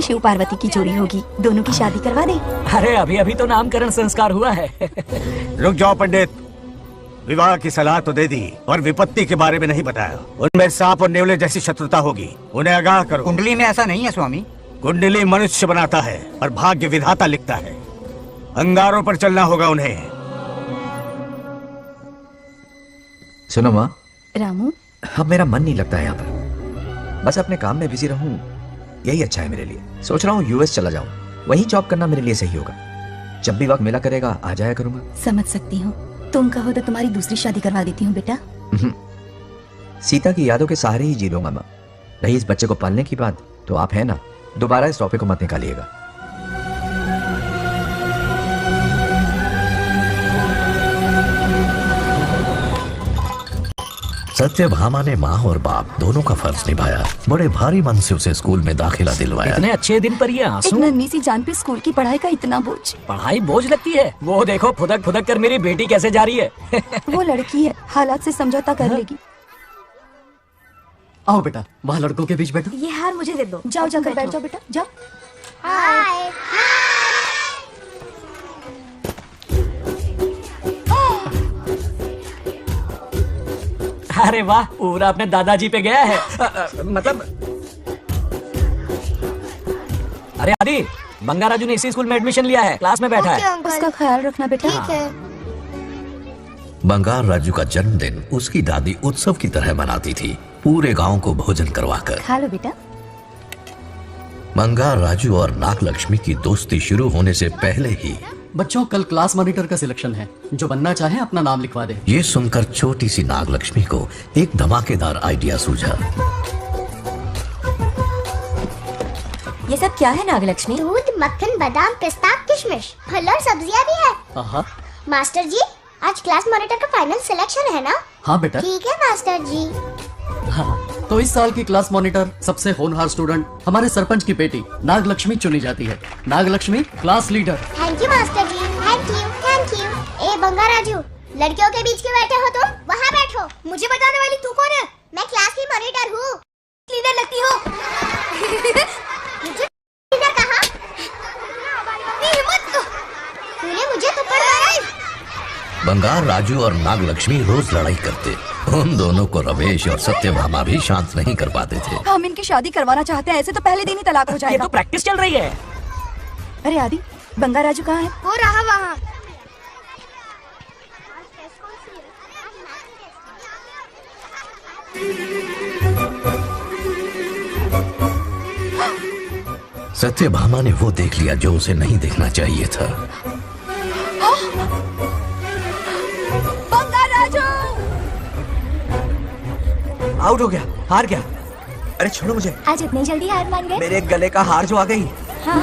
शिव पार्वती की जोड़ी होगी, दोनों की शादी करवा दे। अरे अभी अभी तो नामकरण संस्कार हुआ है। रुक जाओ पंडित, विवाह की सलाह तो दे दी और विपत्ति के बारे में नहीं बताया। उनमें सांप और नेवले जैसी शत्रुता होगी, उन्हें आगाह करो। कुंडली में ऐसा नहीं है स्वामी। कुंडली मनुष्य बनाता है और भाग्य विधाता लिखता है। अंगारों पर चलना होगा उन्हें। सुनो माँ, रामू, अब मेरा मन नहीं लगता है यहाँ पर। बस अपने काम में बिजी रहूं, यही अच्छा है मेरे लिए। सोच रहा हूँ यूएस चला जाऊं, वहीं जॉब करना मेरे लिए सही होगा। जब भी वक्त मिला करेगा आ जाया करूंगा। समझ सकती हूँ, तुम कहो तो तुम्हारी दूसरी शादी करवा देती हूँ बेटा। सीता की यादों के सहारे ही जी लूंगा माँ। रही इस बच्चे को पालने की बात, तो आप है ना, दोबारा इस टॉपिक को मत निकालिएगा। सत्यभामा ने माँ और बाप दोनों का फर्ज निभाया। बड़े भारी मन से उसे स्कूल में दाखिला दिलवाया। इतने अच्छे दिन पर ये आंसू। एक नन्ही सी जान पे स्कूल की पढ़ाई का इतना बोझ। पढ़ाई बोझ लगती है? वो देखो फुदक फुदक कर मेरी बेटी कैसे जा रही है। वो लड़की है, हालात से समझौता कर लेगी। आओ बेटा, वहाँ लड़कों के बीच बैठो। ये हार मुझे दे दो। जाओ जाकर बैठ जाओ बेटा, जाओ। हाय। अरे वाह, पूरा अपने दादाजी पे गया है। मतलब अरे आदि, बंगाराजू ने इसी स्कूल में एडमिशन लिया है, क्लास में बैठा है। उसका ख्याल रखना बेटा। ठीक है। बंगार राजू का जन्मदिन उसकी दादी उत्सव की तरह मनाती थी, पूरे गांव को भोजन करवाकर। खा लो बेटा। बंगार राजू और नागलक्ष्मी की दोस्ती शुरू होने से पहले ही बच्चों, कल क्लास मॉनिटर का सिलेक्शन है। जो बनना चाहे अपना नाम लिखवा दे। ये सुनकर छोटी सी नागलक्ष्मी को एक धमाकेदार आइडिया सूझा। ये सब क्या है नागलक्ष्मी? दूध, मक्खन, बादाम, पिस्ता, किशमिश, फल और सब्जियां भी है। आहा। मास्टर जी, आज क्लास मॉनिटर का फाइनल सिलेक्शन है ना? हाँ बेटा। ठीक है मास्टर जी। हाँ, तो इस साल की क्लास मॉनिटर सबसे होनहार स्टूडेंट हमारे सरपंच की बेटी नागलक्ष्मी चुनी जाती है। Nagalakshmi class leader. Thank you master ji, thank you thank you. ए बंगाराजू, लड़कियों के बीच क्यों बैठे हो तुम? वहाँ बैठो। मुझे बताने वाली तू कौन है? मैं क्लास की मॉनिटर हूँ। लीडर लगती हो। मुझे लीडर कहा? हिम्मत तो। तूने मुझे तो पढ़ाया। बंगार राजू और नागलक्ष्मी रोज लड़ाई करते। उन दोनों को रमेश और सत्यभामा भी शांत नहीं कर पाते थे। हम इनकी शादी करवाना चाहते हैं, ऐसे तो पहले दिन ही तलाक हो ये जाएगा। तो प्रैक्टिस चल रही है। अरे आदि, बंगाराजू कहाँ है? वो रहा वहाँ। सत्यभामा ने वो देख लिया जो उसे नहीं देखना चाहिए था। बंगाराजू! आउट हो गया, हार गया। अरे छोड़ो मुझे। आज इतनी जल्दी हार मान गए? मेरे गले का हार जो आ गई। हाँ।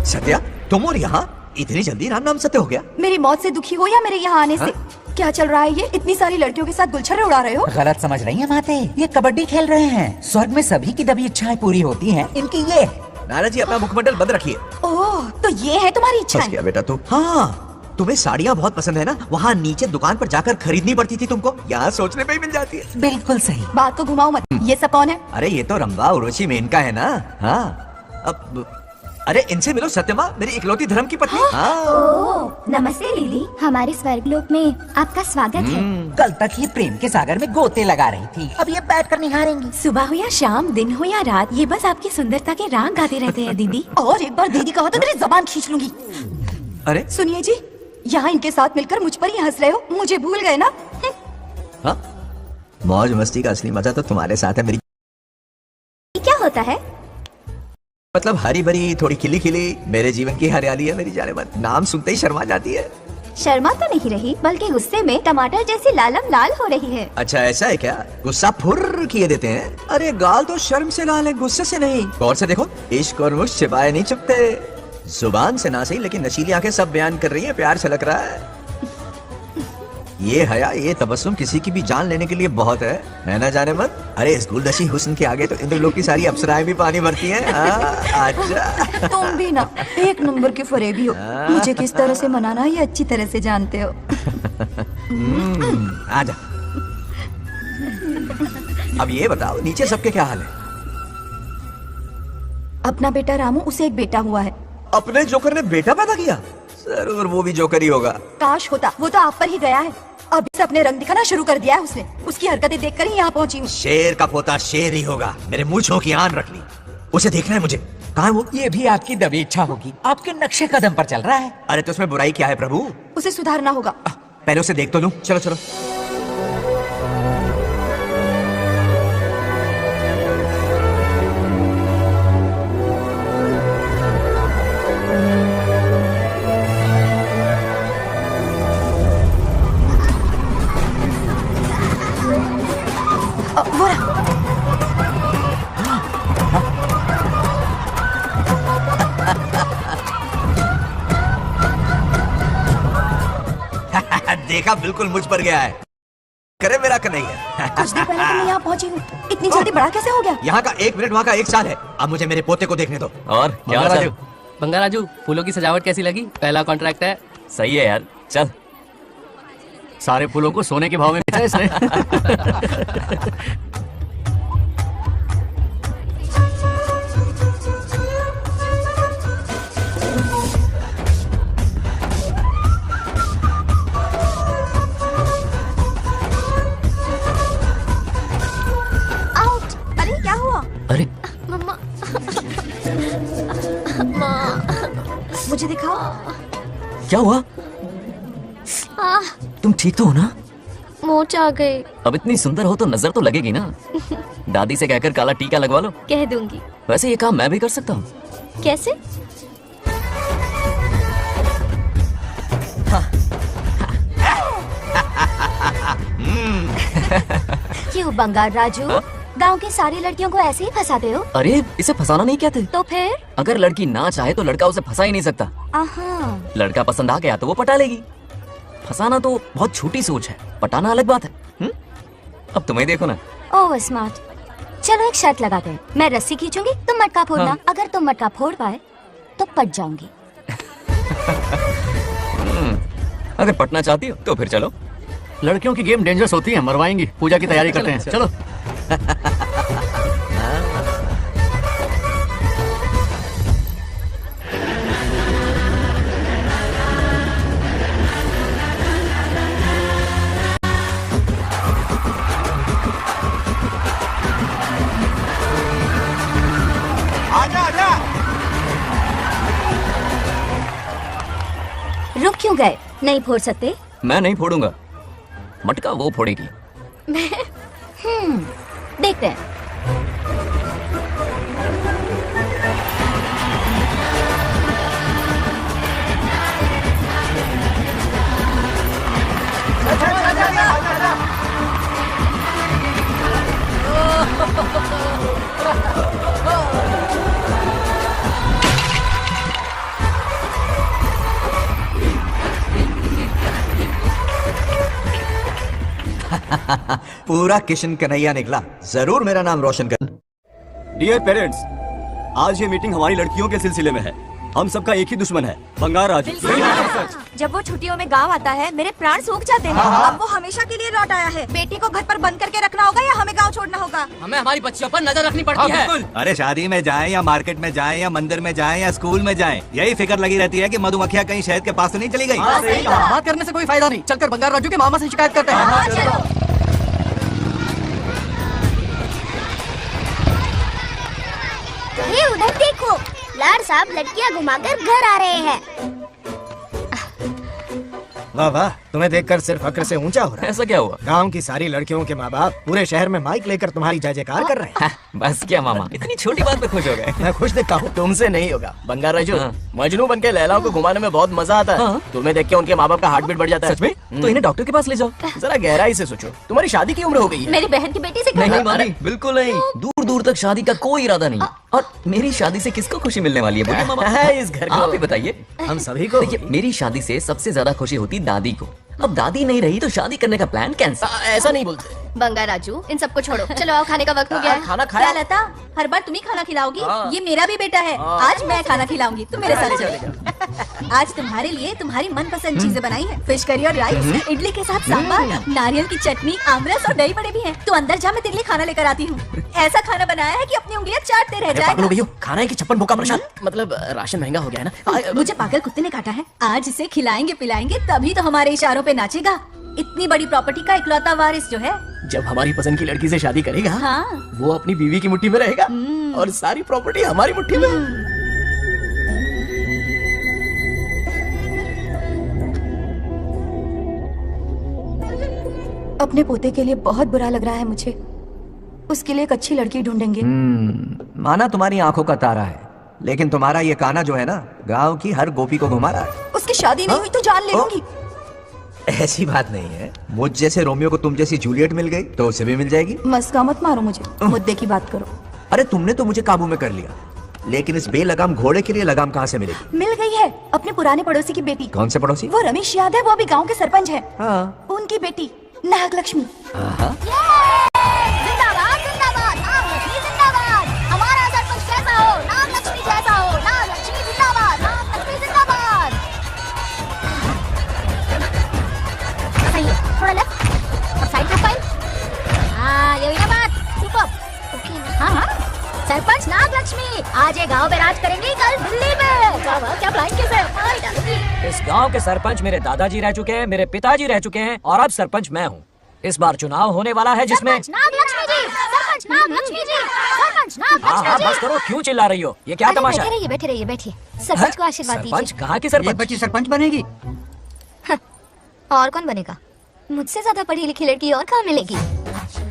सत्या, तुम और यहाँ इतनी जल्दी राम नाम सत्य हो गया? मेरी मौत से दुखी हो या मेरे यहाँ आने से? क्या चल रहा है ये? इतनी सारी लड़कियों के साथ गुलछर्रे उड़ा रहे हो? गलत समझ रही है माते, ये कबड्डी खेल रहे हैं। स्वर्ग में सभी की दबी इच्छाएं पूरी होती हैं, इनकी ये। नाना जी, अपना मुखमंडल बंद रखिए। ओह, तो ये है तुम्हारी फंस इच्छाएं? गया बेटा तू। हाँ, तुम्हें साड़ियाँ बहुत पसंद है ना? वहाँ नीचे दुकान पर जाकर खरीदनी पड़ती थी तुमको, यहाँ सोचने पे ही मिल जाती है। बिल्कुल सही। बात को घुमाओ मत। ये सब कौन है? अरे ये तो रंबा उर्वशी मेनका है ना। हाँ, अब अरे इनसे मिलो सत्यमा, मेरी इकलौती धर्म की पत्नी। हाँ। नमस्ते दीदी, हमारे स्वर्गलोक में आपका स्वागत है। कल तक ये प्रेम के सागर में गोते लगा रही थी, अब ये बैठ कर निहारेंगी। सुबह हो या शाम, दिन हो या रात, ये बस आपकी सुंदरता के राग गाते रहते हैं दीदी। और एक बार दीदी कहो तो तेरी जबान खींच लूंगी। अरे सुनिए जी, यहाँ इनके साथ मिलकर मुझ पर ही हंस रहे हो, मुझे भूल गए ना? हाँ, मौज मस्ती का असली मजा तो तुम्हारे साथ है मेरी। क्या होता है? मतलब हरी भरी थोड़ी खिली खिली मेरे जीवन की हरियाली है मेरी जाने मन। नाम सुनते ही शर्मा जाती है। शर्मा तो नहीं रही, बल्कि गुस्से में टमाटर जैसी लालम लाल हो रही है। अच्छा ऐसा है क्या? गुस्सा फुर्र किए देते हैं। अरे गाल तो शर्म से लाल है, गुस्से से नहीं। गौर से देखो, इश्क और मुझ छिपाए नहीं छुपते। जुबान से ना सही, लेकिन नशीली आंखें सब बयान कर रही है, प्यार छलक रहा है। ये हया, ये तबस्सुम किसी की भी जान लेने के लिए बहुत है ना जाने मन? अरे इस गुलदशी हुस्न के आगे तो इंद्रलोक की सारी अप्सराएं भी पानी भरती हैं। अच्छा। तुम भी ना एक नंबर के फरेबी हो। मुझे किस तरह से मनाना है ये अच्छी तरह से जानते हो। आजा। अब ये बताओ, नीचे सबके क्या हाल है? अपना बेटा रामू, उसे एक बेटा हुआ है। अपने जोकर ने बेटा पैदा किया? जरूर वो भी जोकर ही होगा। काश होता, वो तो आप पर ही गया है। अब से अपने रंग दिखाना शुरू कर दिया है उसने। उसकी हरकतें देखकर ही यहाँ पहुंची हूँ। शेर का पोता शेर ही होगा। मेरे मूंछों की आन रख ली। उसे देखना है मुझे। कहाँ है वो? ये भी आपकी दबी इच्छा होगी, आपके नक्शे कदम पर चल रहा है। अरे तो उसमें बुराई क्या है प्रभु? उसे सुधारना होगा। पहले उसे देख तो लूं। चलो चलो। वो रहा। देखा, बिल्कुल मुझ पर गया है। करे मेरा कन्हैया। कुछ देर पहले तो मैं यहाँ पहुंची हूँ। इतनी जल्दी बड़ा कैसे हो गया? यहाँ का 1 मिनट, वहाँ का 1 साल है। अब मुझे मेरे पोते को देखने दो। और क्या हाल चाल? बंगा राजू, फूलों की सजावट कैसी लगी? पहला कॉन्ट्रैक्ट है। सही है यार, चल। सारे फूलों को सोने के भाव में बेचा इसने। आउट। अरे क्या हुआ? अरे मम्मा। मुझे दिखाओ। क्या हुआ? तुम ठीक तो हो ना? मोच आ गए। अब इतनी सुंदर हो तो नजर तो लगेगी ना। दादी से कहकर काला टीका लगवा लो। कह दूंगी। वैसे ये काम मैं भी कर सकता हूँ। कैसे? क्यों बंगार राजू, गांव की सारी लड़कियों को ऐसे ही फंसाते हो? अरे इसे फंसाना नहीं कहते। तो फिर? अगर लड़की ना चाहे तो लड़का उसे फंसा ही नहीं सकता। आहा। लड़का पसंद आ गया तो वो पटा लेगी। फंसाना तो बहुत छोटी सोच है, पटाना अलग बात है। अब तुम्हें देखो ना। Over smart. चलो एक शर्त लगाते हैं, मैं रस्सी खींचूंगी, तुम मटका फोड़ना। हाँ। अगर तुम मटका फोड़ पाए तो पट जाऊंगी। अगर पटना चाहती हो तो फिर चलो। लड़कियों की गेम डेंजरस होती है, मरवाएंगी। पूजा की तैयारी करते हैं, चलो। आजा आजा। रुक क्यों गए? नहीं फोड़ सकते? मैं नहीं फोड़ूंगा, मटका वो फोड़ेगी। देखते हैं। पूरा किशन कन्हैया निकला। जरूर मेरा नाम रोशन कर। डियर पेरेंट्स, आज ये मीटिंग हमारी लड़कियों के सिलसिले में है। हम सबका एक ही दुश्मन है, बंगार राजू। जब वो छुट्टियों में गांव आता है मेरे प्राण सूख जाते हैं। अब वो हमेशा के लिए लौट आया है। बेटी को घर पर बंद करके रखना होगा या हमें गांव छोड़ना होगा? हमें हमारी बच्चियों पर नजर रखनी पड़ती है। अरे शादी में जाएं या मार्केट में जाएं या मंदिर में जाएं या स्कूल में जाएं, यही फिक्र लगी रहती है कि मधुमक्खियाँ कहीं शहद के पास तो नहीं चली गई। बात करने से कोई फायदा नहीं, चलकर बंगार राजू के मामा से शिकायत करते हैं। ये उधर देखो, लाड साहब लड़कियां घुमाकर घर आ रहे हैं। वाह वाह, तुम्हें देखकर सिर्फ फक्र से ऊंचा हो रहा है। ऐसा क्या हुआ? गांव की सारी लड़कियों के माँ बाप पूरे शहर में माइक लेकर तुम्हारी जय जयकार कर रहे हैं। बस क्या मामा, इतनी छोटी बात पे खुश हो गए। मैं खुश दिखता हूँ। तुमसे नहीं होगा बंगार राजू। हाँ। मजनू बन के लैला को घुमाने में बहुत मजा आता है। हाँ। तुम्हें देख के उनके माँ बाप का हार्ट बीट बढ़ जाता है। सच में? तो इन्हें डॉक्टर के पास ले जाओ। जरा गहराई से सोचो, तुम्हारी शादी की उम्र हो गई है। मेरी बहन की बेटी से नहीं मानी, बिल्कुल नहीं। दूर दूर तक शादी का कोई इरादा नहीं। और मेरी शादी से किसको खुशी मिलने वाली है? बोलिए मामा। इस घर को आप ही बताइए। हम सभी को। देखिए, मेरी शादी से सबसे ज्यादा खुशी होती दादी को। अब दादी नहीं रही तो शादी करने का प्लान कैंसिल। ऐसा नहीं बोलते। बंगा राजू, इन सबको छोड़ो, चलो आओ, खाने का वक्त हो गया है। खाना खाया? क्या लता, हर बार तुम ही खाना खिलाओगी? हाँ। ये मेरा भी बेटा है। आज मैं खाना खिलाऊंगी, तुम मेरे साथ चलो। आज तुम्हारे लिए तुम्हारी मनपसंद चीजें बनाई है। फिश करी और राइस, इडली के साथ सांभर, नारियल की चटनी, आमरस और दही बड़े भी हैं। तू अंदर जा, मैं तेरे लिए खाना लेकर आती हूँ। ऐसा खाना बनाया है कि अपनी उंगलियां चाटते रह जाएगा। भैया खाना है कि छप्पन भोग का प्रसाद? मतलब राशन महंगा हो गया है ना। मुझे पागल कुत्ते ने काटा है। आज इसे खिलाएंगे पिलाएंगे तभी तो हमारे इशारों पे नाचेगा। इतनी बड़ी प्रॉपर्टी का इकलौता वारिस जो है। जब हमारी पसंद की लड़की से शादी करेगा, हाँ। वो अपनी बीवी की मुट्ठी में रहेगा और सारी प्रॉपर्टी हमारी मुट्ठी में। अपने पोते के लिए बहुत बुरा लग रहा है मुझे। उसके लिए एक अच्छी लड़की ढूंढेंगे। माना तुम्हारी आंखों का तारा है, लेकिन तुम्हारा ये काना जो है ना, गांव की हर गोपी को घुमा रहा है। उसकी शादी नहीं हुई तो जान ले लूंगी। ऐसी बात नहीं है। मुझ जैसे रोमियो को तुम जैसी जूलियट मिल गई तो उसे भी मिल जाएगी। मस्का मत मारो मुझे, मुद्दे की बात करो। अरे तुमने तो मुझे काबू में कर लिया, लेकिन इस बेलगाम घोड़े के लिए लगाम कहाँ से मिलेगी? मिल गई है, अपने पुराने पड़ोसी की बेटी। कौन से पड़ोसी? वो रमेश याद है, वो अभी गांव के सरपंच है। हाँ। उनकी बेटी नागलक्ष्मी। जिंदाबाद जिंदाबाद नागलक्ष्मी जिंदाबाद। हमारा सरपंच कैसा हो, नागलक्ष्मी जैसा हो। नागलक्ष्मी जिंदाबाद, नागलक्ष्मी जिंदाबाद। सही है, थोड़ा लेफ्ट और साइड प्रोफाइल। हाँ ये हुई ना बात, सुपर। हाँ हाँ, सरपंच नागलक्ष्मी आज ये गांव में राज करेंगी, कल दिल्ली में। क्या फ्लाइंग किस है? इस गांव के सरपंच मेरे दादाजी रह चुके हैं, मेरे पिताजी रह चुके हैं और अब सरपंच मैं हूँ। इस बार चुनाव होने वाला है जिसमें सरपंच नागलक्ष्मी जी, सरपंच नागलक्ष्मी जी, सरपंच नागलक्ष्मी जी। बस करो, क्यों चिल्ला रही हो? ये क्या तमाशा है? बैठे रहिए बैठिए। सरपंच को आशीर्वाद सरपंच दीजिए। कहाँ की सरपंच? बच्ची सरपंच बनेगी। और कौन बनेगा? मुझसे ज्यादा पढ़ी लिखी लड़की और कहाँ मिलेगी?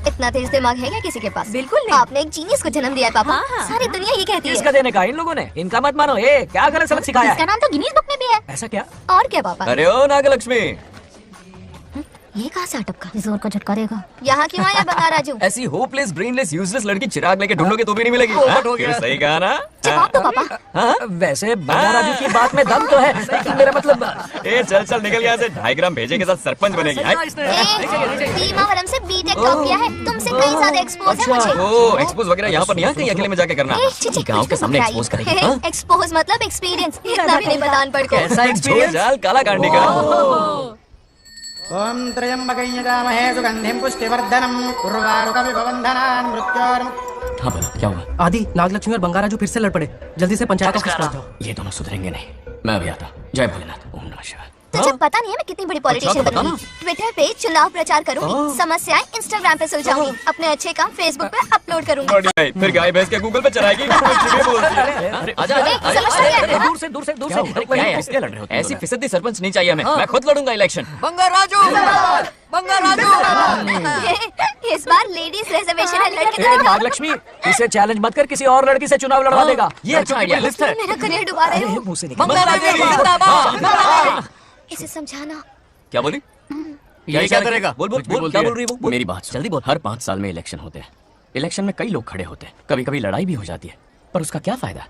इतना तेज दिमाग है क्या किसी के पास? बिल्कुल नहीं। आपने एक जीनियस को जन्म दिया है पापा। हाँ। सारी दुनिया ये कहती किसका है। देने का? इन लोगों ने। इनका मत मानो। ये क्या गलत सलत सिखाया इसका है? नाम तो गिनीज बुक में भी है। ऐसा क्या? और क्या पापा? अरे ओ नागलक्ष्मी, ये कहाँ से अटका? जोर का झटका देगा। यहाँ क्यों आया बंगार राजू? ऐसी होपलेस ब्रेनलेस यूजलेस लड़की चिराग लेके ढूंढोगे तो भी नहीं मिलेगी। हाँ? फिर सही कहा ना? जवाब दो पापा। हाँ? वैसे बंगाराजू की बात में दम तो है, लेकिन मेरा मतलब ए चल चल निकल यहाँ से। 2.5 ग्राम भेजे के साथ सरपंच बनेगी। भीमावरम से बीटेक टॉप किया है, तुमसे कहीं ज्यादा एक्सपोज है मुझे। ओ एक्सपोज वगैरह यहाँ पर नहीं, कहीं अकेले में जाके करना। गांव के सामने एक्सपोज करेगी। हाँ? एक्सपोज मतलब एक्सपीरियंस। इतना भी नहीं पता अनपढ़ को। ऐसा एक्सपीरियंस? जाल काला कांडी का। ओम त्र्यंबकं यजामहे सुगंधिं पुष्टिवर्धनम् उर्वारुकमिव बन्धनान् मृत्योर्मुक्तिम्। हाँ बोलो, क्या हुआ? आदि, नागलक्ष्मी और बंगाराजू फिर से लड़ पड़े। जल्दी से पंचायत ऑफिस पहुंच जाओ। ये दोनों सुधरेंगे नहीं। मैं अभी आता। जय भोलेनाथ। ओम नमः शिवाय। तुझे पता नहीं है मैं कितनी बड़ी पॉलिटिशियन अच्छा, तो बनूंगी। ट्विटर पे चुनाव प्रचार करूंगी, समस्याएं इंस्टाग्राम पे सुलझाऊंगी, अपने अच्छे काम फेसबुक पे अपलोड करूंगी। फिर गाय भैंस के गूगल पे चलाएगी। आजा दूर से दूर से दूर से। क्या है? क्या लड़ रहे हो? ऐसी फिसदी सरपंच नहीं चाहिए हमें। मैं खुद लड़ूंगा इलेक्शन। बंगाराजू, बंगाराजू। इस बार लेडीज रिजर्वेशन है, लड़की तो नागलक्ष्मी, इसे चैलेंज मत कर, किसी और लड़की से चुनाव लड़वा देगा। ये अच्छा आइडिया लिस्ट है। मेरा करियर डुबा रहे हो। मुंह से निकल। इसे समझाना। क्या बोली? ये क्या करेगा? बोल बोल बोल, क्या बोल रही है वो? मेरी बात जल्दी बोल। हर 5 साल में इलेक्शन होते हैं। इलेक्शन में कई लोग खड़े होते हैं, कभी कभी लड़ाई भी हो जाती है, पर उसका क्या फायदा?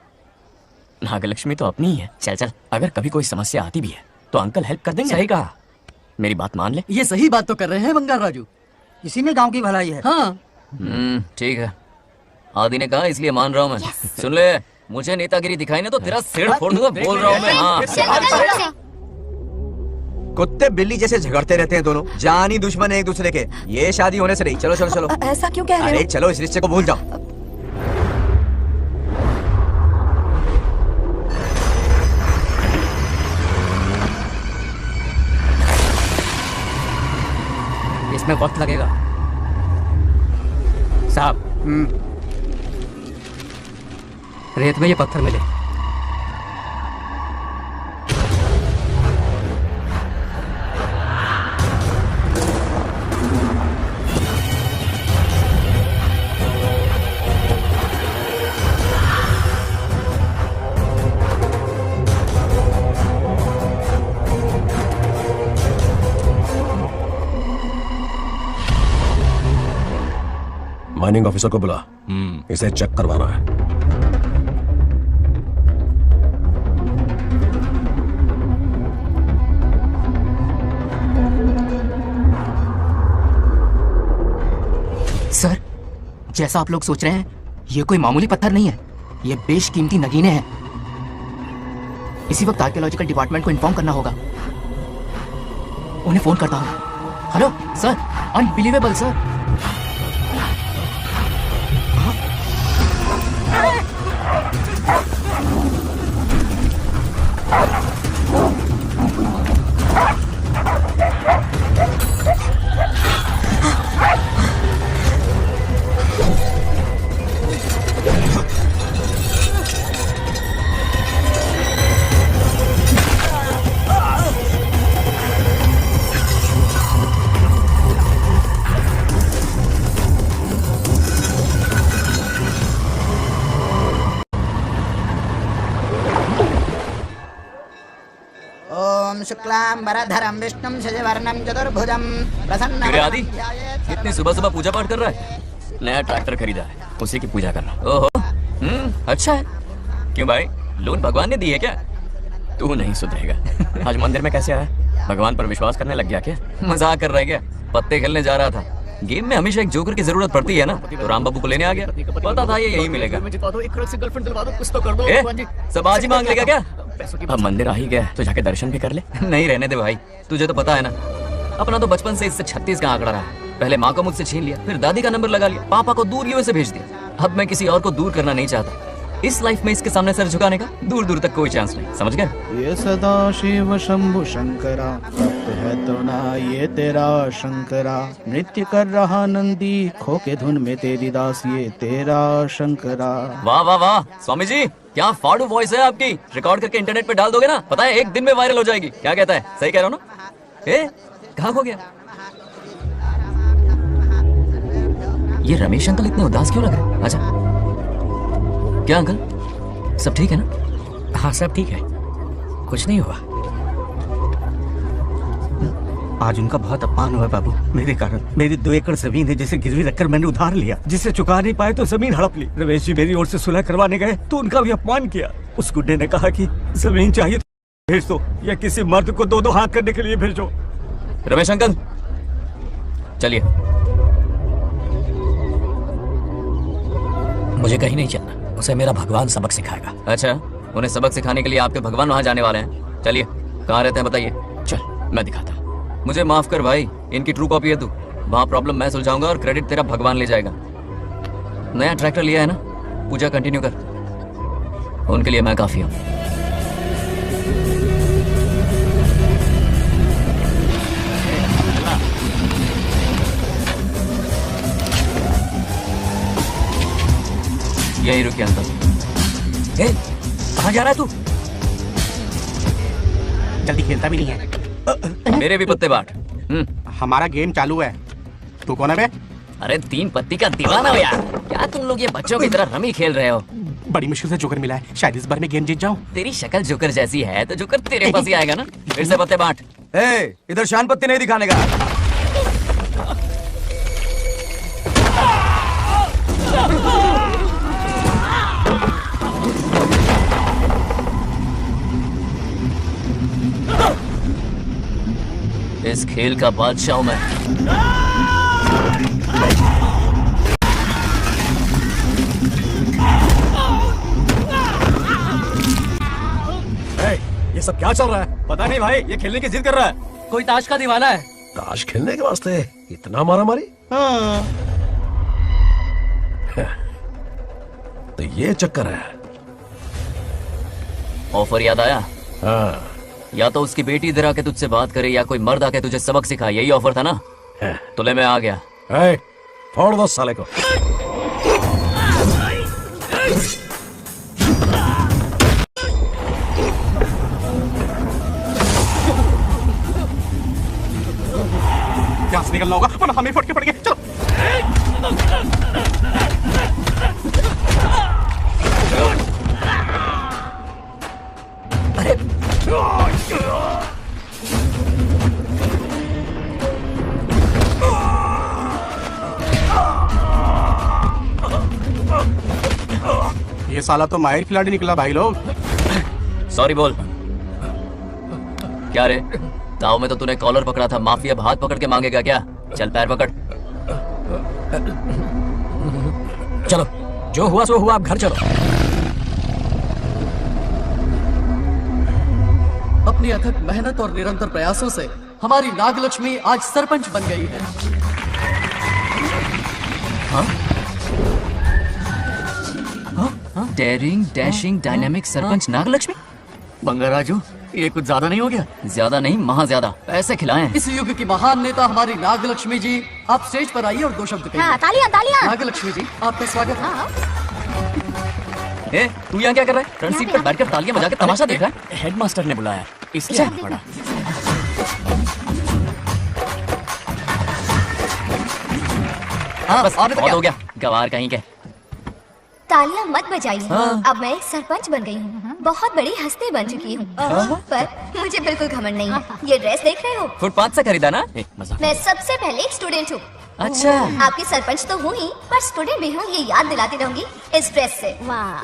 नागलक्ष्मी तो अपनी ही है। चल चल, अगर कभी कोई समस्या आती भी है तो अंकल हेल्प कर देंगे। सही कहा, मेरी बात मान ले। ये सही बात तो कर रहे हैं बंगार राजू। इसी में गांव की भलाई है। हाँ, ठीक है। आदि ने कहा इसलिए मान रहा हूँ मैं। सुन ले, मुझे नेतागिरी दिखाई ना तो तेरा सिर फोड़ दूंगा। बोल रहा हूँ मैं। हाँ। कुत्ते बिल्ली जैसे झगड़ते रहते हैं दोनों, जानी दुश्मन है एक दूसरे के। ये शादी होने से नहीं। चलो चलो चलो। ऐसा क्यों कह रहे अरे हो? चलो, इस रिश्ते को भूल जाओ। इसमें वक्त लगेगा साहब। रेत में ये पत्थर मिले। माइनिंग ऑफिसर को बुला, इसे चेक करवाना है। सर, जैसा आप लोग सोच रहे हैं, ये कोई मामूली पत्थर नहीं है। ये बेशकीमती नगीने हैं। इसी वक्त आर्कियोलॉजिकल डिपार्टमेंट को इन्फॉर्म करना होगा। उन्हें फोन करता हूँ। Hello sir, unbelievable sir. ओम शुक्लांबरधरं विष्णुं शशिवर्णं चतुर्भुजं प्रसन्नं। अरे आदि, इतनी सुबह सुबह पूजा पाठ कर रहा है? नया ट्रैक्टर खरीदा है, उसी की पूजा कर रहा हूँ। ओहो, अच्छा है। क्यों भाई, लोन भगवान ने दी है क्या? तू नहीं सुधरेगा। आज मंदिर में कैसे आया? भगवान पर विश्वास करने लग गया क्या? मजाक कर रहा है क्या? पत्ते खेलने जा रहा था। गेम में हमेशा एक जोकर की जरूरत पड़ती है ना, तो राम बाबू को लेने आ गया। पता था ये यही मिलेगा। सब आज ही मांग लेगा क्या? अब मंदिर आ ही गया तो जाके दर्शन भी कर ले। नहीं रहने दे भाई, तुझे तो पता है ना, अपना तो बचपन से इससे 36 का आंकड़ा रहा है। पहले माँ को मुझसे छीन लिया, फिर दादी का नंबर लगा लिया, पापा को दूर यूएसए भेज दिया। अब मैं किसी और को दूर करना नहीं चाहता। इस लाइफ में इसके सामने सर झुकाने का दूर दूर तक कोई चांस नहीं, समझ गए? ये सदा शिव शंभु शंकरा, तप है तो ना ये तेरा शंकरा। नृत्य कर रहा नंदी, खो के धुन में तेरी दास, ये तेरा शंकरा। वाह वाह वाह, स्वामी जी क्या फाड़ू वॉइस है आपकी। रिकॉर्ड करके इंटरनेट पे डाल दोगे ना, पता है 1 दिन में वायरल हो जाएगी। क्या कहता है, सही कह रहा हूँ ना? कहाँ खो गया ये रमेश अंकल? इतने उदास क्यों लग रहे हैं? अच्छा, क्या अंकल सब ठीक है ना? हाँ सब ठीक है, कुछ नहीं हुआ। आज उनका बहुत अपमान हुआ बाबू, मेरे कारण। मेरी 2 एकड़ जमीन है जिसे गिरवी रखकर मैंने उधार लिया, जिसे चुका नहीं पाए तो जमीन हड़प ली। रमेश जी मेरी ओर से सुलह करवाने गए तो उनका भी अपमान किया। उस गुड्डे ने कहा कि जमीन चाहिए तो भेज दो, या किसी मर्द को 2-2 हाथ करने के लिए भेजो। रमेश अंकल चलिए। मुझे कहीं नहीं चलना, उसे मेरा भगवान सबक सिखाएगा। अच्छा, उन्हें सबक सिखाने के लिए आपके भगवान वहाँ जाने वाले हैं। चलिए, कहाँ रहते हैं बताइए। चल मैं दिखाता हूँ। मुझे माफ कर भाई, इनकी ट्रू कॉपी है तू। वहाँ प्रॉब्लम मैं सुलझाऊंगा और क्रेडिट तेरा भगवान ले जाएगा। नया ट्रैक्टर लिया है ना, पूजा कंटिन्यू कर। उनके लिए मैं काफी हूँ। यही रुकिए अंकल। कहाँ जा रहा है तू? जल्दी खेलता भी नहीं है। मेरे भी पत्ते बांट। हमारा गेम चालू है, तू कौन है बे? अरे 3 पत्ती का दीवाना हो यार। क्या तुम लोग ये बच्चों की तरह रमी खेल रहे हो? बड़ी मुश्किल से जोकर मिला है, शायद इस बार मैं गेम जीत जाऊं। तेरी शक्ल जोकर जैसी है तो जोकर तेरे पास ही आएगा ना। फिर से पत्ते बांट। इधर शान पत्ती नहीं दिखाने का। इस खेल का बादशाह हूं मैं। ये सब क्या चल रहा है? पता नहीं भाई, ये खेलने की जिद कर रहा है। कोई ताश का दीवाना है। ताश खेलने के वास्ते इतना मारा मारी? तो ये चक्कर है। ऑफर याद आया? हाँ। या तो उसकी बेटी इधर आके तुझसे बात करे, या कोई मर्द आके तुझे सबक सिखाए। यही ऑफर था ना? तो ले मैं आ गया। फोड़ दो साले को। यहाँ से निकलना होगा वरना हमें फट के पड़ेंगे। चलो। ये साला तो माहिर खिलाड़ी निकला भाई लोग। सॉरी बोल। क्या रे, गाँव में तो तूने कॉलर पकड़ा था, माफिया अब हाथ पकड़ के मांगेगा क्या? चल पैर पकड़। चलो, जो हुआ सो हुआ, अब घर चलो। अपनी अथक मेहनत और निरंतर प्रयासों से हमारी नागलक्ष्मी आज सरपंच बन गई है। Daring dashing dynamic sarpanch Nagalakshmi. Bangaraju, ये कुछ ज्यादा नहीं हो गया? ज्यादा नहीं, महा ज्यादा। पैसे खिलाएं। इस युग की महान नेता हमारी नागलक्ष्मी जी, आप स्टेज पर आइए और 2 शब्द कहिए। हाँ, तालियां तालियां। नागलक्ष्मी जी, आपका स्वागत है। ए, तू यहाँ क्या कर रहा है? फ्रंट सीट पर बैठकर तालियां बजा के तमाशा देख रहा है? हेडमास्टर ने बुलाया, इसलिए आना पड़ा। हाँ बस बहुत हो गया, गवार कहीं के। तालियां मत बजाइए। हाँ। अब मैं एक सरपंच बन गई हूँ, बहुत बड़ी हस्ती बन चुकी हूँ। पर मुझे बिल्कुल घमंड नहीं है। ये ड्रेस देख रहे हो? फुटपाथ से खरीदा ना? मजाक। मैं सबसे पहले एक स्टूडेंट हूँ। अच्छा। आपकी सरपंच तो हूँ ही, पर स्टूडेंट भी हूँ, ये याद दिलाती रहूंगी इस ड्रेस से।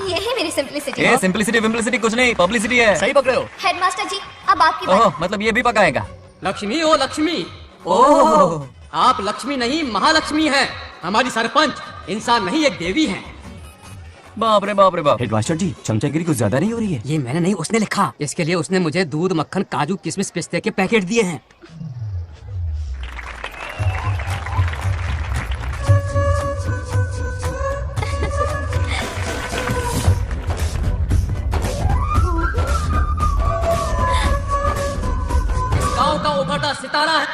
यही मेरी सिंपलिसिटी है। सिंपलिसिटी विम्पलिसिटी कुछ नहीं, पब्लिसिटी है। सही पकड़े हो। हेडमास्टर जी, अब आपकी बारी। ओह, मतलब ये भी पकाएगा? लक्ष्मी ओ लक्ष्मी, ओह, आप लक्ष्मी नहीं महालक्ष्मी हैं। हमारी सरपंच इंसान नहीं, एक देवी हैं। बाप रे बाप रे बाप। हेडमास्टर जी, चमचागिरी कुछ ज्यादा नहीं हो रही है? ये मैंने नहीं, उसने लिखा। इसके लिए उसने मुझे दूध, मक्खन, काजू, किशमिश, पिस्ते के पैकेट दिए हैं। गांव का उभरता सितारा है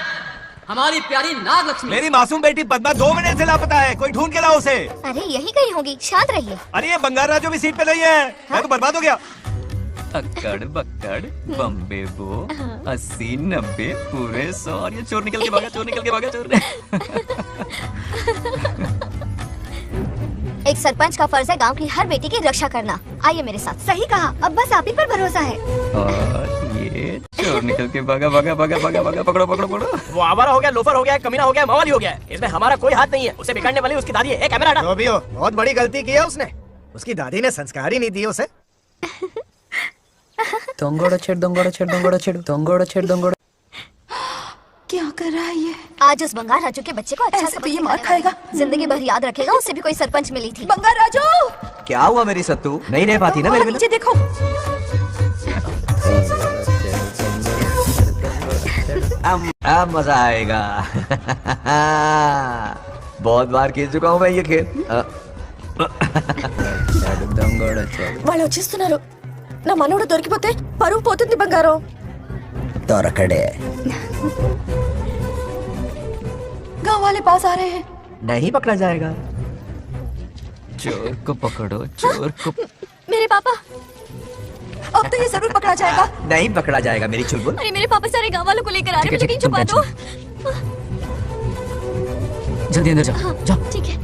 हमारी प्यारी नागलक्ष्मी। मेरी मासूम बेटी पद्मा 2 महीने से लापता है, कोई ढूंढ के लाओ उसे। अरे यही कहीं होगी, शांत रहिए। अरे ये बंगार राजू भी सीट पे नहीं है, मैं तो बर्बाद हो गया। अक्कड़ बक्कड़ बम्बे बो 80 90 पूरे 100 और ये चोर निकल के भागा, चोर निकल के भागा, चोर। एक सरपंच का फर्ज है गांव की हर बेटी की रक्षा करना। आइए मेरे साथ। सही कहा, अब बस आप ही पर भरोसा है। और ये चोर निकल के भागा भागा भागा भागा भागा, पकड़ो पकड़ो पकड़ो। वो आवारा हो गया, लोफर हो गया, कमीना हो गया, मवाली हो गया। इसमें हमारा कोई हाथ नहीं है। उसे बिगाड़ने वाली उसकी दादी है। ए, कैमरा हटा। जो भी हो, बहुत बड़ी गलती की है उसने। उसकी दादी ने संस्कार ही नहीं दिए उसे। क्या कर रहा है ये? आज उस बंगार राजू के बच्चे को अच्छा से तो ये मार खाएगा, जिंदगी भर याद रखेगा। उसे भी कोई सरपंच मिली थी। बंगार राजू, क्या हुआ मेरी सत्तू? नहीं रह पाती ना मेरे बिना? नीचे देखो। अब मजा आएगा। बहुत बार खेल चुका हूँ मैं ये खेल। వాళ్ళు వచ్చేస్తున్నారు. నా మనోడు దొరికిపోతే పరువు పోతుంది బంగారం. దొరకడే. गांव वाले पास आ रहे हैं। नहीं पकड़ा जाएगा। चोर को पकड़ो, चोर को। मेरे पापा, अब तो ये जरूर पकड़ा जाएगा। नहीं पकड़ा जाएगा मेरी चुलबुल। अरे मेरे पापा सारे गांव वालों को लेकर आ रहे हैं, मुझे कहीं छुपा दो। जल्दी अंदर जाओ, जाओ। ठीक है।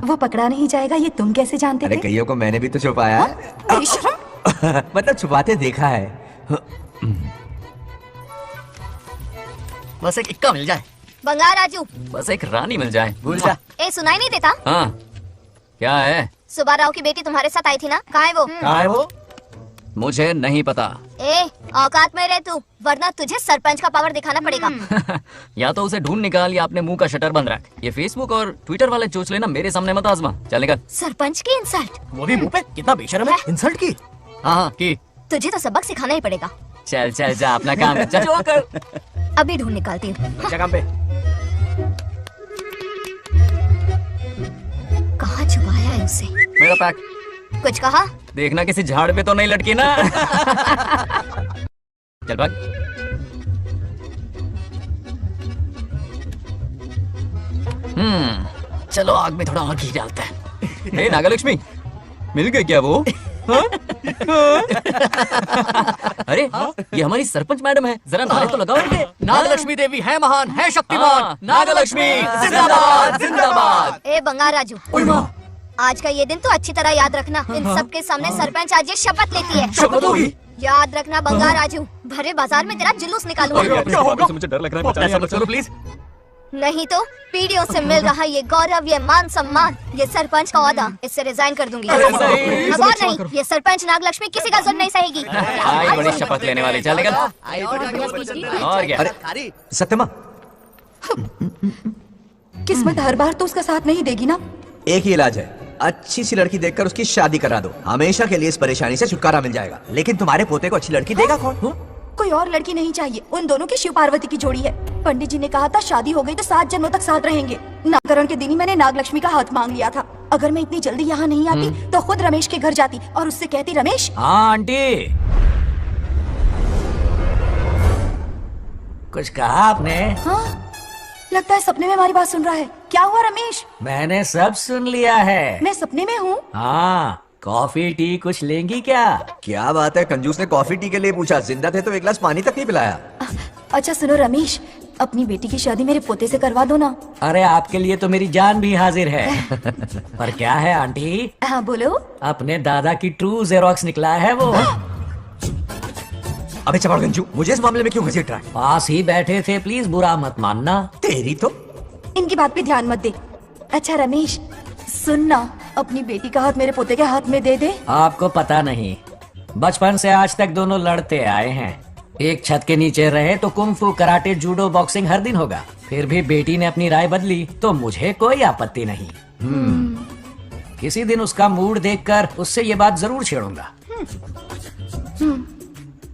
वो पकड़ा नहीं जाएगा, ये तुम कैसे जानते थे? अरे कईयों को मैंने भी तो छुपाया है। मतलब छुपाते देखा है। बस एक इक्का मिल जाए। बंगार राजू, बस एक रानी मिल जाए। भूल जा। ए, सुनाई नहीं देता? हाँ, क्या है? सुबह राव की बेटी तुम्हारे साथ आई थी ना, कहाँ है वो? कहाँ है वो? मुझे नहीं पता। ए, औकात में रह तू, वरना तुझे सरपंच का पावर दिखाना पड़ेगा। या तो उसे ढूंढ निकाल या अपने मुंह का शटर बंद रख। ये फेसबुक और ट्विटर वाले चोच लेना मेरे सामने मत आजमा। चल निकल। सरपंच की इंसल्ट, वो भी मुंह पे, कितना बेशर्म है। इंसल्ट की? हाँ की। तुझे तो सबक सिखाना ही पड़ेगा। चल चल जा, अपना काम कर। चल कर। अभी ढूंढ निकालती हूँ। अच्छा काम पे। कहाँ छुपाया है उसे? मेरा पैक। कुछ कहा? देखना किसी झाड़ पे तो नहीं लटकी ना। चल भाग। चलो आग में थोड़ा और घी डालते हैं। हे नागलक्ष्मी, मिल गई क्या वो? हाँ? अरे ये हमारी सरपंच मैडम है, जरा नारे तो लगाओ इनके। नागलक्ष्मी देवी है महान, है शक्तिमान। नागलक्ष्मी जिंदाबाद जिंदाबाद। ए बंगार राजू, आज का ये दिन तो अच्छी तरह याद रखना। इन सबके सामने सरपंच आज ये शपथ लेती है। शपथ होगी? याद रखना बंगार राजू, भरे बाजार में तेरा जुलूस निकालूंगा। मुझे डर लग रहा है, बचा लो प्लीज। नहीं तो पीढ़ियों से मिल रहा ये गौरव, ये मान सम्मान, ये सरपंच का ओहदा, इससे रिजाइन कर दूंगी। अब और नहीं, ये सरपंच नागलक्ष्मी किसी का जुल्म नहीं सहेगी। आई बड़ी शपथ लेने वाली। चल निकल। और क्या? अरे सत्यमा, किस्मत हर बार तो उसका साथ नहीं देगी ना। एक ही इलाज है, अच्छी सी लड़की देखकर उसकी शादी करा दो, हमेशा के लिए इस परेशानी से छुटकारा मिल जाएगा। लेकिन तुम्हारे पोते को अच्छी लड़की देगा कौन? कोई और लड़की नहीं चाहिए, उन दोनों की शिव पार्वती की जोड़ी है। पंडित जी ने कहा था शादी हो गई तो 7 जन्मों तक साथ रहेंगे। नामकरण के दिन ही मैंने नागलक्ष्मी का हाथ मांग लिया था। अगर मैं इतनी जल्दी यहाँ नहीं आती तो खुद रमेश के घर जाती और उससे कहती, रमेश। हाँ आंटी, कुछ कहा आपने? हाँ, लगता है सपने में हमारी बात सुन रहा है। क्या हुआ रमेश? मैंने सब सुन लिया है। मैं सपने में हूँ? हाँ, कॉफी टी कुछ लेंगी क्या? क्या बात है, कंजूस ने कॉफी टी के लिए पूछा, जिंदा थे तो एक गिलास पानी तक नहीं पिलाया। अच्छा सुनो रमेश, अपनी बेटी की शादी मेरे पोते से करवा दो ना। अरे आपके लिए तो मेरी जान भी हाजिर है। पर क्या है आंटी? हाँ बोलो। अपने दादा की ट्रू जेरोक्स निकला है वो। अबे चपड़ गंजू, मुझे इस मामले में क्यों घसीट रहा है? पास ही बैठे थे, प्लीज बुरा मत मानना। तेरी तो इनकी बात पे ध्यान मत दे। अच्छा रमेश सुनना, अपनी बेटी का हाथ मेरे पोते के हाथ में दे दे। आपको पता नहीं, बचपन से आज तक दोनों लड़ते आए हैं। एक छत के नीचे रहे तो कुंफू, कराटे, जूडो, बॉक्सिंग हर दिन होगा। फिर भी बेटी ने अपनी राय बदली तो मुझे कोई आपत्ति नहीं। किसी दिन उसका मूड देखकर उससे ये बात जरूर छेड़ूंगा।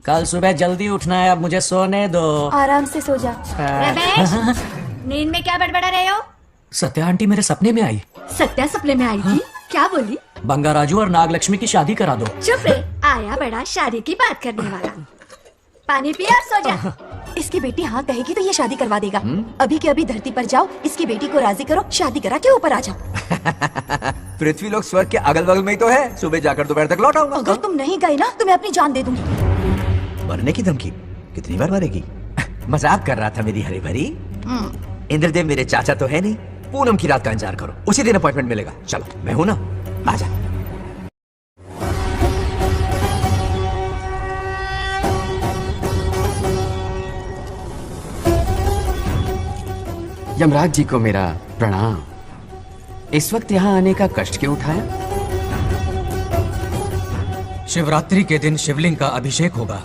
कल सुबह जल्दी उठना है, अब मुझे सोने दो। आराम से सो जा। रमेश, नींद में क्या बड़बड़ा रहे हो? सत्या आंटी मेरे सपने में आई। सत्या सपने में आई थी? क्या बोली? बंगाराजू और नागलक्ष्मी की शादी करा दो। चुप रे, आया बड़ा शादी की बात करने वाला। पानी पिया और सो जा। इसकी बेटी हाँ कहेगी तो ये शादी करवा देगा। अभी के अभी धरती पर जाओ, इसकी बेटी को राजी करो, शादी करा के ऊपर आ जाओ। पृथ्वी लोग स्वर्ग के अगल बगल में ही तो है, सुबह जाकर दोपहर तक लौट आऊंगा। अगर तुम नहीं गए ना तो मैं अपनी जान दे दूंगी। मरने की धमकी? कितनी बार मरेगी? मजाक कर रहा था मेरी हरी भरी। इंद्रदेव मेरे चाचा तो है नहीं। पूनम की रात का इंतजार करो, उसी दिन अपॉइंटमेंट मिलेगा। चलो मैं हूं ना, आजा। यमराज जी को मेरा प्रणाम। इस वक्त यहाँ आने का कष्ट क्यों उठाया? शिवरात्रि के दिन शिवलिंग का अभिषेक होगा।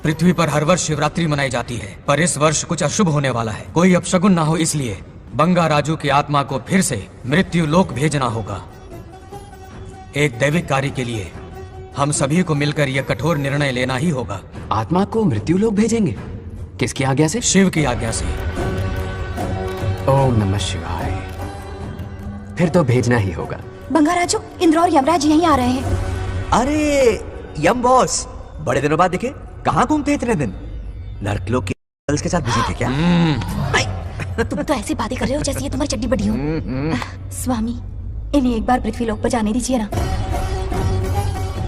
पृथ्वी पर हर वर्ष शिवरात्रि मनाई जाती है, पर इस वर्ष कुछ अशुभ होने वाला है। कोई अपशगुन ना हो, इसलिए बंगाराजू की आत्मा को फिर से मृत्यु लोक भेजना होगा। एक दैविक कार्य के लिए हम सभी को मिलकर यह कठोर निर्णय लेना ही होगा। आत्मा को मृत्यु लोक भेजेंगे? किसकी आज्ञा से? शिव की आज्ञा से। ओम नमः शिवाय। फिर तो भेजना ही होगा। बंगाराजू, इंद्र और यमराज यहीं आ रहे हैं। अरे यम बॉस, बड़े दिनों बाद दिखे। कहाँ घूमते इतने दिन? नर्कलोक के गर्ल्स के साथ बिजी थे क्या? तुम तो ऐसी बातें कर रहे हो जैसे ये तुम्हारी चड्डी बड़ी हो। स्वामी, इन्हें एक बार पृथ्वी लोक पर जाने दीजिए ना।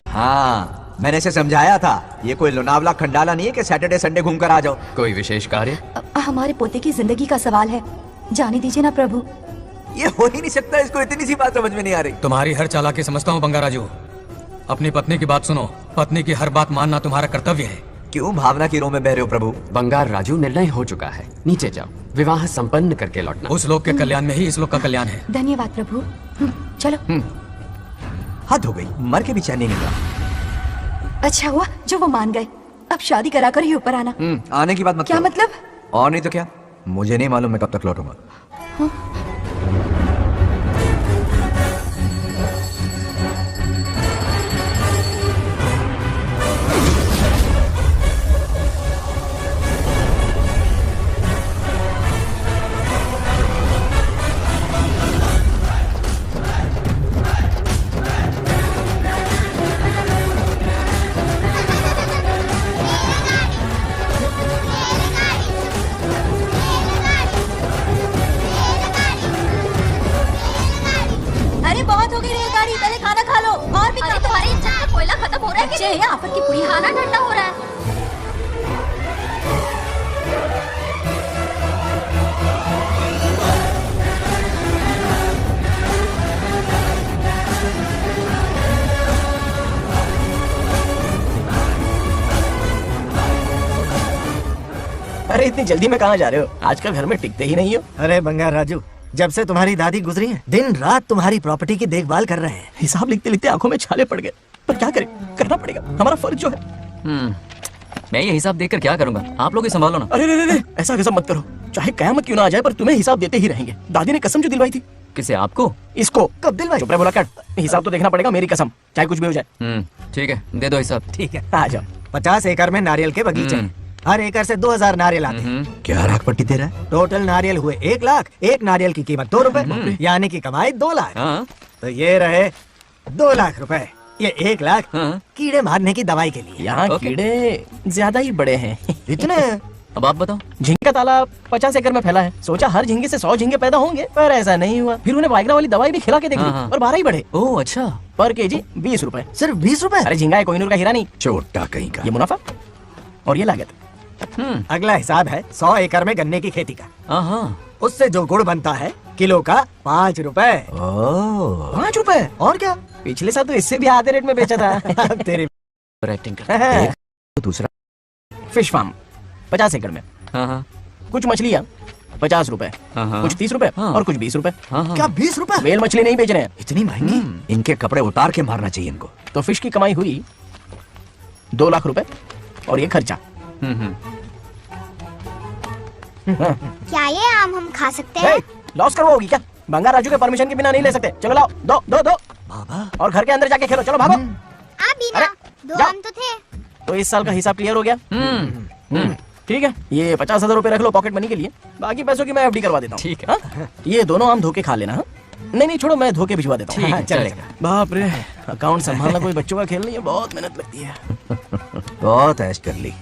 हाँ, मैंने इसे समझाया था, ये कोई लोनावला खंडाला नहीं है कि सैटरडे संडे घूम कर आ जाओ। कोई विशेष कार्य? हमारे पोते की जिंदगी का सवाल है, जाने दीजिए ना प्रभु। ये हो ही नहीं सकता, इसको इतनी सी बात समझ में नहीं आ रही। तुम्हारी हर चालाकी समझता हूँ बंगाराजू। अपनी पत्नी की बात सुनो, पत्नी की हर बात मानना तुम्हारा कर्तव्य है। क्यों भावना की रो में बह रहे हो प्रभु? बंगार राजू, निर्णय हो चुका है, नीचे जाओ, विवाह संपन्न करके लौटना। उस लोक के कल्याण में ही इस लोक का कल्याण है। धन्यवाद प्रभु। चलो। हद हो गई, मर के भी चैन नहीं मिल रहा। अच्छा हुआ जो वो मान गए, अब शादी करा कर ही ऊपर आना। आने की बात मत क्या करो। मतलब? और नहीं तो क्या, मुझे नहीं मालूम मैं कब तक लौटूंगा। आफत की पूरी खाना ठंडा हो रहा है। अरे इतनी जल्दी में कहाँ जा रहे हो? आजकल घर में टिकते ही नहीं हो। अरे बंगार राजू, जब से तुम्हारी दादी गुजरी है, दिन रात तुम्हारी प्रॉपर्टी की देखभाल कर रहे हैं। हिसाब लिखते लिखते आंखों में छाले पड़ गए, पर क्या करें, करना पड़ेगा, हमारा फर्ज जो है। मैं ये हिसाब देखकर क्या करूंगा, आप लोग ही संभालो ना। अरे रे रे, ऐसा कसम मत करो, चाहे कयामत क्यों ना आ जाए पर तुम्हें हिसाब देते ही रहेंगे। दादी ने कसम जो दिलवाई थी किसे? आपको? इसको। कब दिल भाई? चुप रहे बोला कर। हिसाब तो देखना पड़ेगा, मेरी कसम, चाहे कुछ भी हो जाए। ठीक है, दे दो हिसाब। ठीक है, आ जाओ। 50 एकड़ में नारियल के बगीचे हैं। हर एकड़ से 2000 नारियल आते हैं। क्या राख पट्टी दे रहा है? टोटल नारियल हुए 1 लाख। एक नारियल की कीमत 2 रुपए, यानी कि कमाई 2 लाख। तो ये रहे 2 लाख रुपए। ये 1 लाख कीड़े मारने की दवाई के लिए। यहाँ कीड़े ज्यादा ही बड़े हैं। इतने? अब आप बताओ। झींगे का तालाब 50 एकड़ में फैला है। सोचा हर झींगे से 100 झींगे पैदा होंगे, पर ऐसा नहीं हुआ। फिर उन्हें वाइग्रा वाली दवाई भी खिला के देखी और 12 ही बढ़े। ओह अच्छा। पर केजी 20 रुपए। सिर्फ 20 रुपए? अरे झींगा है, कोहिनूर का हीरा नहीं। छोटा कहीं का। ये मुनाफा और ये लागत। अगला हिसाब है 100 एकड़ में गन्ने की खेती का। उससे जो गुड़ बनता है किलो का 5 रुपए। 5 रुपए? और क्या, पिछले साल तो इससे भी आधे रेट में बेचा था। तेरी एक्टिंग कर। दूसरा फिश फार्म 50 एकड़ में। कुछ मछलियाँ 50 रुपए, कुछ 30 रुपए और कुछ 20 रुपए। क्या 20 रुपए? वेल मछली नहीं बेच रहे हैं। इतनी महंगी? इनके कपड़े उतार के मारना चाहिए इनको। तो फिश की कमाई हुई 2 लाख रुपए और ये खर्चा। क्या ये आम हम खा सकते हैं? लॉस करवाओगी क्या? बंगार राजू के परमिशन के बिना नहीं ले सकते। चलो लाओ, दो बाबा। और घर के अंदर जाके खेलो। चलो भागो। आप भी ना, 2 आम तो थे। तो इस साल का हिसाब क्लियर हो गया। ठीक है, ये 50,000 रुपए रख लो पॉकेट मनी के लिए। बाकी पैसों की मैं एफडी करवा देता हूँ। ठीक है। ये दोनों आम धोके खा लेना। नहीं छोड़ो, मैं धोके भिजवा देता हूँ। ठीक है, चलेगा। बाप रे, अकाउंट संभालना कोई बच्चों का खेल नहीं है, बहुत मेहनत लगती है। बहुत ऐश कर ली।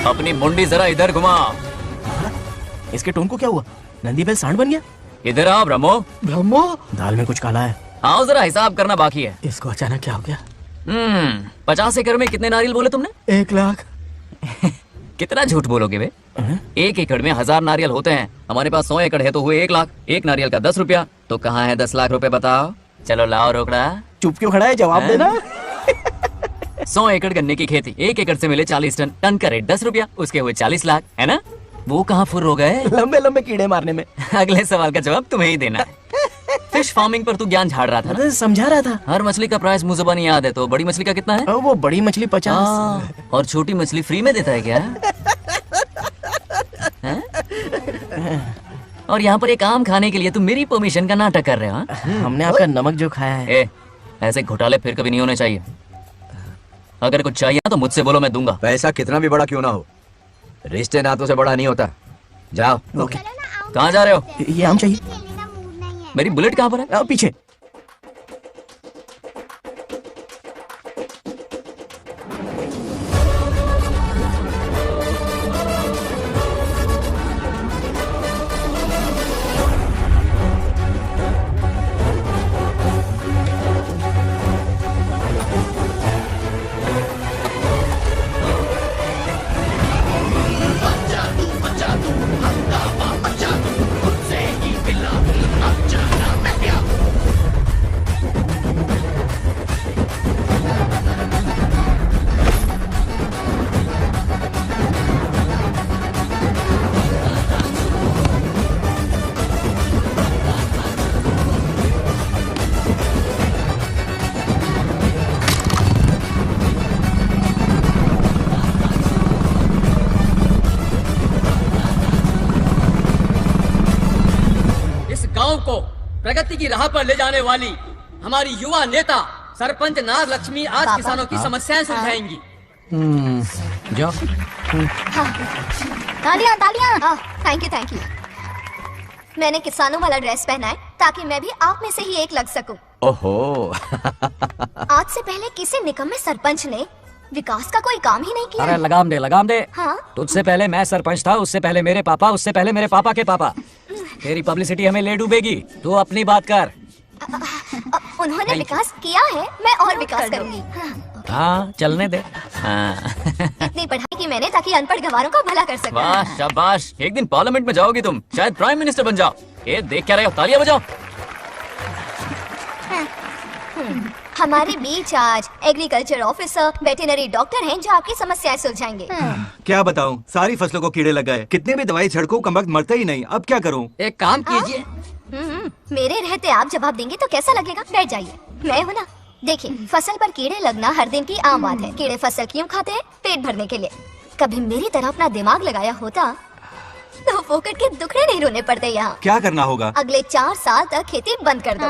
अपनी मुंडी जरा इधर घुमा। इसके टोन को क्या हुआ? नंदी बैल सांड बन गया? इधर आओ ब्रह्मो। ब्रह्मो? दाल में कुछ काला है। आओ जरा, हिसाब करना बाकी है। इसको अचानक क्या हो गया? 50 एकड़ में कितने नारियल बोले तुमने? 1 लाख। कितना झूठ बोलोगे बे? 1 एकड़ में 1000 नारियल होते हैं। हमारे पास 100 एकड़ है तो हुए 1 लाख। एक नारियल का 10 रुपया। तो कहाँ है 10 लाख रुपए बताओ? चलो लाओ रोकड़ा। चुप क्यों खड़ा है, जवाब देना। 100 एकड़ गन्ने की खेती, 1 एकड़ से मिले 40 टन। टन का रेट 10 रुपया, उसके हुए 40 लाख, है ना? वो कहाँ फुर हो गए? लंबे लंबे कीड़े मारने में। अगले सवाल का जवाब तुम्हें ही देना है। फिश फार्मिंग पर तू ज्ञान झाड़ रहा था। समझा रहा था। हर मछली का प्राइस मुझे नहीं याद है, तो बड़ी मछली का कितना है? वो बड़ी मछली 50 और छोटी मछली फ्री में देता है क्या? और यहाँ पर एक आम खाने के लिए तुम मेरी परमिशन का नाटक कर रहे हो? हमने आपका नमक जो खाया है। ऐसे घोटाले फिर कभी नहीं होने चाहिए। अगर कुछ चाहिए तो मुझसे बोलो, मैं दूंगा। पैसा कितना भी बड़ा क्यों ना हो, रिश्ते नातों से बड़ा नहीं होता। जाओ। कहाँ जा रहे हो? ये आम चाहिए। मेरी बुलेट कहाँ पर है? पीछे। को प्रगति की राह पर ले जाने वाली हमारी युवा नेता सरपंच नाग लक्ष्मी आज किसानों की समस्याएं सुलझाएंगी। जाओ। तालियां तालियां। Thank you. मैंने किसानों वाला ड्रेस पहना है ताकि मैं भी आप में से ही एक लग सकूं। ओहो। आज से पहले किसी निकम्मे सरपंच ने विकास का कोई काम ही नहीं किया। अरे लगाम दे। हाँ? तुझसे पहले मैं सरपंच था, उससे पहले मेरे पापा, उससे पहले मेरे पापा के पापा। तेरी पब्लिसिटी हमें ले डूबेगी। तू अपनी बात कर। उन्होंने विकास किया है, मैं और विकास करूंगी। हाँ चलने दे। इतनी पढ़ाई की मैंने ताकि अनपढ़ गवारों का भला कर सकूं। वाह शाबाश, एक दिन पार्लियामेंट में जाओगी तुम, शायद प्राइम मिनिस्टर बन जाओ। ये देख क्या रहे हो, तालियां बजाओ। हमारे बीच आज एग्रीकल्चर ऑफिसर, वेटरनरी डॉक्टर हैं जो आपकी समस्याएं सुलझाएंगे। क्या बताऊं, सारी फसलों को कीड़े लग गए। कितने भी दवाई छिड़को कम वक्त मरते ही नहीं। अब क्या करूं? एक काम कीजिए। मेरे रहते आप जवाब देंगे तो कैसा लगेगा? बैठ जाइए, मैं हूं ना। देखिए, फसल पर कीड़े लगना हर दिन की आम बात है। कीड़े फसल क्यों खाते हैं? पेट भरने के लिए। कभी मेरी तरह अपना दिमाग लगाया होता तो फोकट के दुखड़े नहीं रोने पड़ते यहाँ। क्या करना होगा? अगले 4 साल तक खेती बंद कर दो।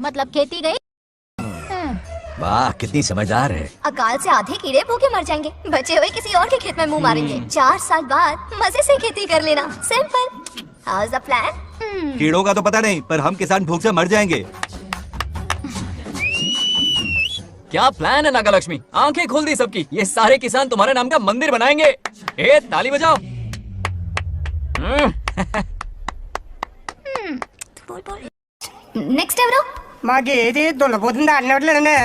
मतलब खेती गई। वाह, कितनी समझदार है। अकाल से आधे कीड़े भूखे मर जाएंगे, बचे हुए किसी और के खेत में मुंह मारेंगे। 4 साल बाद मजे से खेती कर लेना। Simple. How is the plan? कीड़ों का तो पता नहीं, पर हम किसान भूख से मर जाएंगे। क्या प्लान है नागालक्ष्मी? आंखें खोल दी सबकी। ये सारे किसान तुम्हारे नाम का मंदिर बनाएंगे। ए, ताली बजाओ। नेक्स्ट ఎవరు? మాకి ఏది దొల్లపోతుంది అన్నట్లేదండి.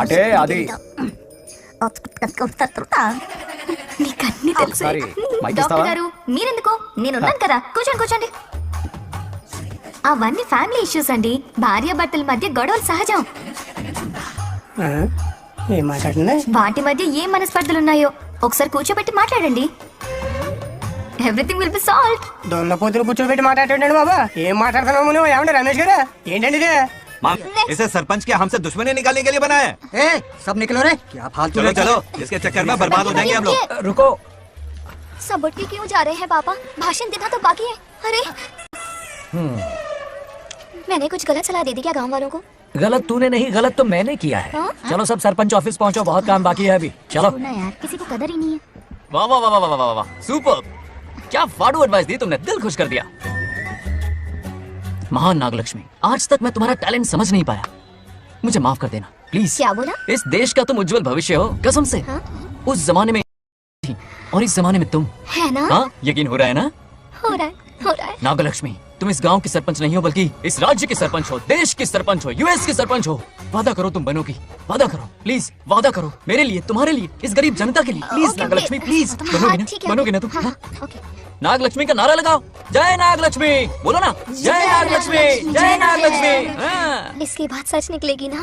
అటే అది నీకు అన్ని తెలుసు. సారీ, మైక్ డాక్టర్ ఇస్తావా? గారు మీరెందుకు? నేనున్నాను కదా. కూర్చోండి కూర్చోండి. అవన్నీ ఫ్యామిలీ ఇష్యూస్ అండి. భార్య భర్తల మధ్య గొడవలు సహజం. ఏం మాట్లాడుతుంది? వాటి మధ్య ఏ మనస్పర్ధలు ఉన్నాయో ఒకసారి కూర్చోబెట్టి మాట్లాడండి. Everything will be solved. దొల్లపోతులు కూర్చోబెట్టి మాట్లాడాడు బాబా. ఏం మాట్లాడుతున్నావు నువ్వు? ఏమండి రమేష్ గారు? ఏంటండి ఇది? इसे सरपंच के हमसे दुश्मनी निकालने के लिए बनाया है। सब निकलो रे। क्या फालतू। चलो चलो, इसके चक्कर में बर्बाद हो जाएंगे हम लोग। रुको। सब उठ के क्यों जा रहे हैं पापा? भाषण देना तो बाकी है। अरे मैंने कुछ गलत सलाह दे दी क्या गांव वालों को? गलत तूने नहीं, गलत तो मैंने किया है। चलो सब सरपंच ऑफिस पहुंचो, बहुत काम बाकी है अभी। चलो ना यार, किसी को कदर ही नहीं है। वाह वाह वाह वाह वाह वाह, सुपर। क्या फाड़ू एडवाइस दी तुमने, दिल खुश कर दिया। महान नागलक्ष्मी, आज तक मैं तुम्हारा टैलेंट समझ नहीं पाया। मुझे माफ कर देना प्लीज। क्या बोला? इस देश का तुम उज्जवल भविष्य हो, कसम से। उस जमाने में थी और इस जमाने में तुम, है ना? हाँ, यकीन हो रहा है ना? हो रहा है, हो रहा है। नागलक्ष्मी, तुम इस गांव की सरपंच नहीं हो, बल्कि इस राज्य की सरपंच हो, देश की सरपंच हो, यूएस की सरपंच हो। वादा करो तुम बनोगी, वादा करो प्लीज, वादा करो मेरे लिए, तुम्हारे लिए, इस गरीब जनता के लिए। Please Nagalakshmi, please. बनोगी ना? बनोगी ना तुम? नागलक्ष्मी का नारा लगाओ। जय नागलक्ष्मी, बोलो ना। जय नागलक्ष्मी, जय नागलक्ष्मी। इसकी बात सच निकलेगी ना?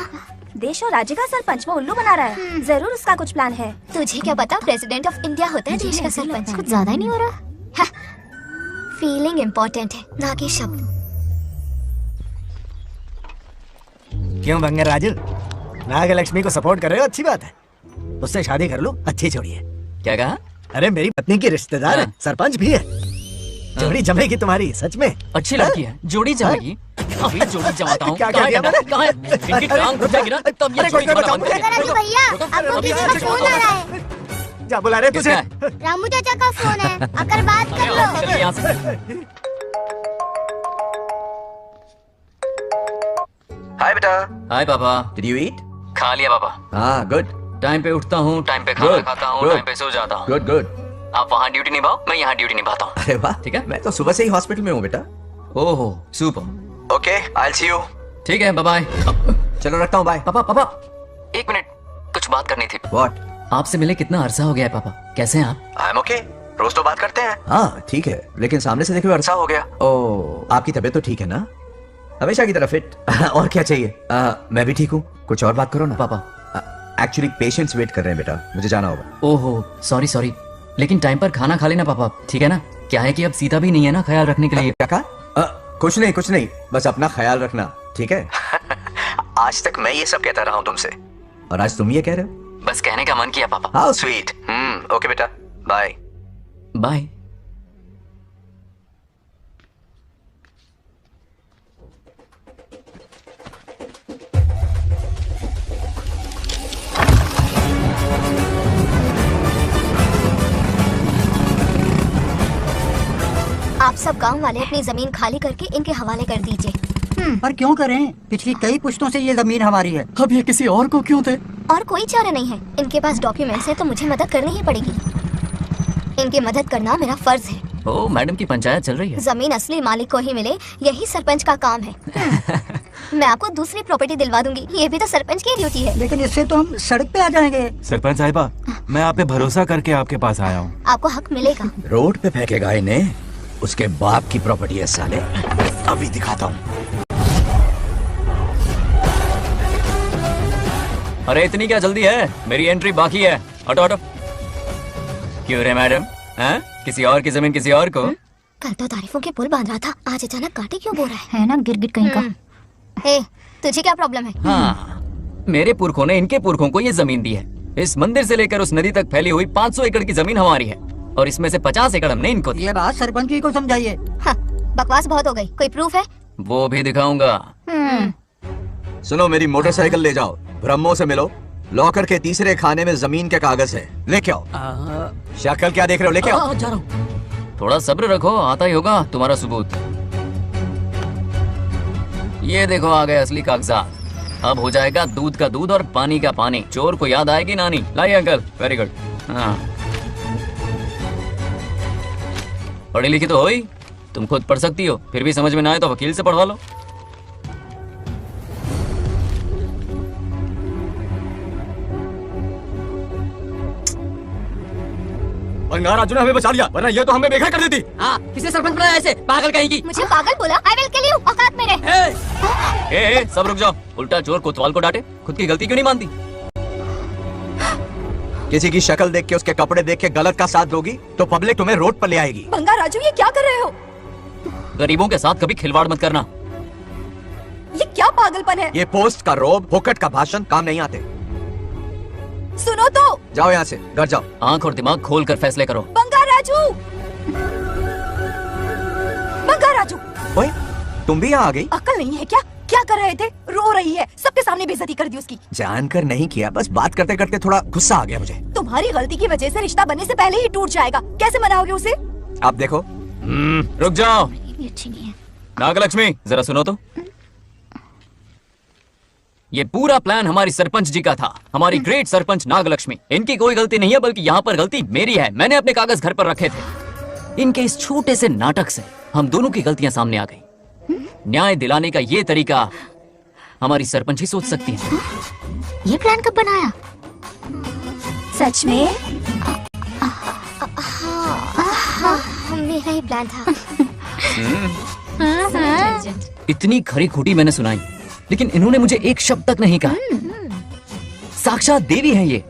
देश और राज्य का सरपंच वो उल्लू बना रहा है। जरूर उसका कुछ प्लान है। तुझे क्या पता, प्रेसिडेंट ऑफ इंडिया होता है देश का सरपंच। कुछ ज्यादा ही नहीं हो रहा? फीलिंग इम्पोर्टेंट है, ना कि शब्द। क्यों बंगर राजू, नागलक्ष्मी को सपोर्ट कर रहे हो? अच्छी बात है, उससे शादी कर लो। अच्छी जोड़ी है। क्या कहा? अरे मेरी पत्नी की रिश्तेदार है, सरपंच भी है। जोड़ी जमेगी तुम्हारी, सच में। अच्छी लड़की है, जोड़ी जमेगी। अभी जोड़ी जमाता हूँ। क्या किया मैंने? कहाँ है? इनकी टांग टूट जाएगी ना, तब ये जोड़ी जमाना बंद करेंगे। भैया, आपको किसी का फोन आ रहा है। क्या बुला रहे तुझे? रामू चाचा का फोन है, आकर बात कर लो। यहाँ से। हाय बेटा। हाय पापा। Did you eat? खा लिया पापा। हाँ, गुड। टाइम पे उठता हूँ, टाइम पे खाना खाता हूँ, टाइम पे सो जाता हूँ। Good good. आप वहाँ ड्यूटी निभाओ, मैं यहाँ ड्यूटी निभाता हूँ। अरे वाह, ठीक है। मैं तो सुबह से ही हॉस्पिटल में हूँ बेटा। ओहो, super. Okay, I will see you. ठीक है, बाय बाय। चलो रखता हूँ, बाय। पापा पापा, एक मिनट, कुछ बात करनी थी। व्हाट? आपसे मिले कितना अरसा हो गया है पापा, कैसे हैं आप? आई एम ओके, रोज तो बात करते हैं। हाँ ठीक है, लेकिन सामने से देखे हुए अरसा हो गया। ओह, आपकी तबीयत तो ठीक है ना? हमेशा की तरह फिट। और क्या चाहिए? मैं भी ठीक हूँ। कुछ और बात करो ना। पापा एक्चुअली पेशेंट्स वेट कर रहे हैं बेटा, मुझे जाना होगा। ओहो, सॉरी सॉरी, लेकिन टाइम पर खाना खा लेना पापा, ठीक है ना? क्या है कि अब सीता भी नहीं है ना ख्याल रखने के लिए। क्या कहा? कुछ नहीं, बस अपना ख्याल रखना, ठीक है? आज तक मैं ये सब कहता रहा हूँ तुमसे, और आज तुम ये कह रहे हो। बस कहने का मन किया पापा। How sweet. ओके बेटा, बाय बाय। आप सब गांव वाले अपनी जमीन खाली करके इनके हवाले कर दीजिए। पर क्यों करें? पिछली कई पुश्तों से ये जमीन हमारी है। अब ये किसी और को क्यों दे? और कोई चारा नहीं है। इनके पास डॉक्यूमेंट्स है तो मुझे मदद करनी ही पड़ेगी। इनकी मदद करना मेरा फर्ज है। ओ, मैडम की पंचायत चल रही है। जमीन असली मालिक को ही मिले, यही सरपंच का काम है। मैं आपको दूसरी प्रॉपर्टी दिलवा दूंगी, ये भी तो सरपंच की ड्यूटी है। लेकिन इससे तो हम सड़क पे आ जाएंगे। सरपंच साहिबा, मैं आप पे भरोसा करके आपके पास आया हूँ। आपको हक मिलेगा। रोड पे फेंकेगा इन्हें, उसके बाप की प्रॉपर्टी है साले। अभी दिखाता हूँ। अरे इतनी क्या जल्दी है, मेरी एंट्री बाकी है। हटो हटो। क्यों रे मैडम, हैं? किसी और की जमीन किसी और को? कल तो तारीफों के पुल बांध रहा था, आज अचानक कांटे क्यों बो रहा है ना? गिर गिर कहीं का। हे, तुझे क्या प्रॉब्लम है? हाँ, मेरे पुरखों ने इनके पुरखों को ये जमीन दी है। इस मंदिर से लेकर उस नदी तक फैली हुई 500 एकड़ की जमीन हमारी है और इसमें से 50 एकड़ हमने इनको दी। ये बात सरपंच जी को समझाइए। हाँ, बकवास बहुत हो गई। कोई प्रूफ है? वो भी दिखाऊंगा। सुनो, मेरी मोटरसाइकिल ले जाओ, ब्रह्मो से मिलो, लॉकर के तीसरे खाने में जमीन के कागज है, लेके आओ। शक्ल क्या देख रहे हो, लेके आओ। जा रहा हूँ। थोड़ा सब्र रखो, आता ही होगा तुम्हारा सबूत। ये देखो आ गए असली कागजात। अब हो जाएगा दूध का दूध और पानी का पानी। चोर को याद आएगी नानी। लाइए अंकल, वेरी गुड। हाँ, पढ़ी लिखी तो हो ही, तुम खुद पढ़ सकती हो, फिर भी समझ में ना आए तो वकील से पढ़वा लो। बंगार राजू ने हमें बचा लिया, वरना ये तो हमें बेघर कर देती। हाँ, किसे सरपंच बनाया ऐसे पागल कहेगी? मुझे पागल बोला? आई विल किल यू, औकात मेरे। ए, सब रुक जाओ। उल्टा चोर कोतवाल को डांटे, खुद की गलती क्यों नहीं मानती? किसी की शक्ल देख के, उसके कपड़े देख के गलत का साथ दोगी तो पब्लिक तुम्हें रोड पर ले आएगी। बंगार राजू, ये क्या कर रहे हो? गरीबों के साथ कभी खिलवाड़ मत करना। ये क्या पागलपन है? ये पोस्ट का रोब, फोकट का भाषण काम नहीं आते। सुनो तो। जाओ यहाँ से, घर जाओ। आंख और दिमाग खोल कर फैसले करो। बंगार राजू, बंगार राजू। ओए, तुम भी यहाँ आ गई? अक्ल नहीं है क्या? क्या कर रहे थे? रो रही है, सबके सामने बेइज्जती कर दी उसकी। जानकर नहीं किया, बस बात करते करते थोड़ा गुस्सा आ गया मुझे। तुम्हारी गलती की वजह से रिश्ता बनने से पहले ही टूट जाएगा। कैसे मनाओगे उसे? आप देखो। रुक जाओ। अच्छी नहीं है। नागलक्ष्मी, जरा सुनो तो। ये पूरा प्लान हमारी सरपंच जी का था, हमारी ग्रेट सरपंच नागलक्ष्मी। इनकी कोई गलती नहीं है, बल्कि यहाँ पर गलती मेरी है। मैंने अपने कागज घर पर रखे थे। इनके इस छोटे से नाटक से हम दोनों की गलतियां सामने आ गई। न्याय दिलाने का ये तरीका हमारी सरपंच ही सोच सकती है। ये प्लान कब बनाया? सच में? हाँ, मेरा ही प्लान था। इतनी खरी खोटी मैंने सुनाई, लेकिन इन्होंने मुझे एक शब्द तक नहीं कहा। साक्षात देवी है ये।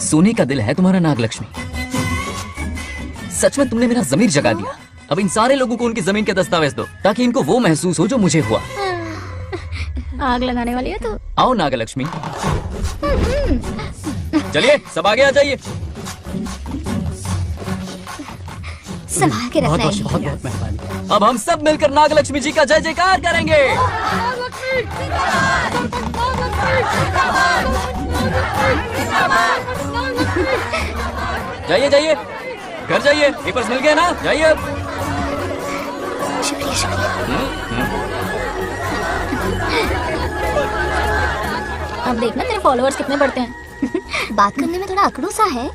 सोने का दिल है तुम्हारा नागलक्ष्मी। सच में तुमने मेरा जमीर जगा दिया। अब इन सारे लोगों को उनकी जमीन के दस्तावेज दो, ताकि इनको वो महसूस हो जो मुझे हुआ। आग लगाने वाली है तो। आओ नागलक्ष्मी, चलिए सब आगे आ जाइए। संभाल के रखना है। बहुत बहुत मेहरबानी। अब हम सब मिलकर नागलक्ष्मी जी का जय जयकार करेंगे। जाइए जाइए, घर जाइए। पेपर्स मिल गए ना? जाइए। शुक्रिया शुक्रिया। अब देखना तेरे फॉलोअर्स कितने बढ़ते हैं। बात करने में थोड़ा अकड़ू सा है,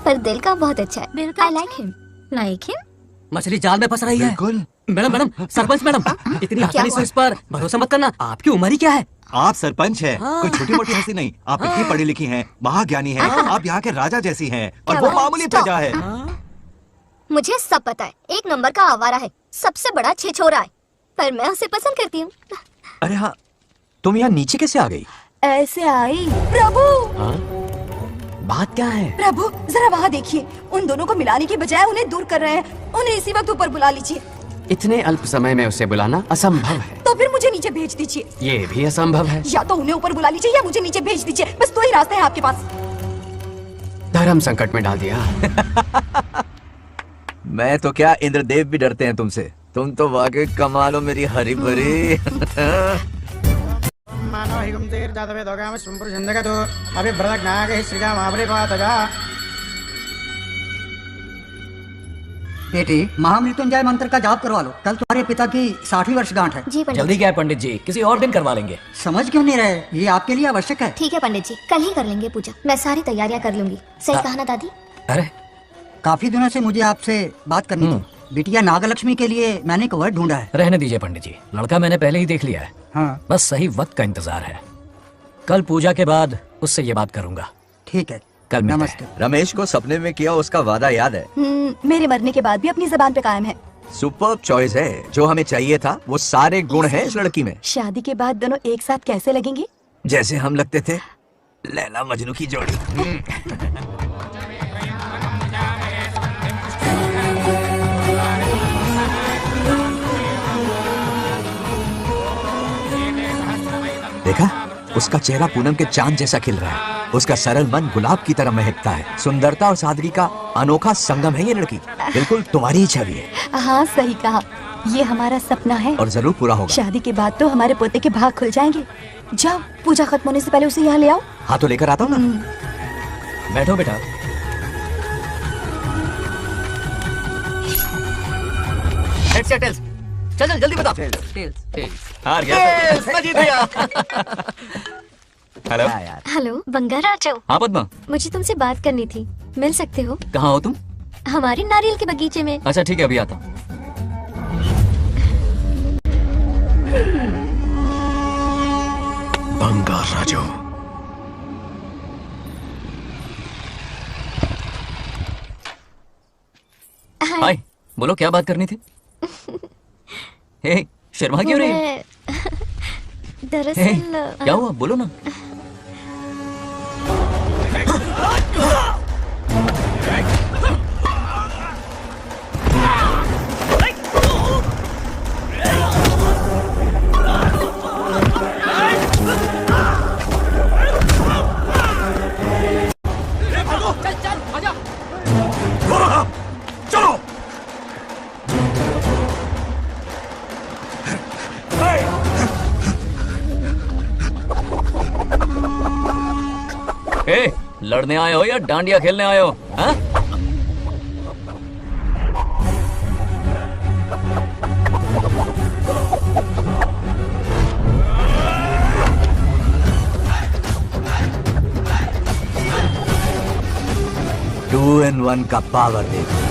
पर दिल का बहुत अच्छा है। I like him. Like him? मछली जाल में फंस रही है। बिल्कुल। मैडम, सरपंच मैडम, इतनी आसानी से इस पर भरोसा मत करना। आपकी उम्र ही क्या है? आप सरपंच हैं, कोई छोटी मोटी हंसी नहीं। आप इतनी पढ़ी लिखी हैं, महाज्ञानी हैं, आप यहाँ के राजा जैसी हैं, और वो मामूली प्रजा है। मुझे सब पता है, एक नंबर का आवारा है, सबसे बड़ा छिछोरा है, पर मैं उसे पसंद करती हूँ। अरे हाँ, तुम यहाँ नीचे कैसे आ गई? ऐसे आई। प्रभु, बात क्या है? प्रभु जरा वहाँ देखिए, उन दोनों को मिलाने की बजाय उन्हें दूर कर रहे हैं। उन्हें इसी वक्त ऊपर बुला लीजिए। इतने अल्प समय में उसे बुलाना असंभव है। तो फिर मुझे नीचे भेज दीजिए। ये भी असंभव है। या तो उन्हें ऊपर बुला लीजिए या मुझे नीचे भेज दीजिए। बस दो ही रास्ते हैं आपके पास। धर्म संकट में डाल दिया। मैं तो क्या, इंद्रदेव भी डरते हैं तुमसे। तुम तो वाकई कमाल हो मेरी हरी भरी। मानो हिगम तेर जातवे दोगा में सुंपुर जंदगा तो अभी ब्रदक नागे श्रीगा महाबली पातजा। बेटी, महामृत्युंजय मंत्र का जाप करवा लो। कल तुम्हारे पिता की 60वीं वर्षगांठ है। जी पंडित। जल्दी क्या है पंडित जी, किसी और दिन करवा लेंगे। समझ क्यों नहीं रहे? ये आपके लिए आवश्यक है। ठीक है पंडित जी, कल ही कर लेंगे पूजा। मैं सारी तैयारियां कर लूंगी। सही कहा ना दादी? अरे काफी दिनों से मुझे आपसे बात करनी थी। बिटिया नागलक्ष्मी के लिए मैंने एक वर्ड ढूंढा है। रहने दीजिए पंडित जी, लड़का मैंने पहले ही देख लिया है। हाँ। बस सही वक्त का इंतजार है। कल पूजा के बाद उससे ये बात करूंगा। ठीक है, कल मिलते नमस्ते। रमेश को सपने में किया उसका वादा याद है? मेरे मरने के बाद भी अपनी जबान पे कायम है। सुपर्ब चॉइस है। जो हमें चाहिए था वो सारे गुण हैं इस लड़की में। शादी के बाद दोनों एक साथ कैसे लगेंगे? जैसे हम लगते थे लैला मजनू की जोड़ी। देखा, उसका चेहरा पूनम के चांद जैसा खिल रहा है। उसका सरल मन गुलाब की तरह महकता है। सुंदरता और सादगी का अनोखा संगम है ये लड़की। बिल्कुल तुम्हारी ही छवि है। हाँ सही कहा, ये हमारा सपना है और जरूर पूरा होगा। शादी के बाद तो हमारे पोते के भाग खुल जाएंगे। जाओ, पूजा खत्म होने से पहले उसे यहाँ ले आओ। हाँ तो लेकर आता हूँ ना। बैठो बेटा। हेड्स या टेल्स? चल जल्दी बता। हार गया। मैं जीत गया। हेलो। हेलो बंगाराजू। हाँ पद्मा। मुझे तुमसे बात करनी थी, मिल सकते हो? कहाँ हो तुम? हमारे नारियल के बगीचे में। अच्छा ठीक है, अभी आता हूँ। बंगाराजू। हाय, बोलो क्या बात करनी थी? हे, शर्मा क्यों रही है? दरअसल क्या हुआ, बोलो ना। लड़ने आए हो या डांडिया खेलने आए हो? हाँ? टू इन वन का पावर देखो।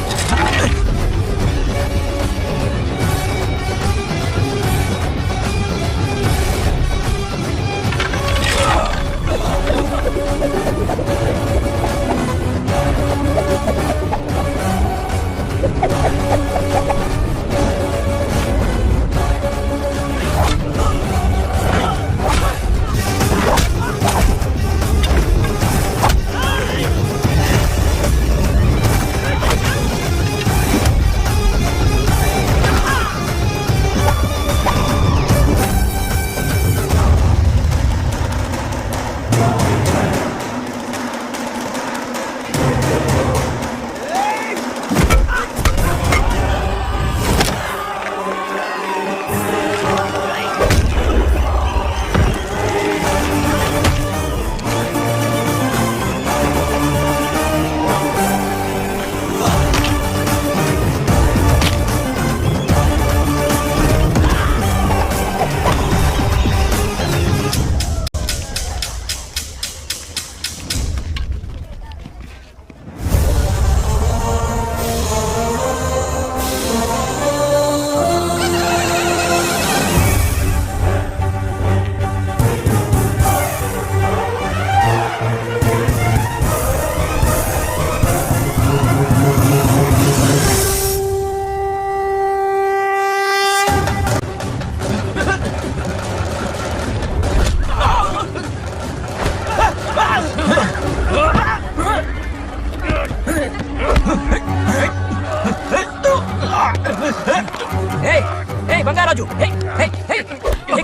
बंगाराजू,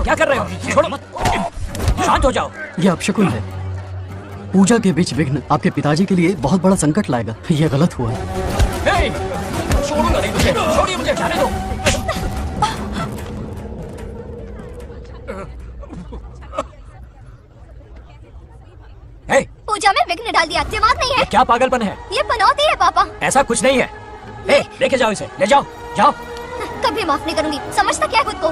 क्या कर रहे हो? छोड़ो मत, शांत हो जाओ। ये अपशकुन है। पूजा के बीच विघ्न आपके पिताजी के लिए बहुत बड़ा संकट लाएगा। यह गलत हुआ है। छोड़ूंगा नहीं तुझे, छोड़िए मुझे, जाने दो। पूजा में विघ्न डाल दिया, दिमाग नहीं है? क्या पागलपन है? ये पनौती है पापा। ऐसा कुछ नहीं है। लेके जाओ इसे, ले जाओ, जाओ। कभी माफ नहीं करूंगी, समझता क्या है खुद को?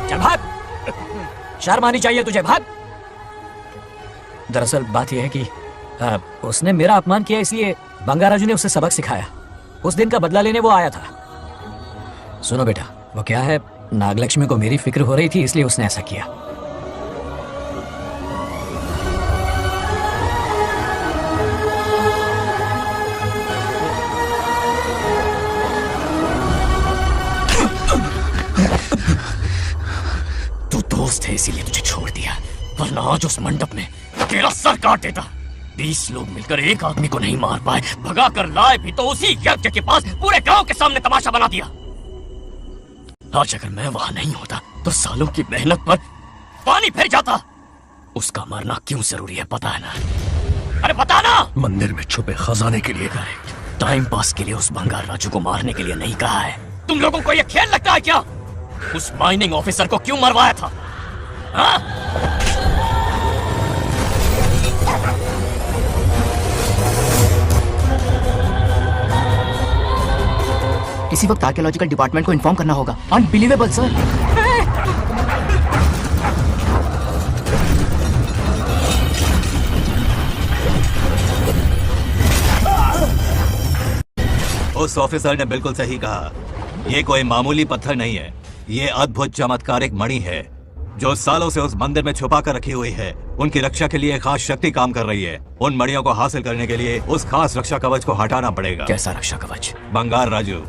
चल भाग, शर्म आनी चाहिए तुझे, भाग। दरअसल बात यह है कि उसने मेरा अपमान किया, इसलिए बंगाराजू ने उसे सबक सिखाया। उस दिन का बदला लेने वो आया था। सुनो बेटा, वो क्या है, नागलक्ष्मी को मेरी फिक्र हो रही थी, इसलिए उसने ऐसा किया। दोस्त है इसीलिए तुझे छोड़ दिया, वरना आज उस मंडप में तेरा सर काट देता। 20 लोग मिलकर एक आदमी को नहीं मार पाए, भगा कर लाए भी तो उसी यज्ञ के पास पूरे गांव के सामने तमाशा बना दिया। आज अगर मैं वहां नहीं होता तो सालों की मेहनत पर पानी फिर जाता। उसका मरना क्यों जरूरी है पता है ना? अरे बता ना। मंदिर में छुपे खजाने के लिए। टाइम पास के लिए उस बंगाल राजू को मारने के लिए नहीं कहा है। तुम लोगों को यह खेल लगता है क्या? उस माइनिंग ऑफिसर को क्यों मरवाया था? हाँ? इसी वक्त आर्कियोलॉजिकल डिपार्टमेंट को इन्फॉर्म करना होगा। Unbelievable sir. उस ऑफिसर ने बिल्कुल सही कहा। ये कोई मामूली पत्थर नहीं है, ये अद्भुत चमत्कारिक मणि है जो सालों से उस मंदिर में छुपा कर रखी हुई है। उनकी रक्षा के लिए खास शक्ति काम कर रही है। उन मणियों को हासिल करने के लिए उस खास रक्षा कवच को हटाना पड़ेगा। कैसा रक्षा कवच? बंगाल राजू।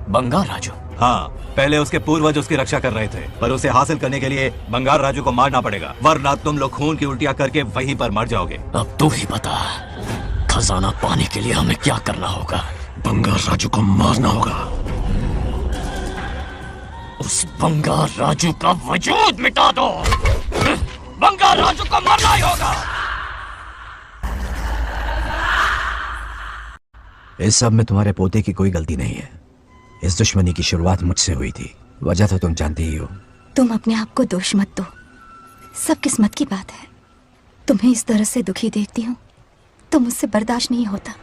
बंगाल राजू? हाँ, पहले उसके पूर्वज उसकी रक्षा कर रहे थे, पर उसे हासिल करने के लिए बंगाल राजू को मारना पड़ेगा, वरना तुम लोग खून की उल्टियां करके वहीं पर मर जाओगे। अब तू ही बता, खजाना पाने के लिए हमें क्या करना होगा? बंगाल राजू को मारना होगा। उस बंगाल राजू का वजूद मिटा दो। बंगाल राजू को मरना ही होगा। इस सब में तुम्हारे पोते की कोई गलती नहीं है। इस दुश्मनी की शुरुआत मुझसे हुई थी, वजह तो तुम जानती ही हो। तुम अपने आप को दोष मत दो, सब किस्मत की बात है। तुम्हें इस तरह से दुखी देखती हूँ तो मुझसे बर्दाश्त नहीं होता।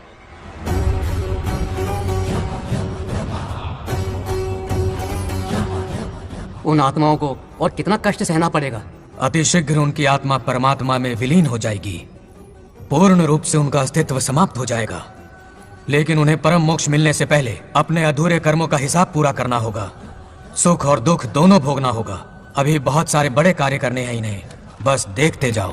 उन आत्माओं को और कितना कष्ट सहना पड़ेगा। अतिशीघ्र उनकी आत्मा परमात्मा में विलीन हो जाएगी, पूर्ण रूप से उनका अस्तित्व समाप्त हो जाएगा। लेकिन उन्हें परम मोक्ष मिलने से पहले अपने अधूरे कर्मों का हिसाब पूरा करना होगा। सुख और दुख दोनों भोगना होगा। अभी बहुत सारे बड़े कार्य करने हैं इन्हें, बस देखते जाओ।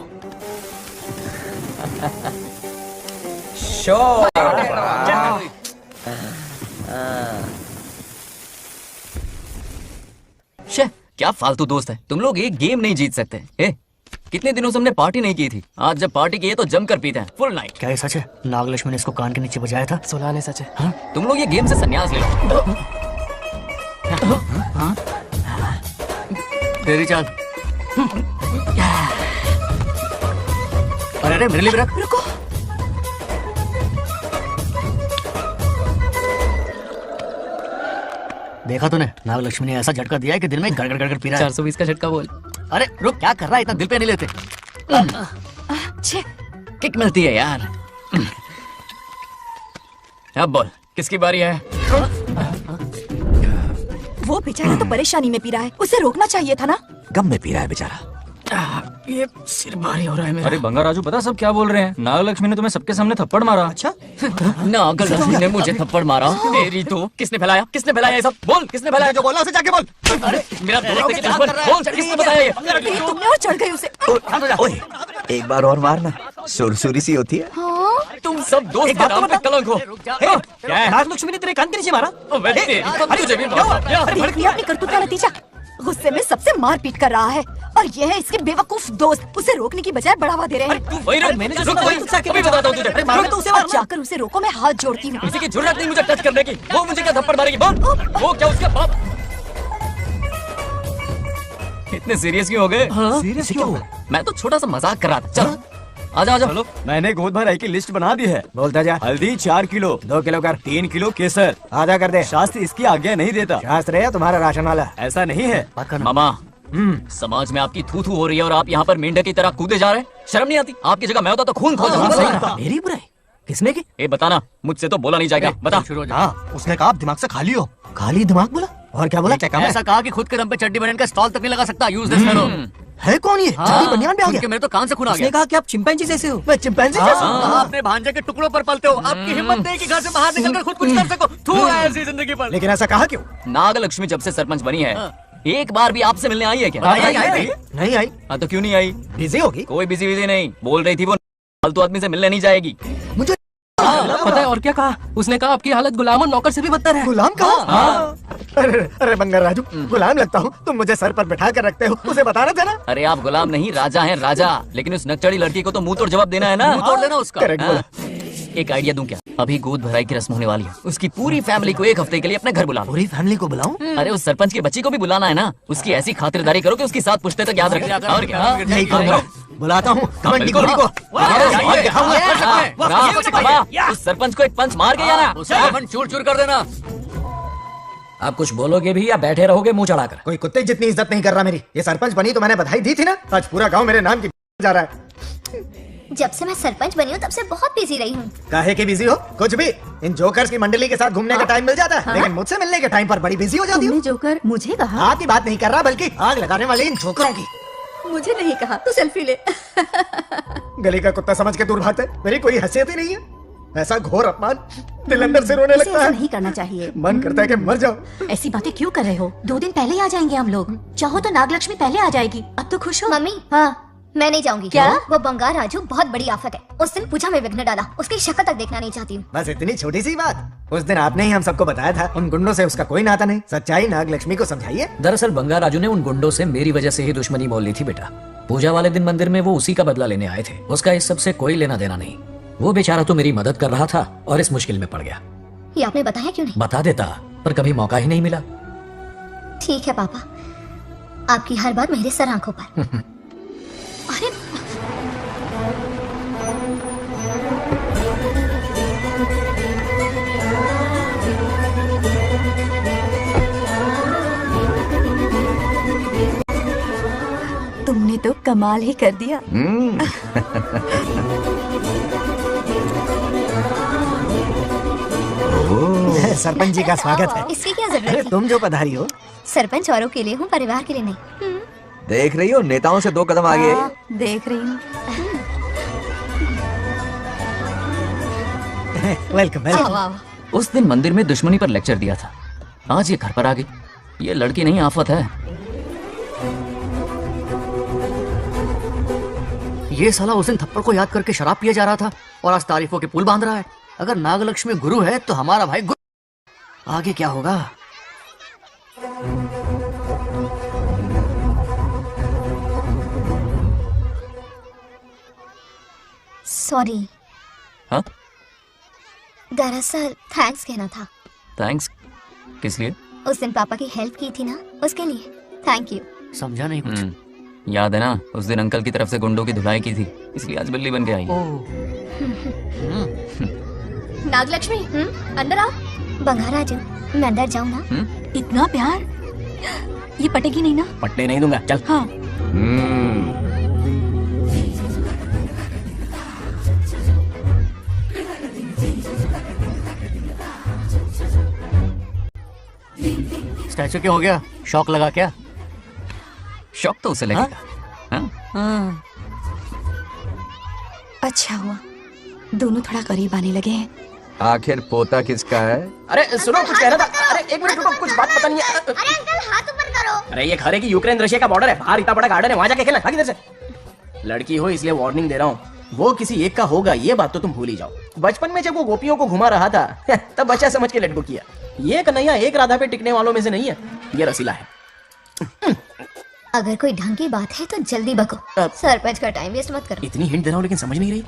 शे, क्या फालतू दोस्त है तुम लोग। एक गेम नहीं जीत सकते। कितने दिनों से हमने पार्टी नहीं की थी, आज जब पार्टी की है तो जमकर पीते हैं फुल नाइट। क्या ये सच है? नागलक्ष्मी ने इसको कान के नीचे बजाया था। सुलाने सच है। हाँ? तुम लोग ये गेम से संन्यास ले लो। हाँ? तेरी चाल। अरे मेरे लिए भी रख। रुको, देखा तूने? नागलक्ष्मी ने ऐसा झटका दिया है कि दिल में गड़गड़ गड़गड़ पी रहा है। 420 का झटका बोल। अरे रुक, क्या कर रहा है? इतना दिल पे नहीं लेते। किक मिलती है यार। अब बोल, किसकी बारी है? वो बेचारा तो परेशानी में पी रहा है, उसे रोकना चाहिए था ना। गम में पी रहा है बेचारा। ये सिर भारी हो रहा है मेरा। अरे बंगाल राजू, पता सब क्या बोल रहे हैं? नागलक्ष्मी ने तुम्हें सबके सामने थप्पड़ मारा। अच्छा? नागलक्ष्मी ने मुझे थप्पड़ मारा? तेरी तो किसने फैलाया? किसने फैलाया ये सब? बोल, किसने फैलाया? जो बोला उसे जाके बोल। अरे मेरा दोस्त है कि बोल, किसने बताया ये? तुमने और चढ़ गई उसे। ओए, एक बार और मारना, सुरसुरी सी होती है। तुम सब दोस्त के नाम पे कलंक हो। क्या है? नागलक्ष्मी ने तेरे कान के नीचे मारा? तुझे भी अपनी करतूत का नतीजा। गुस्से में सबसे मार पीट कर रहा है और ये है इसके बेवकूफ दोस्त, उसे रोकने की बजाय बढ़ावा दे रहे हैं। वही रुक, मैंने जो अभी बताता हूँ तुझे। अब जाकर उसे रोको, मैं हाथ जोड़ती हूँ। किसी की जरूरत नहीं मुझे टच करने की। वो मुझे क्या थप्पड़ मारेगी? बोल, वो क्या उसका बाप? इतने सीरियस क्यों हो गए? सीरियस क्यों? मैं तो छोटा सा मजाक कर रहा था। चलो आजा आजा। चलो, मैंने गोद भराई की लिस्ट बना दी है। बोलता जा। हल्दी 4 किलो, 2 किलो कर, 3 किलो केसर। आधा कर दे। शास्त्र इसकी आज्ञा नहीं देता। शास्त्र है तुम्हारा राशन वाला। ऐसा नहीं है मामा। समाज में आपकी थू थू हो रही है और आप यहाँ पर मेंढक की तरह कूदे जा रहे हैं। शर्म नहीं आती? आपकी जगह मैं होता तो खून खो जाता। मेरी बुराई किसने की? ए बताना, मुझसे तो बोला नहीं जाएगा। बता। हाँ, उसने कहा आप दिमाग से खाली हो। खाली दिमाग बोला? और क्या बोला? ऐसा कहा कि खुद के दम पे चड्डी बनियान का स्टॉल तक नहीं लगा सकता। Use this fellow. है कौन ये? चड्डी बनियान पे आ गया? मेरे तो कान से खून आ गया। उसने कहा कि आप चिंपैंजी जैसे हो। मैं चिंपैंजी जैसा हूँ? आप अपने भांजे के टुकड़ों पर पलते हो। आपकी हिम्मत नहीं कि घर से बाहर निकलकर खुद कुछ कर सको। थू है ऐसी जिंदगी पर। लेकिन ऐसा कहा क्यों? नागलक्ष्मी जब से सरपंच बनी है, एक बार भी आपसे मिलने आई है क्या? नहीं आई। हाँ तो क्यों नहीं आई? बिजी होगी। कोई बिजी बिजी नहीं, बोल रही थी वो फालतू आदमी से मिलने नहीं जाएगी। मुझे पता है और क्या कहा? उसने कहा आपकी हालत गुलाम और नौकर से भी बदतर है। गुलाम कहा? अरे बंगाल राजू, गुलाम लगता हूँ? तुम मुझे सर पर बैठा कर रखते हो, उसे बताना था ना। अरे आप गुलाम नहीं, राजा हैं राजा। लेकिन उस नकचड़ी लड़की को तो मुंह तोड़ जवाब देना है ना। मुंह तोड़ देना उसका। करेक्ट बोला। एक आइडिया दूं क्या? अभी गोद भराई की रस्म होने वाली है, उसकी पूरी फैमिली को एक हफ्ते के लिए अपने घर बुला लो। पूरी फैमिली को बुलाऊं? अरे उस सरपंच की बच्ची को भी बुलाना है ना, उसकी ऐसी खातिरदारी करो कि उसकी 7 पुश्ते तक याद रखे। और क्या? यही करूंगा। बुलाता हूँ कमेंटी घोड़ी को। उस सरपंच को एक पंच मार के जाना, चूर चूर कर देना। आप कुछ बोलोगे भी या बैठे रहोगे मुंह चढ़ाकर? कोई कुत्ते जितनी इज्जत नहीं कर रहा मेरी। ये सरपंच बनी तो मैंने बधाई दी थी ना। आज पूरा गांव मेरे नाम की जा रहा है। जब से मैं सरपंच बनी हूँ तब से बहुत बिजी रही हूँ। काहे के बिजी हो? कुछ भी। इन जोकर्स की मंडली के साथ घूमने का टाइम मिल जाता है, लेकिन मुझसे मिलने के टाइम पर बड़ी बिजी हो जाती हूँ। जोकर मुझे कहा? आपकी बात नहीं कर रहा, बल्कि आग लगाने वाले इन जोकरों की। मुझे नहीं कहा, तू सेल्फी ले। गली का कुत्ता समझ के दूर भागते, मेरी कोई हैसियत ही नहीं है। ऐसा घोर अपमान, दिल अंदर से रोने लगता है। नहीं करना चाहिए। मन करता है कि मर जाओ। ऐसी बातें क्यों कर रहे हो? 2 दिन पहले ही आ जाएंगे हम लोग। चाहो तो नागलक्ष्मी पहले आ जाएगी। अब तो खुश हो? मम्मी, हाँ मैं नहीं जाऊंगी। क्या? वो बंगार राजू बहुत बड़ी आफत है। उस दिन पूजा में विघ्न डाला, उसकी शक्ल तक देखना नहीं चाहती हूँ। बस इतनी छोटी सी बात। उस दिन आपने ही हम सबको बताया था, उन गुंडों से उसका कोई नाता नहीं। सच्चाई नागलक्ष्मी को समझाइए। दरअसल बंगार राजू ने उन गुंडों से मेरी वजह से ही दुश्मनी मोल ली थी बेटा। पूजा वाले दिन मंदिर में वो उसी का बदला लेने आए थे। उसका इस सब से कोई लेना देना नहीं। वो बेचारा तो मेरी मदद कर रहा था और इस मुश्किल में पड़ गया। ये आपने बताया क्यों नहीं? बता देता, पर कभी मौका ही नहीं मिला। ठीक है पापा, आपकी हर बात मेरे सर आंखों पर। अरे तुमने तो कमाल ही कर दिया। सरपंच जी का स्वागत है। इसकी क्या जरूरत है? तुम जो पधारी हो। सरपंच औरों के लिए हूँ, परिवार के लिए नहीं। देख रही हो, नेताओं से 2 कदम आगे। देख रही हूँ। वेलकम। उस दिन मंदिर में दुश्मनी पर लेक्चर दिया था, आज ये घर पर आ गई। ये लड़की नहीं आफत है। ये साला उस दिन थप्पड़ को याद करके शराब पिए जा रहा था और आज तारीफों के पुल बांध रहा है। अगर नागलक्ष्मी गुरु है तो हमारा भाई गुरु। आगे क्या होगा? सॉरी। हाँ? दरअसल थैंक्स कहना था। थैंक्स किस लिए? उस दिन पापा की हेल्प की थी ना, उसके लिए थैंक यू। समझा नहीं कुछ। याद है ना, उस दिन अंकल की तरफ से गुंडों की धुलाई की थी, इसलिए आज बिल्ली बन के आई। नागलक्ष्मी, अंदर आओ। बंगार राजू, मैं अंदर जाऊँ ना? इतना प्यार, ये पटेगी नहीं ना? पटने नहीं दूंगा, चल। हाँ। स्टैचू क्या हो गया? शौक लगा क्या? शौक तो उसे लगेगा। हाँ? अच्छा हुआ, दोनों थोड़ा करीब आने लगे हैं। आखिर पोता किसका है? अरे सुनो, कुछ कह रहा था। अरे एक मिनट रुको, कुछ बात पता नहीं है। अरे अंकल, हाथ ऊपर करो। अरे ये खरे की यूक्रेन रशिया का बॉर्डर है, बाहर इतना बड़ा गार्डन है, वहां जाके खेलना। भाग इधर से। लड़की हो इसलिए वार्निंग दे रहा हूँ, वो किसी एक का होगा ये बात तो तुम भूल ही जाओ। बचपन में जब वो गोपियों को घुमा रहा था तब बच्चा समझ के लड़को किया। ये कन्हैया एक राधा पे टिकने वालों में से नहीं है, ये रसीला है। अगर कोई ढंग की बात है तो जल्दी बको। सरपंच का टाइम वेस्ट मत करो। इतनी हिंट दे रहा हूँ लेकिन समझ नहीं रही।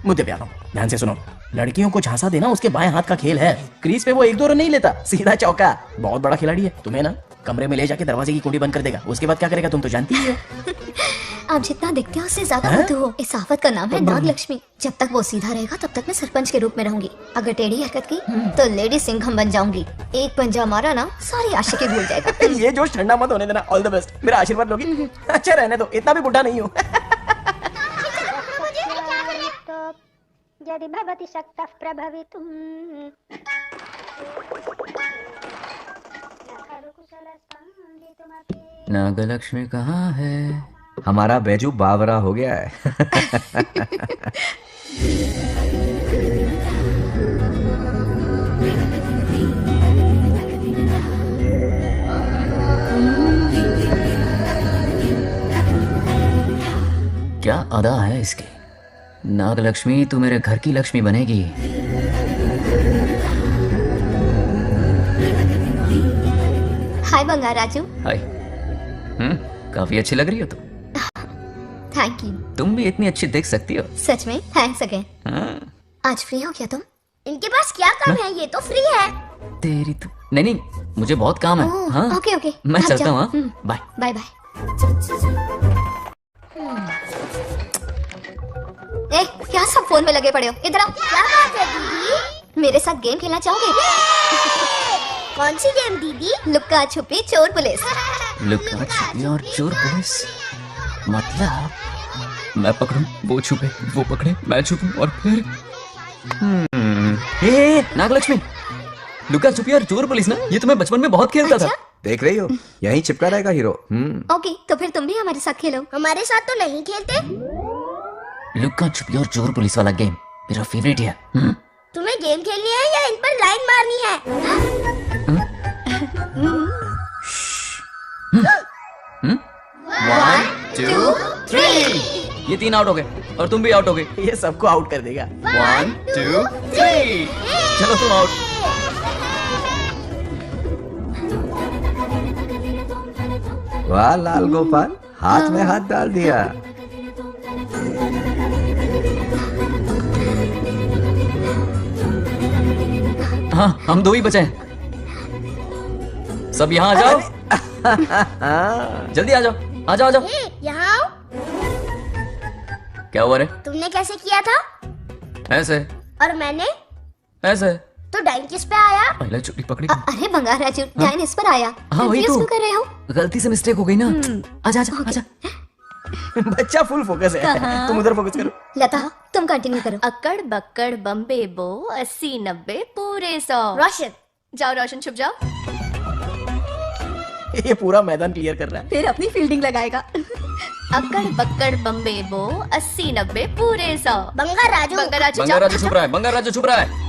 मुद्दे पे आ रहा हूँ, ध्यान से सुनो। लड़कियों को झांसा देना उसके बाएं हाथ का खेल है। क्रीज पे वो 1-2 रन नहीं लेता, सीधा चौका। बहुत बड़ा खिलाड़ी है। तुम्हें ना कमरे में ले जाके दरवाजे की कुंडी बंद कर देगा, उसके बाद क्या करेगा तुम तो जानती ही हो। आप जितना दिखते हो उससे ज्यादा बुद्धू हो। इस आफत का नाम है नागलक्ष्मी। जब तक वो सीधा रहेगा तब तक मैं सरपंच के रूप में रहूंगी। अगर टेढ़ी हरकत की तो लेडी सिंघम बन जाऊंगी। एक पंजा मारा ना, सारी आशिकी भूल जाएगा। ये जोश ठंडा मत होने देना। ऑल द बेस्ट, मेरा आशीर्वाद लोगी? अच्छा रहने दो, इतना भी बुढ़ा नहीं हूँ। यदि भवति शक्तः प्रभवितुम्। नागलक्ष्मी कहाँ है? हमारा बैजू बावरा हो गया है। क्या अदा है इसकी। नागलक्ष्मी तू मेरे घर की लक्ष्मी बनेगी। हाय बंगार राजू। हाय। काफी अच्छी लग रही हो तुम। Thank you. तुम भी इतनी अच्छी दिख सकती हो। सच में? Thanks again. आज फ्री हो क्या तुम? इनके पास क्या काम है, ये तो फ्री है। तेरी तो नहीं, मुझे बहुत काम है। ओह, हाँ ओके ओके मैं आप चलता जाओ। हूँ। हाँ? Bye bye bye. ए, क्या सब फोन में लगे पड़े हो? इधर आओ। क्या बात है दीदी? मेरे साथ गेम खेलना चाहोगे? कौन सी गेम दीदी? लुक्का छुपी चोर पुलिस। लुक्का छुपी और चोर पुलिस मतलब मैं पकड़ूं, वो छुपे, वो पकड़े, मैं छुपूं और फिर नागलक्ष्मी, लुक्का छुपी और चोर पुलिस ना, ये तो मैं बचपन में बहुत खेलता था। देख रही हो, यहीं चिपका रहेगा हीरो। ओके, तो फिर तुम भी हमारे साथ खेलो। हमारे साथ तो नहीं खेलते। लुक्का छुपी और चोर पुलिस वाला गेम मेरा फेवरेट है। तुम्हें गेम खेलनी है या इन पर लाइन मारनी है? 1 2 3 ये 3 आउट हो गए और तुम भी आउट हो गए। ये सबको आउट कर देगा। 1 2 3 चलो तुम आउट। वाह लाल गोपाल, हाथ में हाथ डाल दिया। हाँ हम 2 ही बचे हैं। सब यहाँ आ जाओ। जल्दी आ जाओ, आ जाओ, आ जाओ। यहाँ आओ। क्या हुआ रे? तुमने कैसे किया था? ऐसे और मैंने? ऐसे। तो डाइन किस पे आया? पहले चुपड़ी पकड़ी। अरे बंगार राजू, डाइन इस पर आया। हाँ वही Confuse तो। क्यों कर रहे हो? गलती से मिस्टेक हो गई ना। आजा आजा आजा। बच्चा फुल फोकस है। कहाँ? तुम उधर फोकस करो। लता तुम कंटिन्यू करो। अक्कड़ बक्कड़ बम्बे बो 80 90 पूरे 100। रोशन जाओ रोशन, छुप जाओ। ये पूरा मैदान क्लियर कर रहा है। फिर अपनी फील्डिंग लगाएगा। अक्कड़ बक्कड़ बम्बे बो 80 90 पूरे 100। बंगार राजू, बंगार राजू बंगार राजू छुप रहा है, बंगार राजू छुप रहा है।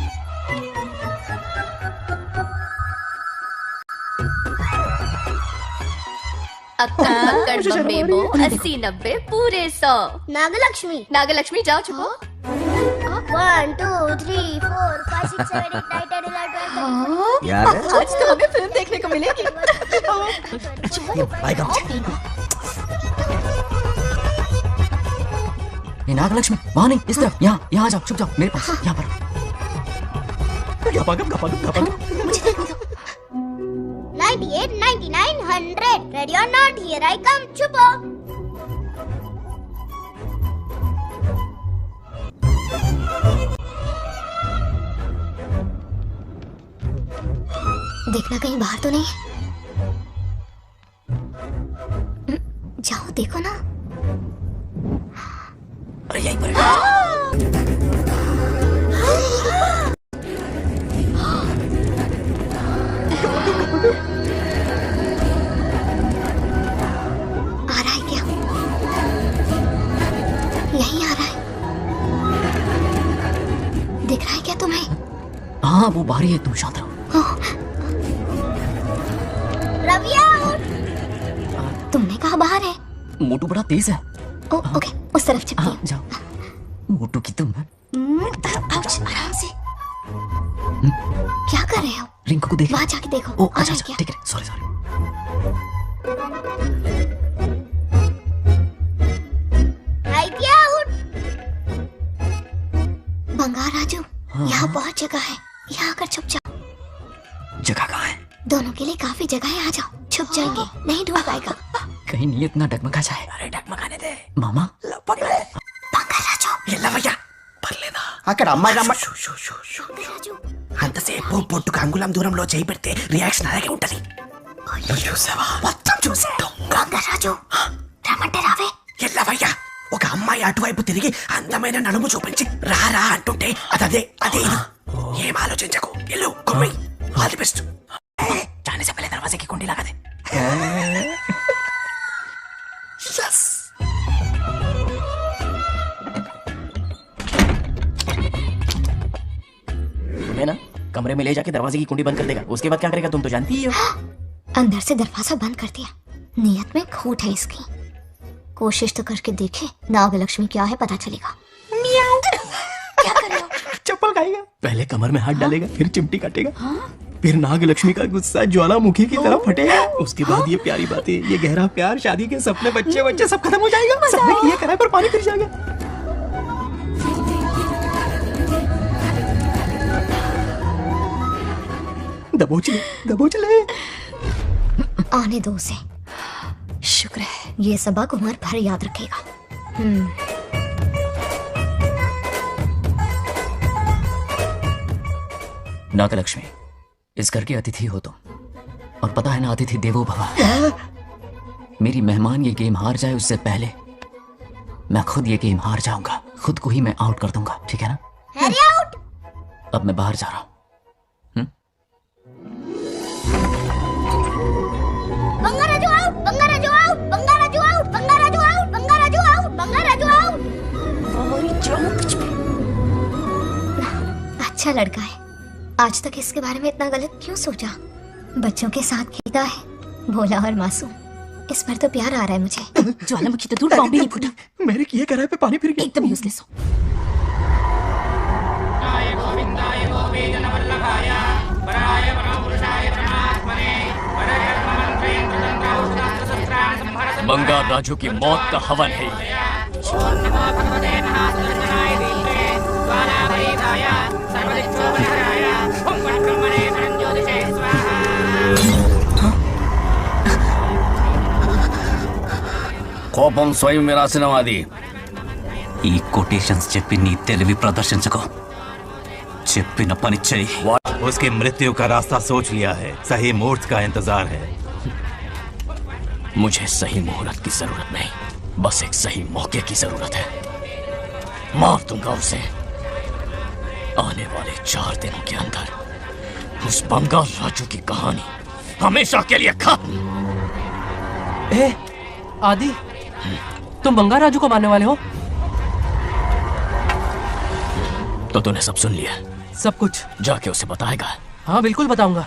अक्कड़ बक्कड़ बम्बे बो 80 90 पूरे 100। नागलक्ष्मी, नागलक्ष्मी जाओ छुपो। 1 2 3 4 5 6 7 8 9 10 11 12 यार आज तो हमें फिल्म देखने को मिलेगी। ये नागलक्ष्मी वहाँ नहीं, इस तरफ, यहाँ यहाँ आ जाओ, छुप जाओ मेरे पास, यहाँ पर। गपागप गपागप गपागप। मुझे देखने दो। 98 99 100 रेडी और नॉट, हियर आई कम। छुपो। देखना कहीं बाहर तो नहीं है। जाओ देखो ना। अरे यहीं पर। आ रहा है क्या? यहीं आ रहा है। दिख रहा है क्या तुम्हें? हाँ वो बाहरी है, तुम शांत रहो। रविया तुमने कहा बाहर है? मोटू बड़ा तेज है। ओके, उस तरफ चिपकी। हाँ जाओ। मोटू की तुम आउच, आराम से। क्या कर रहे हो? रिंकू को देख। वहाँ जाके देखो। ओ आ अच्छा रहा है अच्छा, क्या? ठीक है, sorry sorry. Idea out. Bangarraju, यहाँ बहुत जगह है, यहाँ आकर छुप जाओ। जगह कहाँ है? दोनों के लिए काफी जगह है, आ जाओ। छुप जाएंगे, नहीं ढूंढ पाएगा। कहीं नीयत ना डगमगा जाए। अरे डगमगाने दे मामा। बंगार राजू, ये लवయ్యా పర్లేదా? అక్కడ అమ్మాయి అంతసేపు పొట్టుకు అంగుళం దూరంలో చేయి పెడితే రియాక్షన్ అలాగే ఉంటది. చూసావా? మొత్తం చూసా. बंगार राजू, రమ్మంటే రావే. ఎల్లవయ్యా, ఒక అమ్మాయి అటువైపు తిరిగి అందమైన నడుము చూపించి రారా అంటుంటే అదే అదే ఇది. ఏం ఆలోచించకు, ఎల్లు కొమ్మి. All the best. जाने से पहले दरवाजे की कुंडी लगा दे. यस. तुम्हें ना कमरे में ले जाके दरवाजे की कुंडी बंद कर देगा. उसके बाद क्या करेगा तुम तो जानती ही हो. अंदर से दरवाजा बंद कर दिया। नियत में खोट है इसकी। कोशिश तो करके देखे, नागलक्ष्मी क्या है पता चलेगा। क्या कर रहे हो? चप्पल खाएगा. पहले कमर में हाथ डालेगा, फिर चिमटी काटेगा. फिर नागलक्ष्मी का गुस्सा ज्वालामुखी की तरह फटेगा. उसके बाद ये प्यारी बातें, ये गहरा प्यार, शादी के सपने, बच्चे बच्चे सब खत्म हो जाएगा. सबने किए कराए पर पानी फिर जाएगा. दबोच ले। आने दो उसे। शुक्र है, ये सबक उम्र भर याद रखेगा। नागलक्ष्मी, इस घर के अतिथि हो तुम, और पता है ना, अतिथि देवो भव। मेरी मेहमान ये गेम हार जाए उससे पहले मैं खुद ये गेम हार जाऊंगा, खुद को ही मैं आउट कर दूंगा, ठीक है ना? Harry out. अब मैं बाहर जा रहा हूं। Bangarraju out, Bangarraju out, Bangarraju out, Bangarraju out, Bangarraju out, Bangarraju out. अच्छा लड़का है। आज तक इसके बारे में इतना गलत क्यों सोचा? बच्चों के साथ खेलता है, भोला और मासूम। इस पर तो प्यार आ रहा है मुझे। ज्वालामुखी तो दूर, बॉम्ब भी नहीं फूटा। मेरे किए कराए पे पानी फिर गया। एकदम यूजलेस हो। बंगार राजू की मौत का हवन है ये। కోపం స్వయం వినాశనవాది. ఈ కొటేషన్స్ చెప్పి నీ తెలివి ప్రదర్శించుకో. చెప్పిన పని చెయ్యి. उसकी मृत्यु का रास्ता सोच लिया है, सही मुहूर्त का इंतजार है. मुझे सही मुहूर्त की जरूरत नहीं, बस एक सही मौके की जरूरत है। मार दूंगा उसे आने वाले 4 दिनों के अंदर। उस बंगाल राजू की कहानी हमेशा के लिए खत्म। आदि, तुम बंगाल राजू को मारने वाले हो? तो तूने सब सुन लिया? सब कुछ जाके उसे बताएगा? हाँ बिल्कुल बताऊंगा।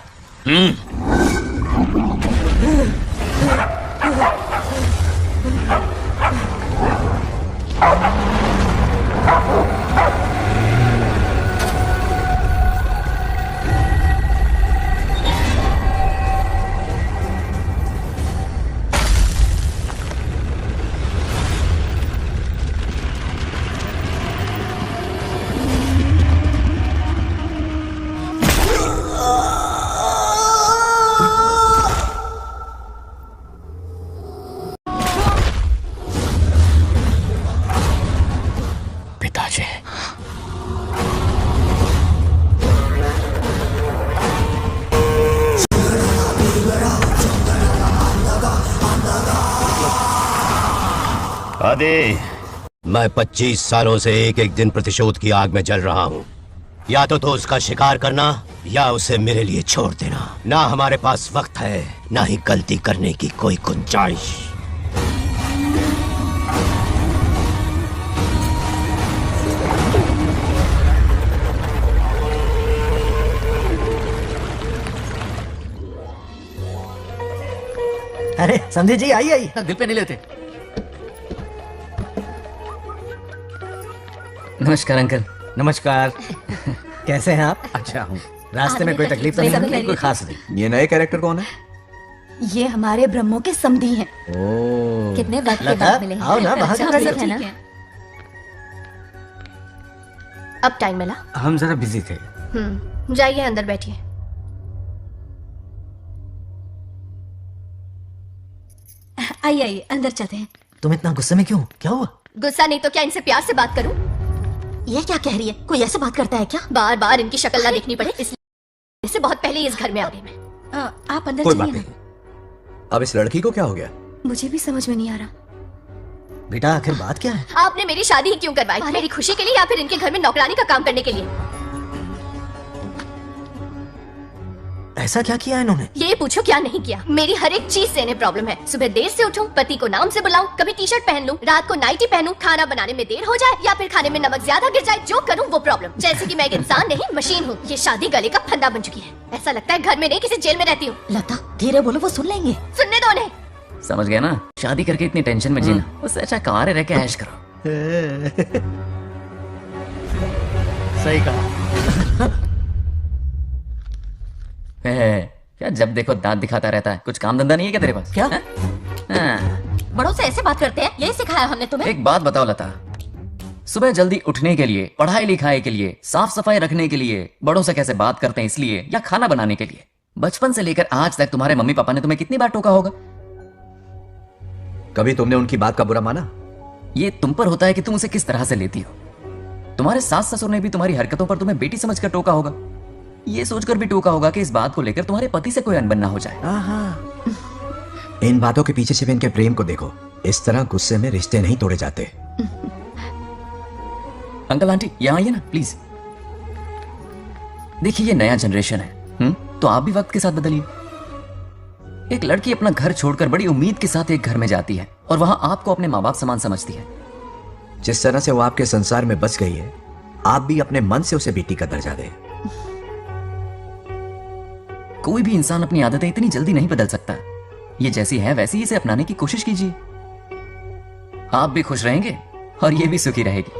पिताजी, आदि, मैं 25 सालों से एक एक दिन प्रतिशोध की आग में जल रहा हूँ। या तो उसका शिकार करना या उसे मेरे लिए छोड़ देना। ना हमारे पास वक्त है, ना ही गलती करने की कोई गुंजाइश। अरे समझे जी, आई आई। दिल पे नहीं लेते। नमस्कार अंकल। नमस्कार। कैसे हैं आप? अच्छा हूँ। रास्ते में कोई तकलीफ तो नहीं? कोई खास नहीं। ये नए कैरेक्टर कौन है? ये हमारे ब्रह्मों के समधी हैं। ओह, कितने वक्त के लता, बाद मिले हैं। आओ ना, बाहर अच्छा, खड़े सब हो। है ना? अब टाइम मिला? हम जरा बिजी थे। जाइए अंदर बैठिए। आइए आइए, अंदर चलते हैं। तुम इतना गुस्से में क्यों? क्या हुआ? गुस्सा नहीं तो क्या इनसे प्यार से बात करूं? ये क्या कह रही है? कोई ऐसे बात करता है क्या? बार बार इनकी शक्ल ना देखनी पड़े इसलिए से बहुत पहले इस घर में आ गई मैं। आप अंदर कोई बात चलिए नहीं। अब इस लड़की को क्या हो गया? ना। मुझे भी समझ में नहीं आ रहा। बेटा आखिर बात क्या है? आपने मेरी शादी ही क्यों करवाई? मेरी खुशी के लिए या फिर इनके घर में नौकरानी का काम करने के लिए? ऐसा क्या किया इन्होंने? ये पूछो क्या नहीं किया। मेरी हर एक चीज से इन्हें प्रॉब्लम है। सुबह देर से उठूं, पति को नाम से बुलाऊं, कभी टी शर्ट पहन लूं, रात को नाइटी पहनूं, खाना बनाने में देर हो जाए या फिर खाने में नमक ज्यादा गिर जाए, जो करूं वो प्रॉब्लम। जैसे कि मैं एक इंसान नहीं मशीन हूँ। ये शादी गले का फंदा बन चुकी है। ऐसा लगता है घर में नहीं किसी जेल में रहती हूँ। लता धीरे बोलो, वो सुन लेंगे। सुनने दो उन्हें। समझ गया ना? शादी करके इतनी टेंशन में जीना, उससे अच्छा कुंवारे रह के ऐश करो। सही कहा। क्या जब देखो दांत दिखाता रहता है? कुछ काम धंधा नहीं है क्या तेरे पास? क्या? हाँ। बड़ों से ऐसे बात करते हैं? यही सिखाया हमने तुम्हें? एक बात बताओ लता, सुबह जल्दी उठने के लिए, पढ़ाई लिखाई के लिए, साफ सफाई रखने के लिए बड़ों से कैसे बात करते हैं इसलिए, या खाना बनाने के लिए? बचपन से लेकर आज तक तुम्हारे मम्मी पापा ने तुम्हें कितनी बार टोका होगा? कभी तुमने उनकी बात का बुरा माना? ये तुम पर होता है कि तुम उसे किस तरह से लेती हो। तुम्हारे सास ससुर ने भी तुम्हारी हरकतों पर तुम्हें बेटी समझकर टोका होगा। ये सोचकर भी टोका होगा कि इस बात को लेकर तुम्हारे पति से कोई अनबन ना हो जाए। इन बातों के पीछे सिर्फ इनके प्रेम को देखो। इस तरह गुस्से में रिश्ते नहीं तोड़े जाते। अंकल आंटी यहाँ आइए ना प्लीज। देखिए ये नया जनरेशन है, तो आप भी वक्त के साथ बदलिए। एक लड़की अपना घर छोड़कर बड़ी उम्मीद के साथ एक घर में जाती है और वहां आपको अपने माँ बाप समान समझती है। जिस तरह से वो आपके संसार में बस गई है, आप भी अपने मन से उसे बेटी का दर्जा दें। कोई भी इंसान अपनी आदतें इतनी जल्दी नहीं बदल सकता। ये जैसी है वैसी ही इसे अपनाने की कोशिश कीजिए। आप भी खुश रहेंगे और ये भी सुखी रहेगी।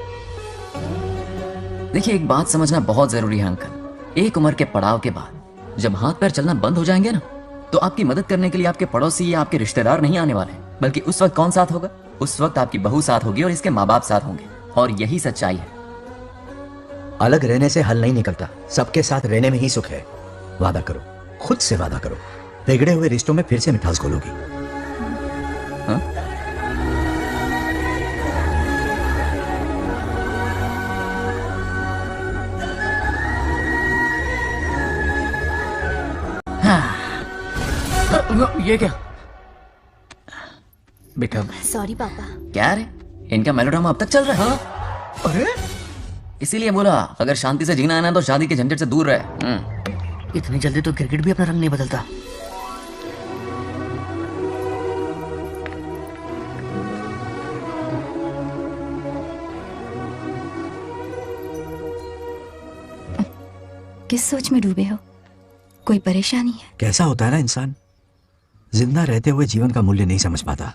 देखिए एक बात समझना बहुत जरूरी है अंकल। एक उम्र के पड़ाव के बाद जब हाथ पैर चलना बंद हो जाएंगे ना, तो आपकी मदद करने के लिए आपके पड़ोसी या आपके रिश्तेदार नहीं आने वाले, बल्कि उस वक्त कौन साथ होगा? उस वक्त आपकी बहू साथ होगी और इसके माँ बाप साथ होंगे। और यही सच्चाई है। अलग रहने से हल नहीं निकलता, सबके साथ रहने में ही सुख है। वादा करो, खुद से वादा करो, बिगड़े हुए रिश्तों में फिर से मिठास घोलोगी। ये क्या बेटा? सॉरी पापा। क्या रे, इनका मेलोड्रामा अब तक चल रहा है? अरे इसीलिए बोला अगर शांति से जीना है ना तो शादी के झंझट से दूर रहे। इतनी जल्दी तो क्रिकेट भी अपना रंग नहीं बदलता। किस सोच में डूबे हो? कोई परेशानी है? कैसा होता है ना इंसान, जिंदा रहते हुए जीवन का मूल्य नहीं समझ पाता,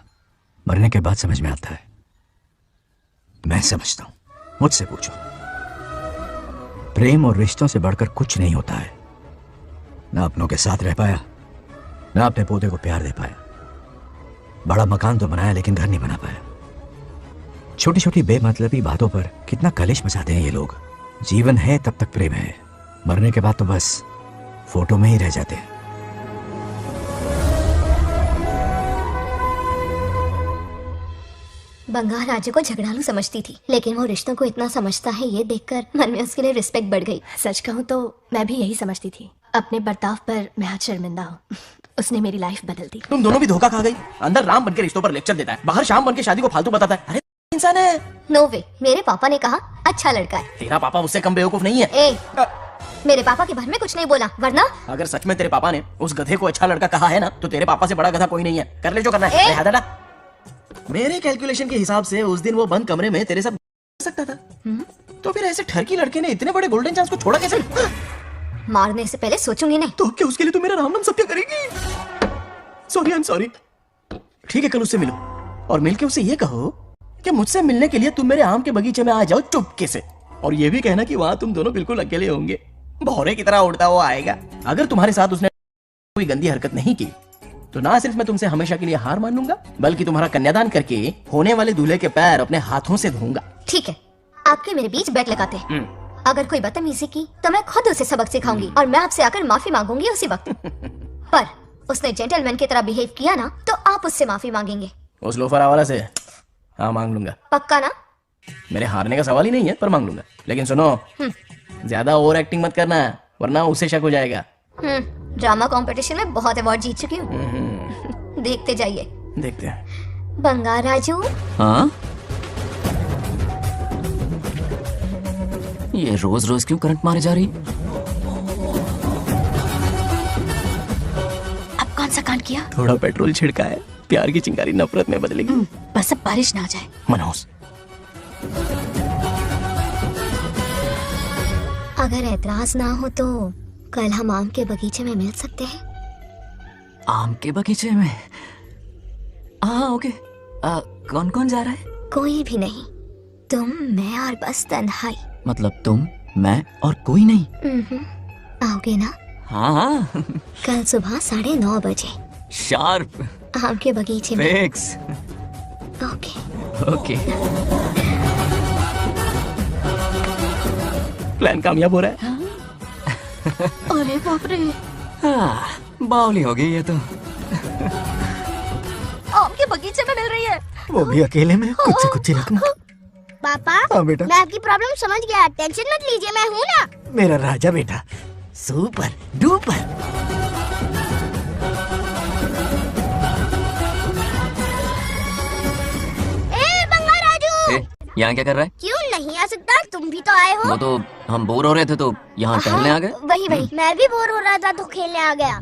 मरने के बाद समझ में आता है। मैं समझता हूं, मुझसे पूछो। प्रेम और रिश्तों से बढ़कर कुछ नहीं होता है। ना अपनों के साथ रह पाया, ना अपने पोते को प्यार दे पाया। बड़ा मकान तो बनाया लेकिन घर नहीं बना पाया। छोटी छोटी बेमतलबी बातों पर कितना कलेश मचाते हैं ये लोग। जीवन है तब तक प्रेम है, मरने के बाद तो बस फोटो में ही रह जाते हैं। बंगाल राज्य को झगड़ालू समझती थी, लेकिन वो रिश्तों को इतना समझता है ये देखकर मन में उसके लिए रिस्पेक्ट बढ़ गई। सच कहूँ तो मैं भी यही समझती थी। अपने बर्ताव पर मैं आज शर्मिंदा हूँ। उसने मेरी लाइफ बदल दी। तुम दोनों भी धोखा खा गई। अंदर राम बनके रिश्तों पर लेक्चर देता है, बाहर शाम बनके शादी को फालतू बताता है। अरे इंसान है। नो वे, मेरे पापा ने कहा अच्छा लड़का है। तेरा पापा उससे कम बेवकूफ नहीं है। ए, मेरे पापा के बारे में कुछ नहीं बोला, वरना अगर सच में तेरे पापा ने उस गधे को अच्छा लड़का कहा है ना, तो तेरे पापा से बड़ा गधा कोई नहीं है। कर ले जो करना है। मेरे कैलकुलेशन के हिसाब से उस दिन वो बंद कमरे में तेरे साथ सकता था। तो फिर ऐसे ठरकी लड़के ने इतने बड़े गोल्डन चांस को छोड़ा कैसे? मारने से पहले सोचूंगी नहीं। तो क्या उसके लिए तू मेरा नाम सत्य करेगी? Sorry, I am sorry. ठीक है, कल उससे मिलो और मिलके उसे ये कहो कि मुझसे मिलने के लिए तुम मेरे आम के बगीचे में आ जाओ चुपके से। और ये भी कहना कि वहां तुम दोनों बिल्कुल अकेले होंगे। भौरे की तरह उड़ता हुआ आएगा। अगर तुम्हारे साथ उसने कोई गंदी हरकत नहीं की तो ना सिर्फ मैं तुमसे हमेशा के लिए हार मान लूंगा, बल्कि तुम्हारा कन्यादान करके होने वाले दूल्हे के पैर अपने हाथों से धोऊंगा। ठीक है, आपके मेरे बीच बैठ लगाते हैं। अगर कोई बदतमीजी की तो मैं खुद उसे सबक सिखाऊंगी और मैं आपसे आकर माफी मांगूंगी उसी वक्त। पर उसने जेंटलमैन की तरह बिहेव किया ना, तो आप उससे माफी मांगेंगे। उस लोफर आवारा से? हाँ, मांग लूंगा। पक्का ना? मेरे हारने का सवाल ही नहीं है, पर मांग लूंगा। लेकिन सुनो, ज्यादा ओवर एक्टिंग मत करना, वरना उसे शक हो जाएगा। ड्रामा कंपटीशन में बहुत अवार्ड जीत चुकी हूँ। देखते जाइए। देखते हैं। बंगाल राजू। हाँ? ये रोज रोज क्यों करंट मारे जा रही? अब कौन सा कांड किया? थोड़ा पेट्रोल छिड़का है, प्यार की चिंगारी नफरत में बदलेगी। बस अब बारिश ना आ जाए। मनोज, अगर ऐतराज ना हो तो कल हम आम के बगीचे में मिल सकते हैं। आम के बगीचे में? हाँ ओके। कौन कौन जा रहा है? कोई भी नहीं, तुम, मैं और बस तन्हाई। मतलब तुम, मैं और कोई नहीं? आओगे ना? हाँ। कल सुबह 9:30 बजे शार्प आम के बगीचे में। फिक्स। Okay okay. प्लान कामयाब हो रहा है। अरे बाप रे। बावली हो गई ये तो। आम के बगीचे में मिल रही है। वो भी अकेले में, कुछ से कुछ रखना। पापा हाँ बेटा। मैं आपकी प्रॉब्लम समझ गया, टेंशन मत लीजिए, मैं हूँ ना। मेरा राजा बेटा, सुपर डुपर। यहाँ क्या कर रहा है? क्यों नहीं आ सकता, तुम भी तो आए हो। वो तो हम बोर हो रहे थे तो यहाँ टहलने आ गए। वही मैं भी बोर हो रहा था तो खेलने आ गया।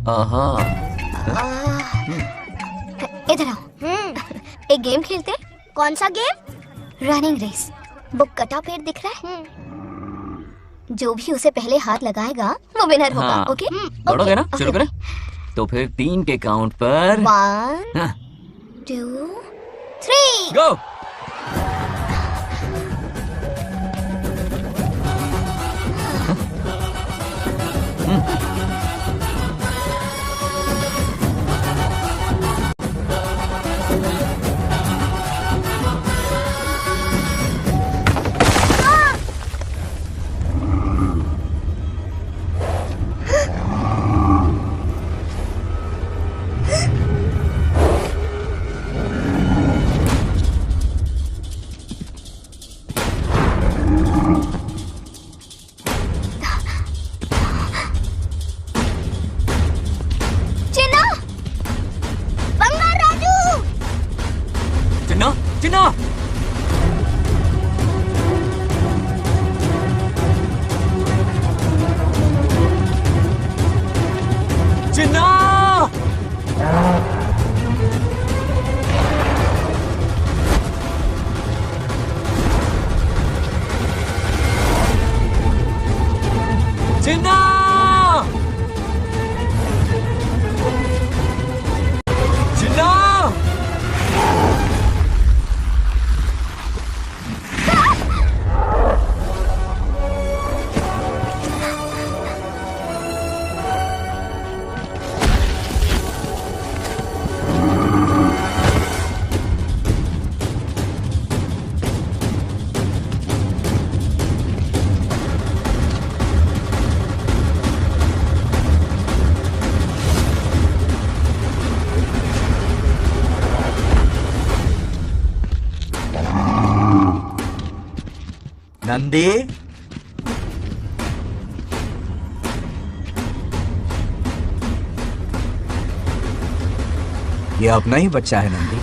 इधर आओ, एक गेम खेलते हैं। कौन सा गेम? Running race. वो कटा पेड़ दिख रहा है, जो भी उसे पहले हाथ लगाएगा वो विनर होगा। ओके दौड़ोगे ना? शुरू करें? तो फिर 3 के काउंट पर 1 2 3 गो। नंदी, ये अपना ही बच्चा है नंदी।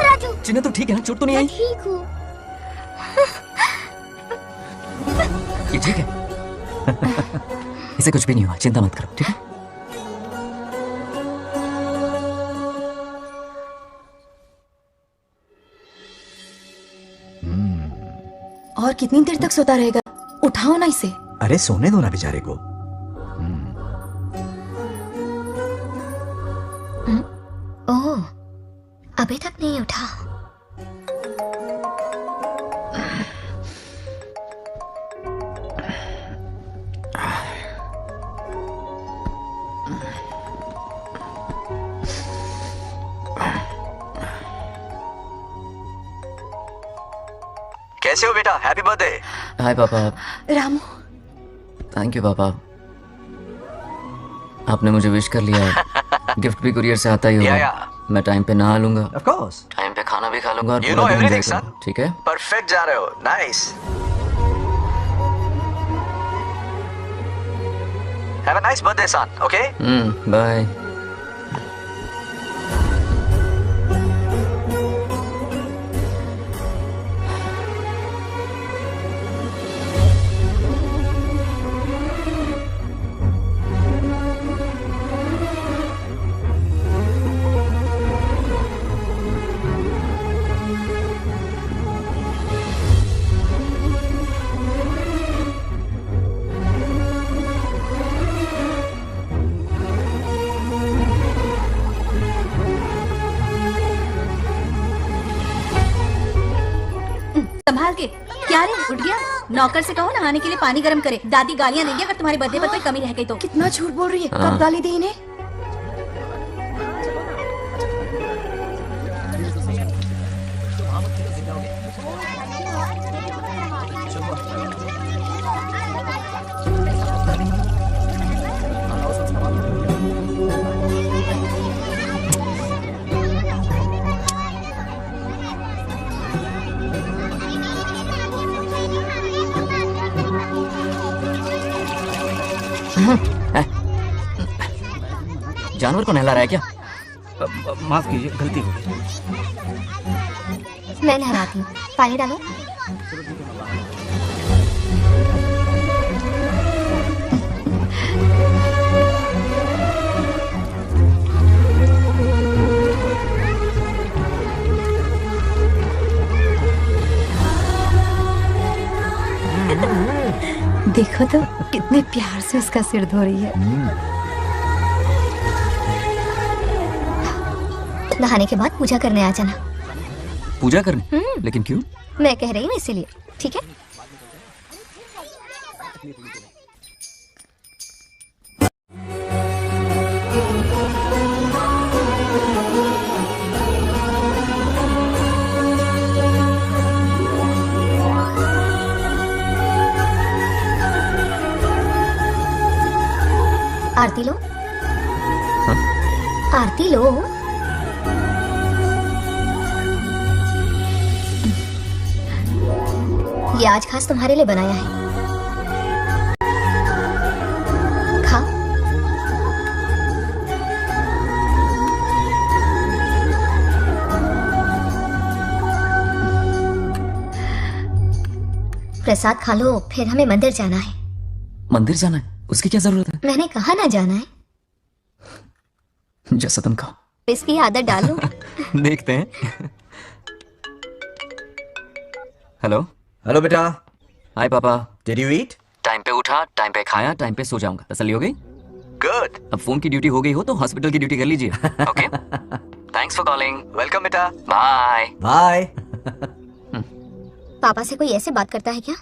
राजू, चिन्ना तो ठीक है ना? चोट तो नहीं आई? ठीक हूँ। ये ठीक है। इसे कुछ भी नहीं हुआ, चिंता मत करो, ठीक है? और कितनी देर तक सोता रहेगा? उठाओ ना इसे। अरे सोने दो ना बेचारे को। ओह, अभी तक नहीं उठा। कैसे हो बेटा? Happy birthday. हाय पापा। रामू, थैंक यू पापा, आपने मुझे विश कर लिया। गिफ्ट भी कुरियर से आता ही होगा। मैं टाइम पे नहा लूंगा, ऑफ कोर्स, टाइम पे खाना भी खा लूंगा और You पूरा know दिन everything, enjoy करूंगा, ठीक है? परफेक्ट जा रहे हो। Nice. Have a nice birthday son. Okay, bye. संभाल के। क्या रे, उठ गया? नौकर से कहो नहाने के लिए पानी गर्म करे। दादी गालियां देंगे अगर तुम्हारे बर्थडे पर कोई कमी रह गई तो। कितना झूठ बोल रही है। कब गाली दी इन्हें? जानवर को नहला रहा है क्या? माफ कीजिए, गलती हो गई। मैं नहलाती हूँ, पानी डालो। देखो तो कितने प्यार से उसका सिर धो रही है। नहाने के बाद पूजा करने आ जाना। पूजा करने? लेकिन क्यों? मैं कह रही हूँ इसीलिए, ठीक है? आरती लो। हाँ? आरती लो। ये आज खास तुम्हारे लिए बनाया है, खा। प्रसाद खा लो, फिर हमें मंदिर जाना है। मंदिर जाना है? उसकी क्या जरूरत है? मैंने कहा ना जाना है। जैसा तुम कहो। इसकी आदत डालो। देखते हैं। हेलो। हेलो बेटा। हाय पापा। Did you eat? टाइम पे उठा, टाइम पे खाया, टाइम पे सो जाऊंगा। तसल्ली हो गई? गुड। अब फोन की ड्यूटी हो गई हो तो हॉस्पिटल की ड्यूटी कर लीजिए। Okay. Thanks for calling. Welcome बेटा। Bye bye. पापा से कोई ऐसे बात करता है क्या?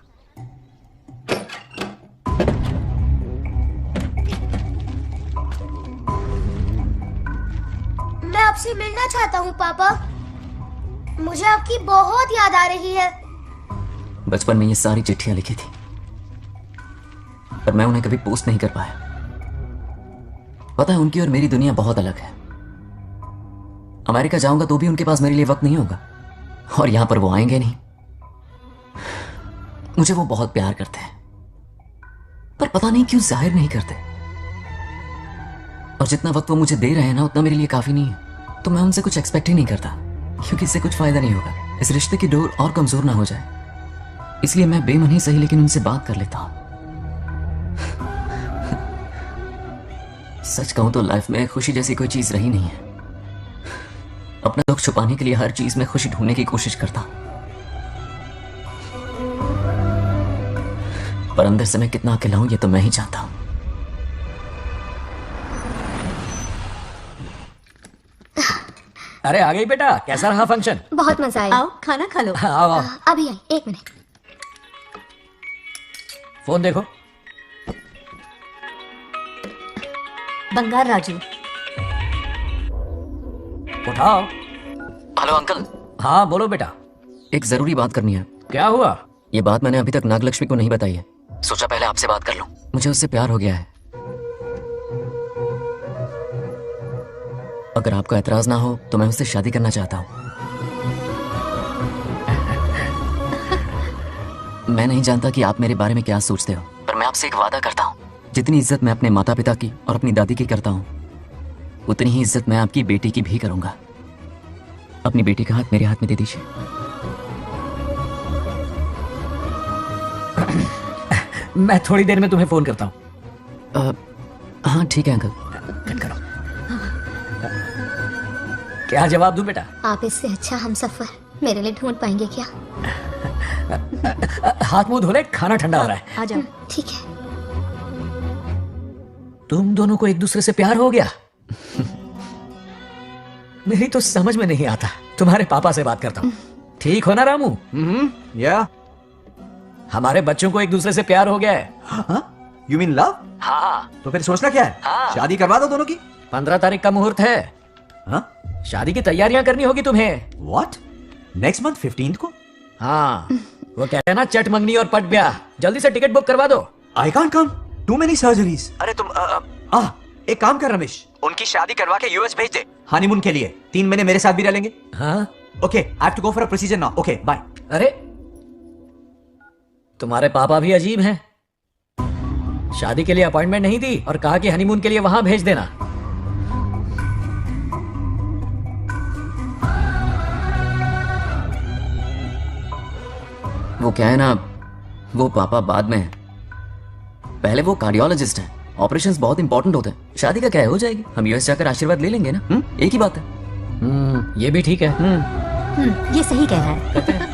मैं आपसे मिलना चाहता हूँ पापा। मुझे आपकी बहुत याद आ रही है। बचपन में ये सारी चिट्ठियां लिखी थी, पर मैं उन्हें कभी पोस्ट नहीं कर पाया। पता है, उनकी और मेरी दुनिया बहुत अलग है। अमेरिका जाऊंगा तो भी उनके पास मेरे लिए वक्त नहीं होगा, और यहां पर वो आएंगे नहीं। मुझे वो बहुत प्यार करते हैं, पर पता नहीं क्यों जाहिर नहीं करते। और जितना वक्त वो मुझे दे रहे हैं ना, उतना मेरे लिए काफी नहीं है। तो मैं उनसे कुछ एक्सपेक्ट ही नहीं करता, क्योंकि इससे कुछ फायदा नहीं होगा। इस रिश्ते की डोर और कमजोर ना हो जाए, इसलिए मैं बेमन ही सही लेकिन उनसे बात कर लेता हूं। सच कहूं तो लाइफ में खुशी जैसी कोई चीज रही नहीं है। अपना दुख छुपाने के लिए हर चीज में खुशी ढूंढने की कोशिश करता हूं, पर अंदर से मैं कितना अकेला हूं ये तो मैं ही जानता हूं। अरे आ गई बेटा, कैसा रहा फंक्शन? बहुत मजा आया। आओ खाना खा लो। आओ आओ। अभी आई, एक मिनट। फोन देखो। बंगार राजू। उठाओ। Hello uncle. हाँ बोलो बेटा। एक जरूरी बात करनी है। क्या हुआ? ये बात मैंने अभी तक नागलक्ष्मी को नहीं बताई है, सोचा पहले आपसे बात कर लूं। मुझे उससे प्यार हो गया है। अगर आपको एतराज ना हो तो मैं उससे शादी करना चाहता हूं। मैं नहीं जानता कि आप मेरे बारे में क्या सोचते हो, पर मैं आपसे एक वादा करता हूं। जितनी इज्जत मैं अपने माता पिता की और अपनी दादी की करता हूं, उतनी ही इज्जत मैं आपकी बेटी की भी करूंगा। अपनी बेटी का हाथ मेरे हाथ में दे दीजिए। मैं थोड़ी देर में तुम्हें फोन करता हूँ। हाँ ठीक है अंकल। कट करो। क्या जवाब दूं बेटा? आप इससे अच्छा हम सफर मेरे लिए ढूंढ पाएंगे क्या? हाथ मुंह धो ले, खाना ठंडा हो रहा है। आ जाओ। ठीक है। तुम दोनों को एक दूसरे से प्यार हो गया? मेरी तो समझ में नहीं आता। तुम्हारे पापा से बात करता हूँ। ठीक हो ना रामू? या हमारे बच्चों को एक दूसरे से प्यार हो गया है। You mean love? हाँ। तो फिर सोचना क्या है? शादी करवा दो दोनों की। 15 तारीख का मुहूर्त है। हाँ? शादी की तैयारियां करनी होगी तुम्हें। What? नेक्स्ट मंथ 15 को? हाँ, वो कहते हैं ना, चट मंगनी और पट ब्याह। जल्दी से टिकट बुक करवा दो। I can't come, too many surgeries. अरे तुम एक काम कर रमेश, उनकी शादी करवा के यूएस भेज दे हनीमून के लिए। 3 महीने मेरे साथ भी रह लेंगे। हाँ okay, I have to go for a procedure now. Okay bye. अरे तुम्हारे पापा भी अजीब हैं। शादी के लिए अपॉइंटमेंट नहीं दी और कहा कि हनीमून के लिए वहां भेज देना। वो क्या है ना, वो पापा बाद में, पहले वो कार्डियोलॉजिस्ट है, ऑपरेशंस बहुत इंपॉर्टेंट होते हैं। शादी का क्या है, हो जाएगी, हम यूएस जाकर आशीर्वाद ले लेंगे ना। एक ही बात है। ये भी ठीक है। ये सही कह रहा है।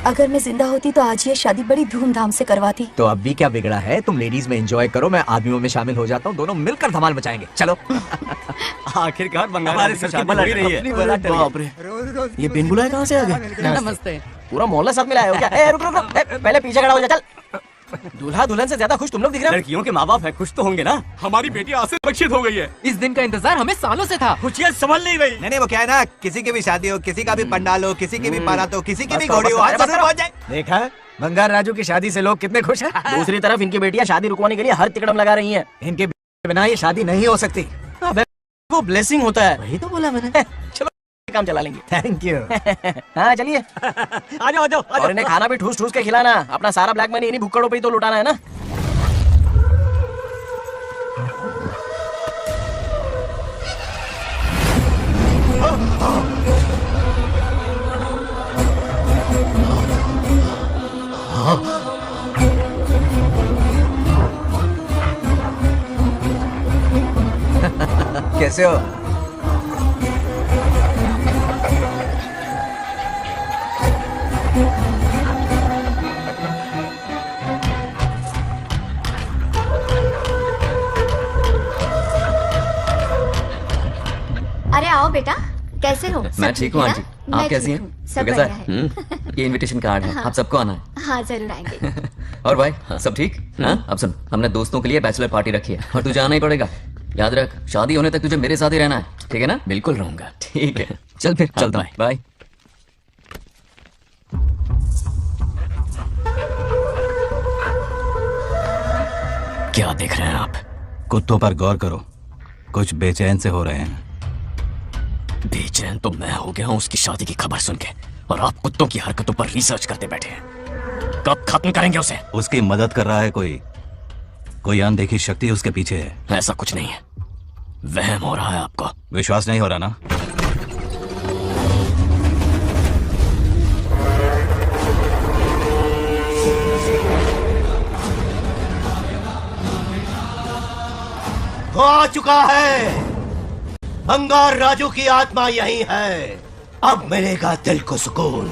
अगर मैं जिंदा होती तो आज ये शादी बड़ी धूमधाम से करवाती। तो अब भी क्या बिगड़ा है, तुम लेडीज में एंजॉय करो, मैं आदमियों में शामिल हो जाता हूँ, दोनों मिलकर धमाल मचाएंगे। चलो। आखिरकार बंगाल हमारे राजू की सर की शादी बला हो ही रही है। अपनी बला टली। बाप रे, ये बिन बुलाए कहाँ से आ गए? नमस्ते। पूरा मोहल्ला साथ में लाया हो क्या? ए, रुक रुक रुक, पहले पीछे खड़ा हो जा, चल। दूल्हा दुल्हन से ज्यादा खुश तुम लोग दिख रहे हो। लड़कियों के माँ बाप है, खुश तो होंगे ना। हमारी बेटी आज से सुरक्षित हो गई है। इस दिन का इंतजार हमें सालों से था। खुशियाँ संभल नहीं गई। नहीं वो क्या है ना, किसी की भी शादी हो, किसी का भी पंडाल हो, किसी की भी बारात हो, किसी की भी घोड़ी हो, आज जरूर पहुंच जाए। देखा बंगार राजू की शादी से लोग कितने खुश हैं। दूसरी तरफ इनकी बेटियां शादी रुकवाने के लिए हर तिकड़म लगा रही हैं। इनके बिना ये शादी नहीं हो सकती। वो ब्लेसिंग होता है। वही तो बोला मैंने। चलो काम चला लेंगे। Thank you. हाँ चलिए। आ जाओ। और इन्हें खाना भी ठूस ठूस के खिलाना। अपना सारा ब्लैक मनी इन्हीं भुक्कड़ों पे ही तो लुटाना है ना। कैसे हो? अरे आओ बेटा, कैसे हो? मैं ठीक हूँ आंटी, आप कैसी हैं? सब कैसा बढ़िया है। ये इनविटेशन कार्ड है, हाँ। आप सबको आना है। हाँ जरूर आएंगे। और भाई सब ठीक? हाँ अब सुन, हमने दोस्तों के लिए बैचलर पार्टी रखी है और तुझे आना ही पड़ेगा। याद रख, शादी होने तक तुझे मेरे साथ ही रहना है, ठीक है ना? बिल्कुल रहूंगा। ठीक है, चल फिर चलता हूँ, बाय। क्या देख रहे हैं आप? कुत्तों पर गौर करो, कुछ बेचैन से हो रहे हैं। बेचैन तो मैं हो गया हूँ उसकी शादी की खबर सुन के, और आप कुत्तों की हरकतों पर रिसर्च करते बैठे हैं। कब खत्म करेंगे उसे? उसकी मदद कर रहा है कोई अनदेखी शक्ति उसके पीछे है। ऐसा कुछ नहीं है, वहम हो रहा है आपको। विश्वास नहीं हो रहा ना? वो आ चुका है। बंगार राजू की आत्मा यही है। अब मिलेगा दिल को सुकून।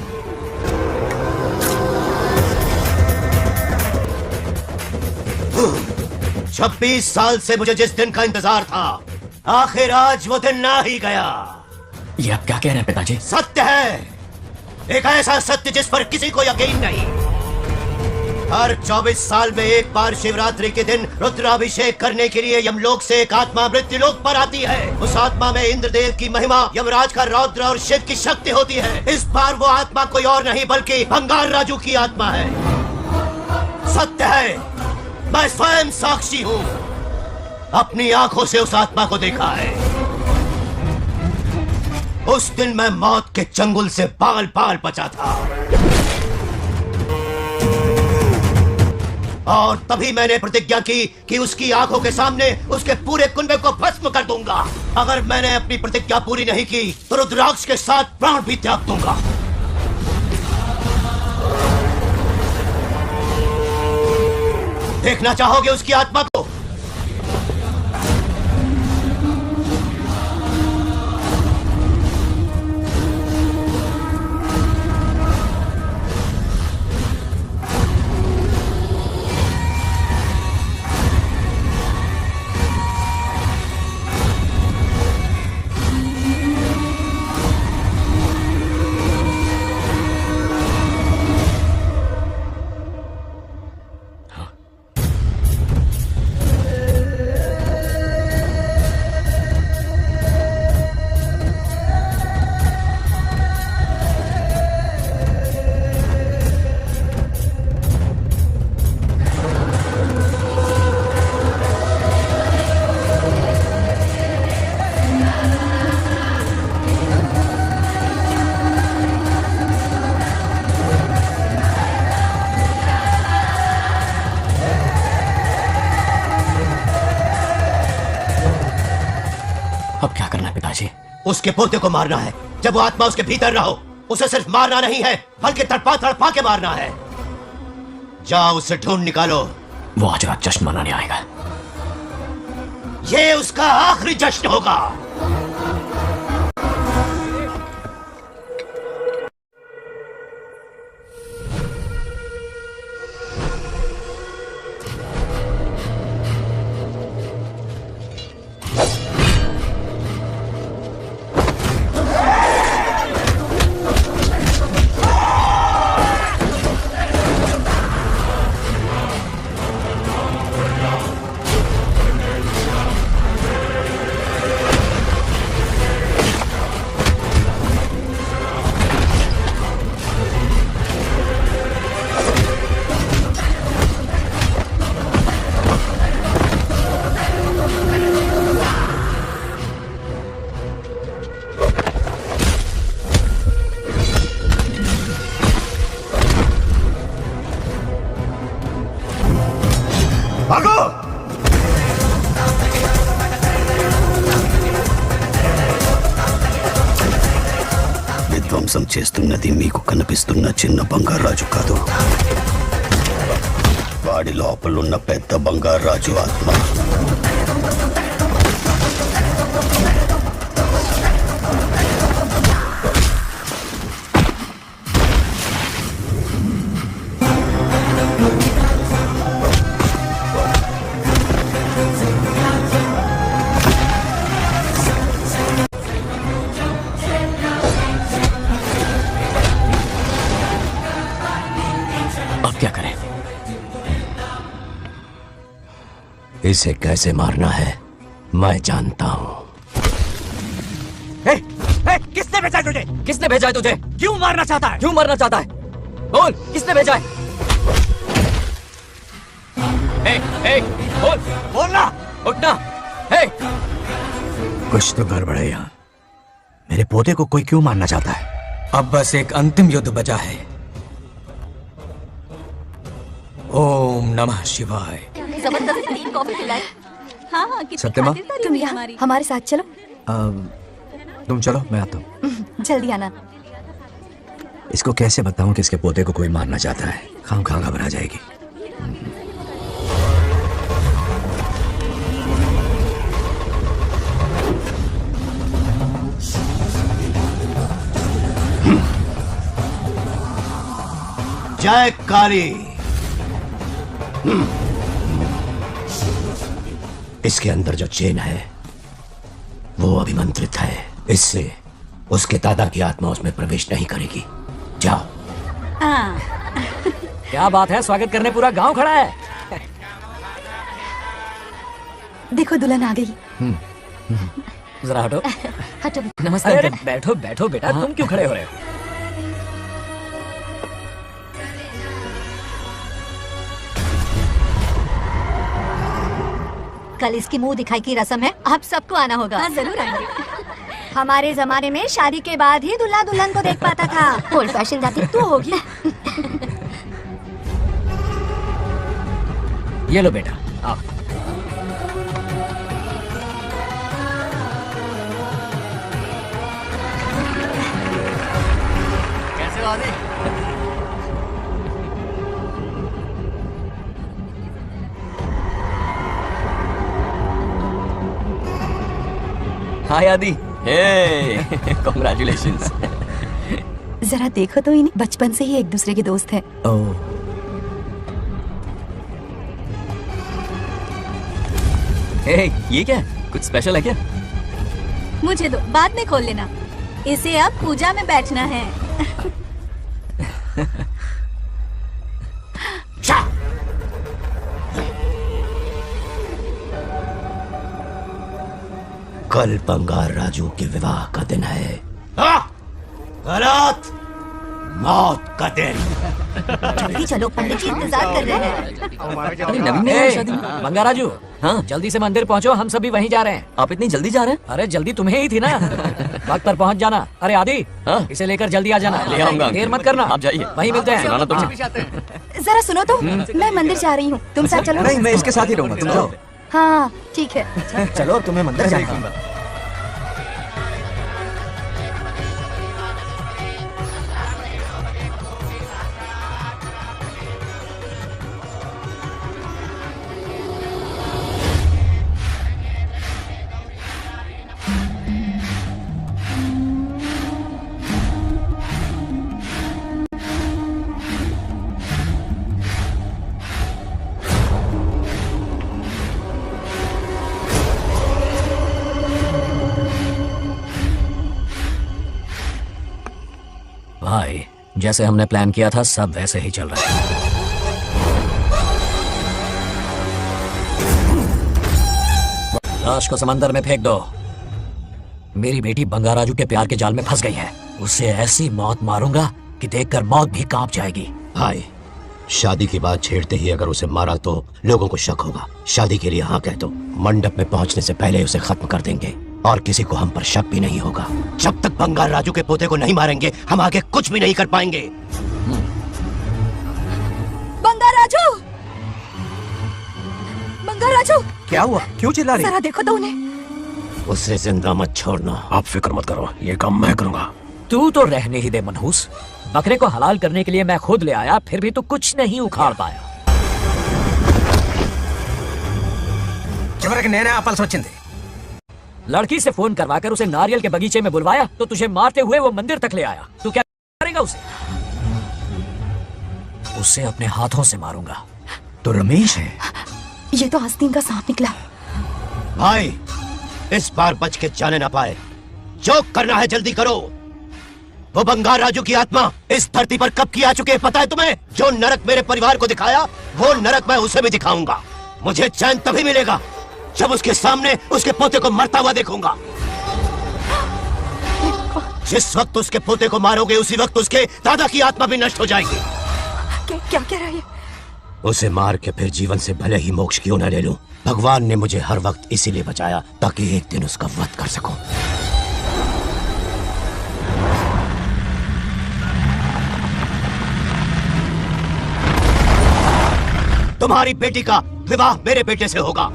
छब्बीस साल से मुझे जिस दिन का इंतजार था, आखिर आज वो दिन ना ही गया। ये आप क्या कह रहे हैं पिताजी? सत्य है, एक ऐसा सत्य जिस पर किसी को यकीन नहीं। हर 24 साल में एक बार शिवरात्रि के दिन रुद्राभिषेक करने के लिए यमलोक से एक आत्मा मृत्युलोक पर आती है। उस आत्मा में इंद्रदेव की महिमा, यमराज का रौद्र और शिव की शक्ति होती है। इस बार वो आत्मा कोई और नहीं बल्कि बंगार राजू की आत्मा है। सत्य है, मैं स्वयं साक्षी हूँ, अपनी आंखों से उस आत्मा को देखा है। उस दिन मैं मौत के चंगुल से बाल बाल बचा था, और तभी मैंने प्रतिज्ञा की कि उसकी आंखों के सामने उसके पूरे कुनबे को भस्म कर दूंगा। अगर मैंने अपनी प्रतिज्ञा पूरी नहीं की तो रुद्राक्ष के साथ प्राण भी त्याग दूंगा। देखना चाहोगे उसकी आत्मा को? अब क्या करना है पिताजी? उसके पोते को मारना है। जब वो आत्मा उसके भीतर ना हो, उसे सिर्फ मारना नहीं है बल्कि तड़पा तड़पा के मारना है। जाओ उसे ढूंढ निकालो। वो आज रात जश्न मनाने आएगा। ये उसका आखिरी जश्न होगा। విధ్వంసం చేస్తున్నది మీకు కనిపిస్తున్న చిన్న బంగారాజు కాదు, వాడి లోపలున్న పెద్ద బంగారాజు ఆత్మ. क्या करें? इसे कैसे मारना है मैं जानता हूं। किसने भेजा है तुझे? किसने भेजा है तुझे? क्यों मारना चाहता है? क्यों मारना चाहता है? बोल, किसने भेजा है? बोल, बोलना, उठना। कुछ तो गड़बड़ है यहाँ। मेरे पोते को कोई क्यों मारना चाहता है? अब बस एक अंतिम युद्ध बचा है। ओम नमः शिवाय। जबरदस्ती 3 कॉफी पिलाई। हाँ हाँ, कितनी सत्यमा? खातिरदारी तुम हुई यहाँ हमारी। हमारे साथ चलो। तुम चलो, मैं आता हूँ। जल्दी आना। इसको कैसे बताऊं कि इसके पोते को कोई मारना चाहता है? खाम खा घबरा जाएगी। जय काली। इसके अंदर जो चेन है वो अभिमंत्रित है, इससे उसके दादा की आत्मा उसमें प्रवेश नहीं करेगी। जाओ। क्या बात है, स्वागत करने पूरा गांव खड़ा है। देखो दुल्हन आ गई। जरा हटो। हटो। नमस्ते अंकल। बैठो बैठो बेटा, तुम क्यों खड़े हो रहे हो? कल इसकी मुंह दिखाई की रस्म है, आप सबको आना होगा। हाँ, जरूर आएंगे। हमारे जमाने में शादी के बाद ही दूल्हा दुल्हन को देख पाता था। ओल्ड फैशन जाती तू होगी। ये लो बेटा, आओ। कैसे हो आदि? हाय आदि। हे कांग्रेचुलेशंस। जरा देखो तो इन्हें, बचपन से ही एक दूसरे के दोस्त हैं। ये क्या? कुछ स्पेशल है क्या? मुझे दो, बाद में खोल लेना। इसे अब पूजा में बैठना है। कल बंगार राजू के विवाह का दिन है। गलत, मौत का दिन। जल्दी चलो, पंडित जी इंतजार कर रहे हैं। अरे नवीन है शादी। बंगाराजू, हाँ जल्दी से मंदिर पहुंचो, हम सभी वहीं जा रहे हैं। आप इतनी जल्दी जा रहे हैं? अरे जल्दी तुम्हें ही थी ना। वक्त पर पहुंच जाना। अरे आदि, इसे लेकर जल्दी आ जाना। ले आऊंगा। देर मत करना, आप जाइए, वहीं मिलते हैं। सुनाना तुम। जरा सुनो तो, मैं मंदिर जा रही हूँ, तुम साथ चलो। नहीं, मैं इसके साथ ही रहूंगा, तुम जाओ। हाँ ठीक है। चलो, तुम्हें मंदिर जाना। जैसे हमने प्लान किया था सब वैसे ही चल रहा है। लाश को समंदर में फेंक दो। मेरी बेटी बंगाराजू के प्यार के जाल में फंस गई है। उसे ऐसी मौत मारूंगा कि देखकर मौत भी कांप जाएगी। भाई, शादी की बात छेड़ते ही अगर उसे मारा तो लोगों को शक होगा। शादी के लिए हाँ कह दो, मंडप में पहुंचने से पहले उसे खत्म कर देंगे और किसी को हम पर शक भी नहीं होगा। जब तक बंगाल राजू के पोते को नहीं मारेंगे हम आगे कुछ भी नहीं कर पाएंगे। बंगाल राजू, बंगाल राजू, क्या हुआ? क्यों चिल्ला रही? जरा देखो तो उन्हें। उसे जिंदा मत छोड़ना। आप फिक्र मत करो, ये काम मैं करूंगा। तू तो रहने ही दे मनहूस। बकरे को हलाल करने के लिए मैं खुद ले आया, फिर भी तू कुछ नहीं उखाड़ पाया। చివరికి నేనే ఆపాల్సి వచ్చింది। लड़की से फोन करवाकर उसे नारियल के बगीचे में बुलवाया तो तुझे मारते हुए वो मंदिर तक ले आया। तू क्या करेगा उसे? उसे अपने हाथों से मारूंगा। तो रमेश है। ये तो आस्तीन का सांप निकला। भाई, इस बार बच के जाने ना पाए। जो करना है जल्दी करो। वो बंगाल राजू की आत्मा इस धरती पर कब की आ चुके हैं पता है तुम्हें? जो नरक मेरे परिवार को दिखाया वो नरक मैं उसे भी दिखाऊंगा। मुझे चैन तभी मिलेगा जब उसके सामने उसके पोते को मरता हुआ देखूंगा। जिस वक्त उसके पोते को मारोगे उसी वक्त उसके दादा की आत्मा भी नष्ट हो जाएगी। क्या कह रहा है? उसे मार के फिर जीवन से भले ही मोक्ष क्यों न ले लूं, भगवान ने मुझे हर वक्त इसीलिए बचाया ताकि एक दिन उसका वध कर सकूं। तुम्हारी बेटी का विवाह मेरे बेटे से होगा,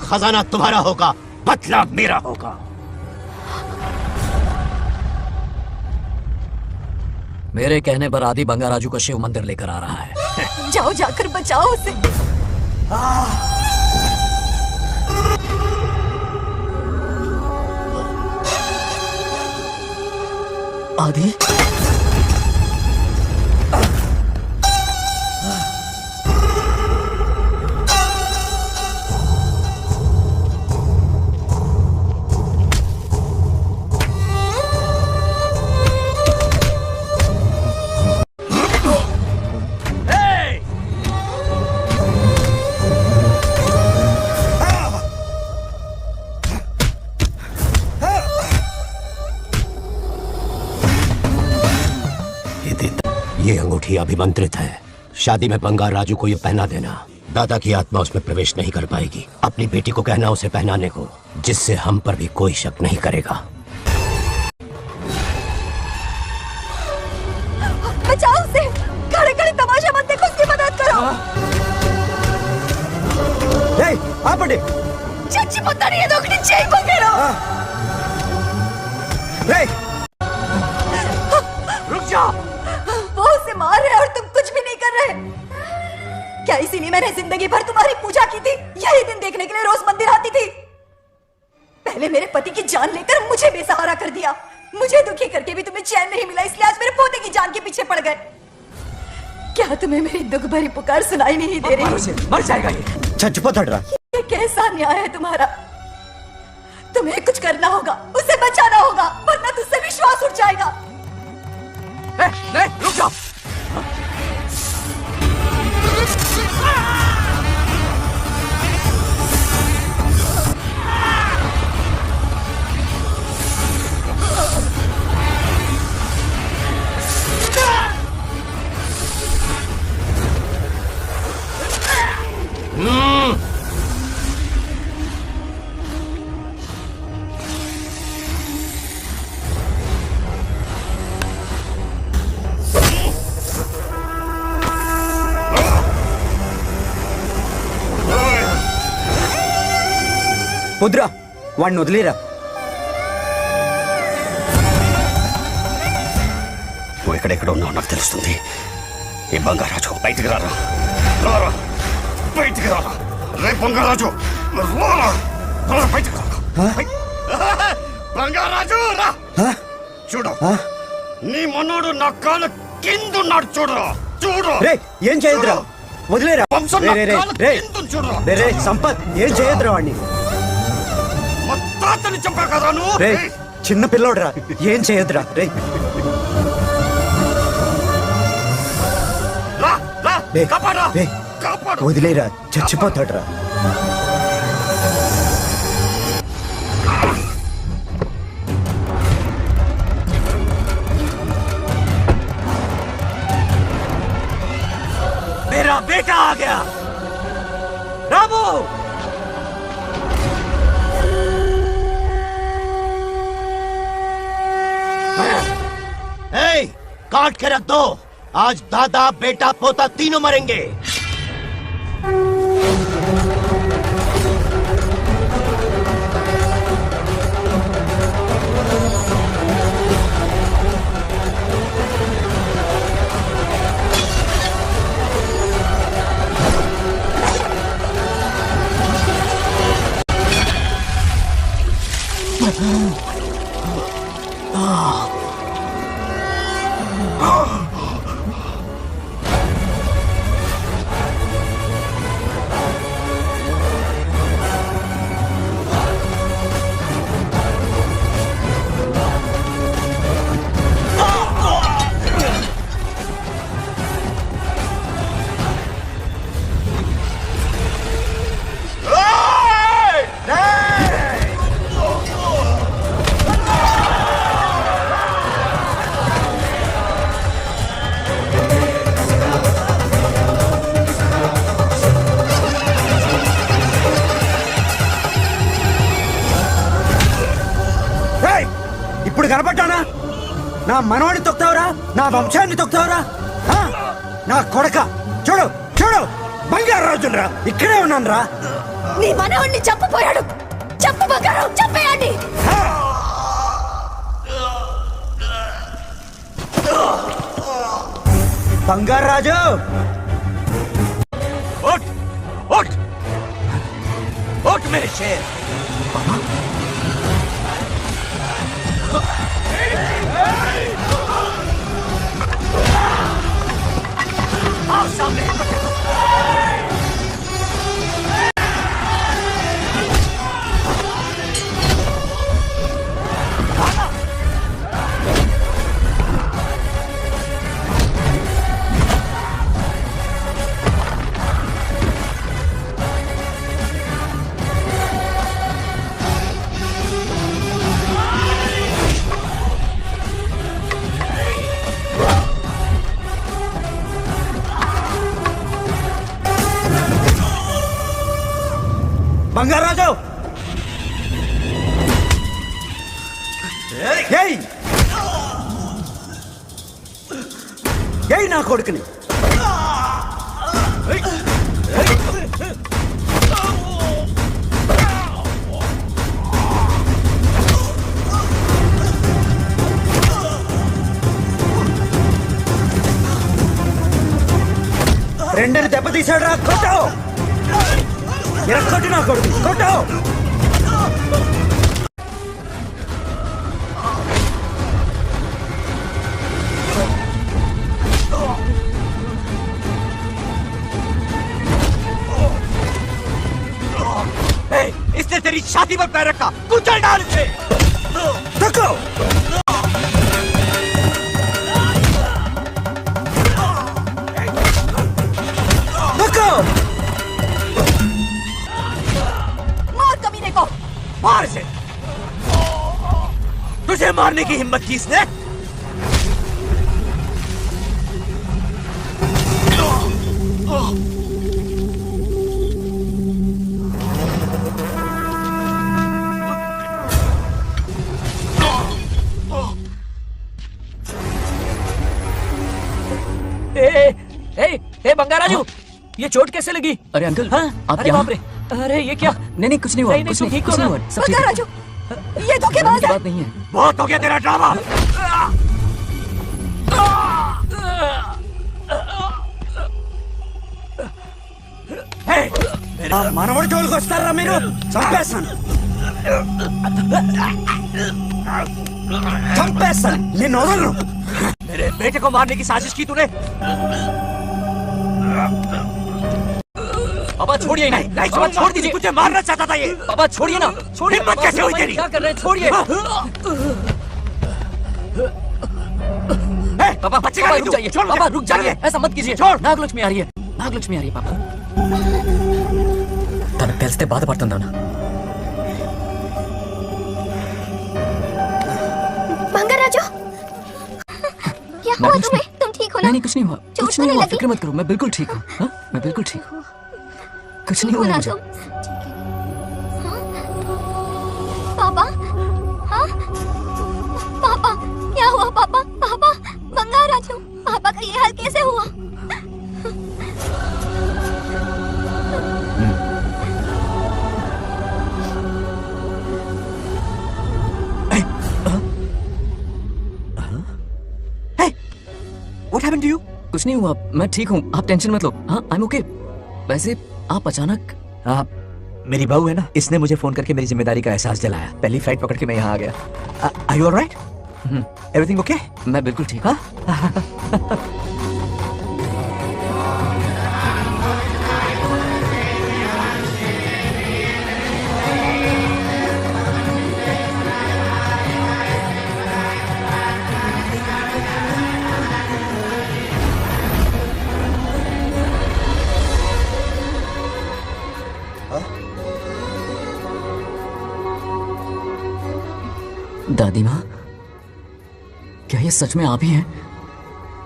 खजाना तुम्हारा होगा, बदला मेरा होगा। मेरे कहने पर आदि बंगाराजू को शिव मंदिर लेकर आ रहा है। जाओ, जाकर बचाओ उसे। आदि, ये अंगूठी अभिमंत्रित है। शादी में बंगाल राजू को ये पहना देना। दादा की आत्मा उसमें प्रवेश नहीं कर पाएगी। अपनी बेटी को कहना उसे पहनाने को, जिससे हम पर भी कोई शक नहीं करेगा। बचाओ उसे। खड़े खड़े तमाशा मत देखो, उसकी मदद करो। आपड़े चच्ची पुत्तरी ये दोगड़ी चेक को घेरो। रुक जाओ। वो उसे मार रहे और तुम कुछ भी नहीं कर रहे। क्या इसीलिए मैंने जिंदगी भर तुम्हारी पूजा की थी? यही दिन देखने के लिए रोज मंदिर आती थी। पहले मेरे पति की जान लेकर मुझे बेसहारा कर दिया। मुझे दुखी करके भी तुम्हें चैन नहीं मिला, इसलिए आज मेरे पोते की जान के पीछे पड़ गए। क्या तुम्हें मेरी दुख भरी पुकार सुनाई नहीं दे रही? मर जाएगा ये। ये कैसा न्याय है तुम्हारा? तुम्हें कुछ करना होगा, उसे बचाना होगा, वरना तुझसे विश्वास उठ जाएगा। नहीं, रुक जाओ। వద్దురా, వాడిని వదిలేరా. నువ్వు ఎక్కడెక్కడ ఉన్నావు నాకు తెలుస్తుంది. ఈ బంగారాజు బయటికి రారా, రారా బయటికి రారా. రే బంగారాజు రారా, రారా బయటికి రారా. బంగారాజు రా. చూడు, నీ మనోడు నా కాళ్ళ కిందున్నాడు. చూడరా, చూడు. రే ఏం చేయొద్దురా, వదిలేరా. రే సంపత్, ఏం చేయొద్దురా వాడిని. తాతని చంపా కదా నువ్వు. రే చిన్న పిల్లోడురా, ఏం చేయొద్దురా. రే వదిలేరా చచ్చిపోతాడ్రా. मेरा बेटा आ गया. रामू काट के रख दो. आज दादा बेटा पोता तीनों मरेंगे. ఇప్పుడు కనపడ్డానా? నా మనవాడిని తొక్తావురా, నా వంశాన్ని తొక్తావురా. నా కొడక చూడు చూడు, బంగారు రాజులరా, ఇక్కడే ఉన్నాను రా. నీ మనవాడిని చంపపోయాడు. చంపు బంగారం, చంపేయండి. బంగారు రాజు उठ मेरे शेर. आओ सामने. బంగారాజు ఏయ్ నా కొడుకుని. రెండని దెబ్బతీశాడు రా. కొట్టావు ఎరక్కొట్టి నా కొడుకు, కొట్టావు. इसने तेरी छाती पर पैर रखा, कुचल डाल इसे. देखो देखो, मार कमीने को. मार इसे. तुझे मारने की हिम्मत की इसने? ए बंगाराजू, ये चोट कैसे लगी? अरे अंकल, हाँ? आप अरे यहाँ? बाप रे. अरे ये क्या? नहीं कुछ नहीं हुआ. नहीं, कुछ तुम नहीं, ठीक हो कुछ ना? नहीं हुआ, सब ठीक है. बंगाराजू, ये धोखेबाज है. बात नहीं है. बहुत हो गया तेरा ड्रामा. మనవడి జోలికి వస్తారా మీరు? చంపేస్తాను, చంపేస్తాను, నేను వదలను. मेरे बेटे को मारने की साजिश की तूने? पापा छोड़िए. नहीं पापा छोड़ दीजिए. तुझे मारना चाहता था ये. पापा छोड़िए ना. छोड़िए. हिम्मत कैसे हुई तेरी? क्या कर रहे हैं? छोड़िए. पापा बच्चे का रुक जाइए. पापा रुक जाइए. ऐसा मत कीजिए. नागलक्ष्मी आ रही है. नागलक्ष्मी आ रही है पापा तनक తెలిస్తే బాధపడుతున్నానా बंगाराजू क्या हुआ तुम्हें? तुम ठीक हो ना? नहीं कुछ नहीं हुआ कुछ नहीं हुआ फिक्र मत करो मैं बिल्कुल ठीक हूँ हाँ? मैं बिल्कुल ठीक हूँ कुछ नहीं हुआ मुझे पापा हाँ पापा क्या हुआ पापा पापा बंगाराजू पापा का ये हाल कैसे हुआ? What happened to you? कुछ नहीं हुआ मैं ठीक हूँ आप टेंशन मत लो हाँ I'm okay वैसे आप अचानक मेरी बहू है ना इसने मुझे फोन करके मेरी जिम्मेदारी का एहसास दिलाया पहली फ्लाइट पकड़ के मैं यहाँ आ गया Are you alright? Everything okay? मैं बिल्कुल ठीक हाँ दादी माँ क्या ये सच में आप ही हैं?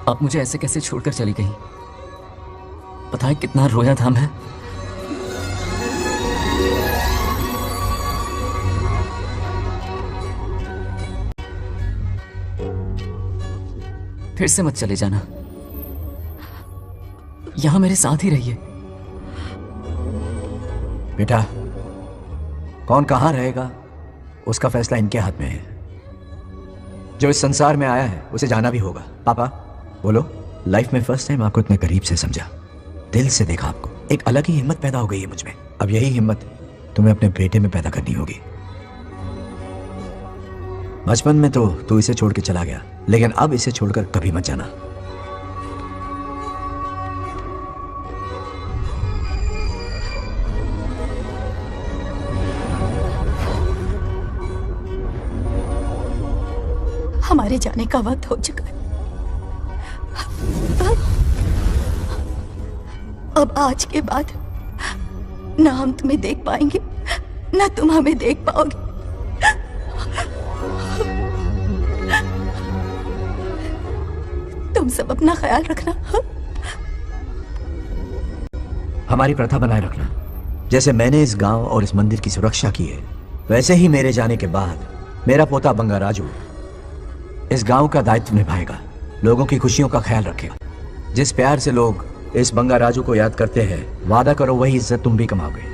आप मुझे ऐसे कैसे छोड़कर चली गई? पता है कितना रोया था मैं? फिर से मत चले जाना यहां मेरे साथ ही रहिए बेटा कौन कहां रहेगा उसका फैसला इनके हाथ में है जो इस संसार में आया है उसे जाना भी होगा पापा बोलो लाइफ में फर्स्ट टाइम आपको इतने करीब से समझा दिल से देखा आपको एक अलग ही हिम्मत पैदा हो गई है मुझ में अब यही हिम्मत तुम्हें अपने बेटे में पैदा करनी होगी बचपन में तो तू इसे छोड़ के चला गया लेकिन अब इसे छोड़कर कभी मत जाना हमारे जाने का वक्त हो चुका है अब आज के बाद ना हम तुम्हें देख पाएंगे ना तुम हमें देख पाओगे तुम सब अपना ख्याल रखना हमारी प्रथा बनाए रखना जैसे मैंने इस गांव और इस मंदिर की सुरक्षा की है वैसे ही मेरे जाने के बाद मेरा पोता बंगाराजू इस गांव का दायित्व निभाएगा लोगों की खुशियों का ख्याल रखेगा जिस प्यार से लोग इस बंगाराजू को याद करते हैं वादा करो वही इज्जत तुम भी कमाओगे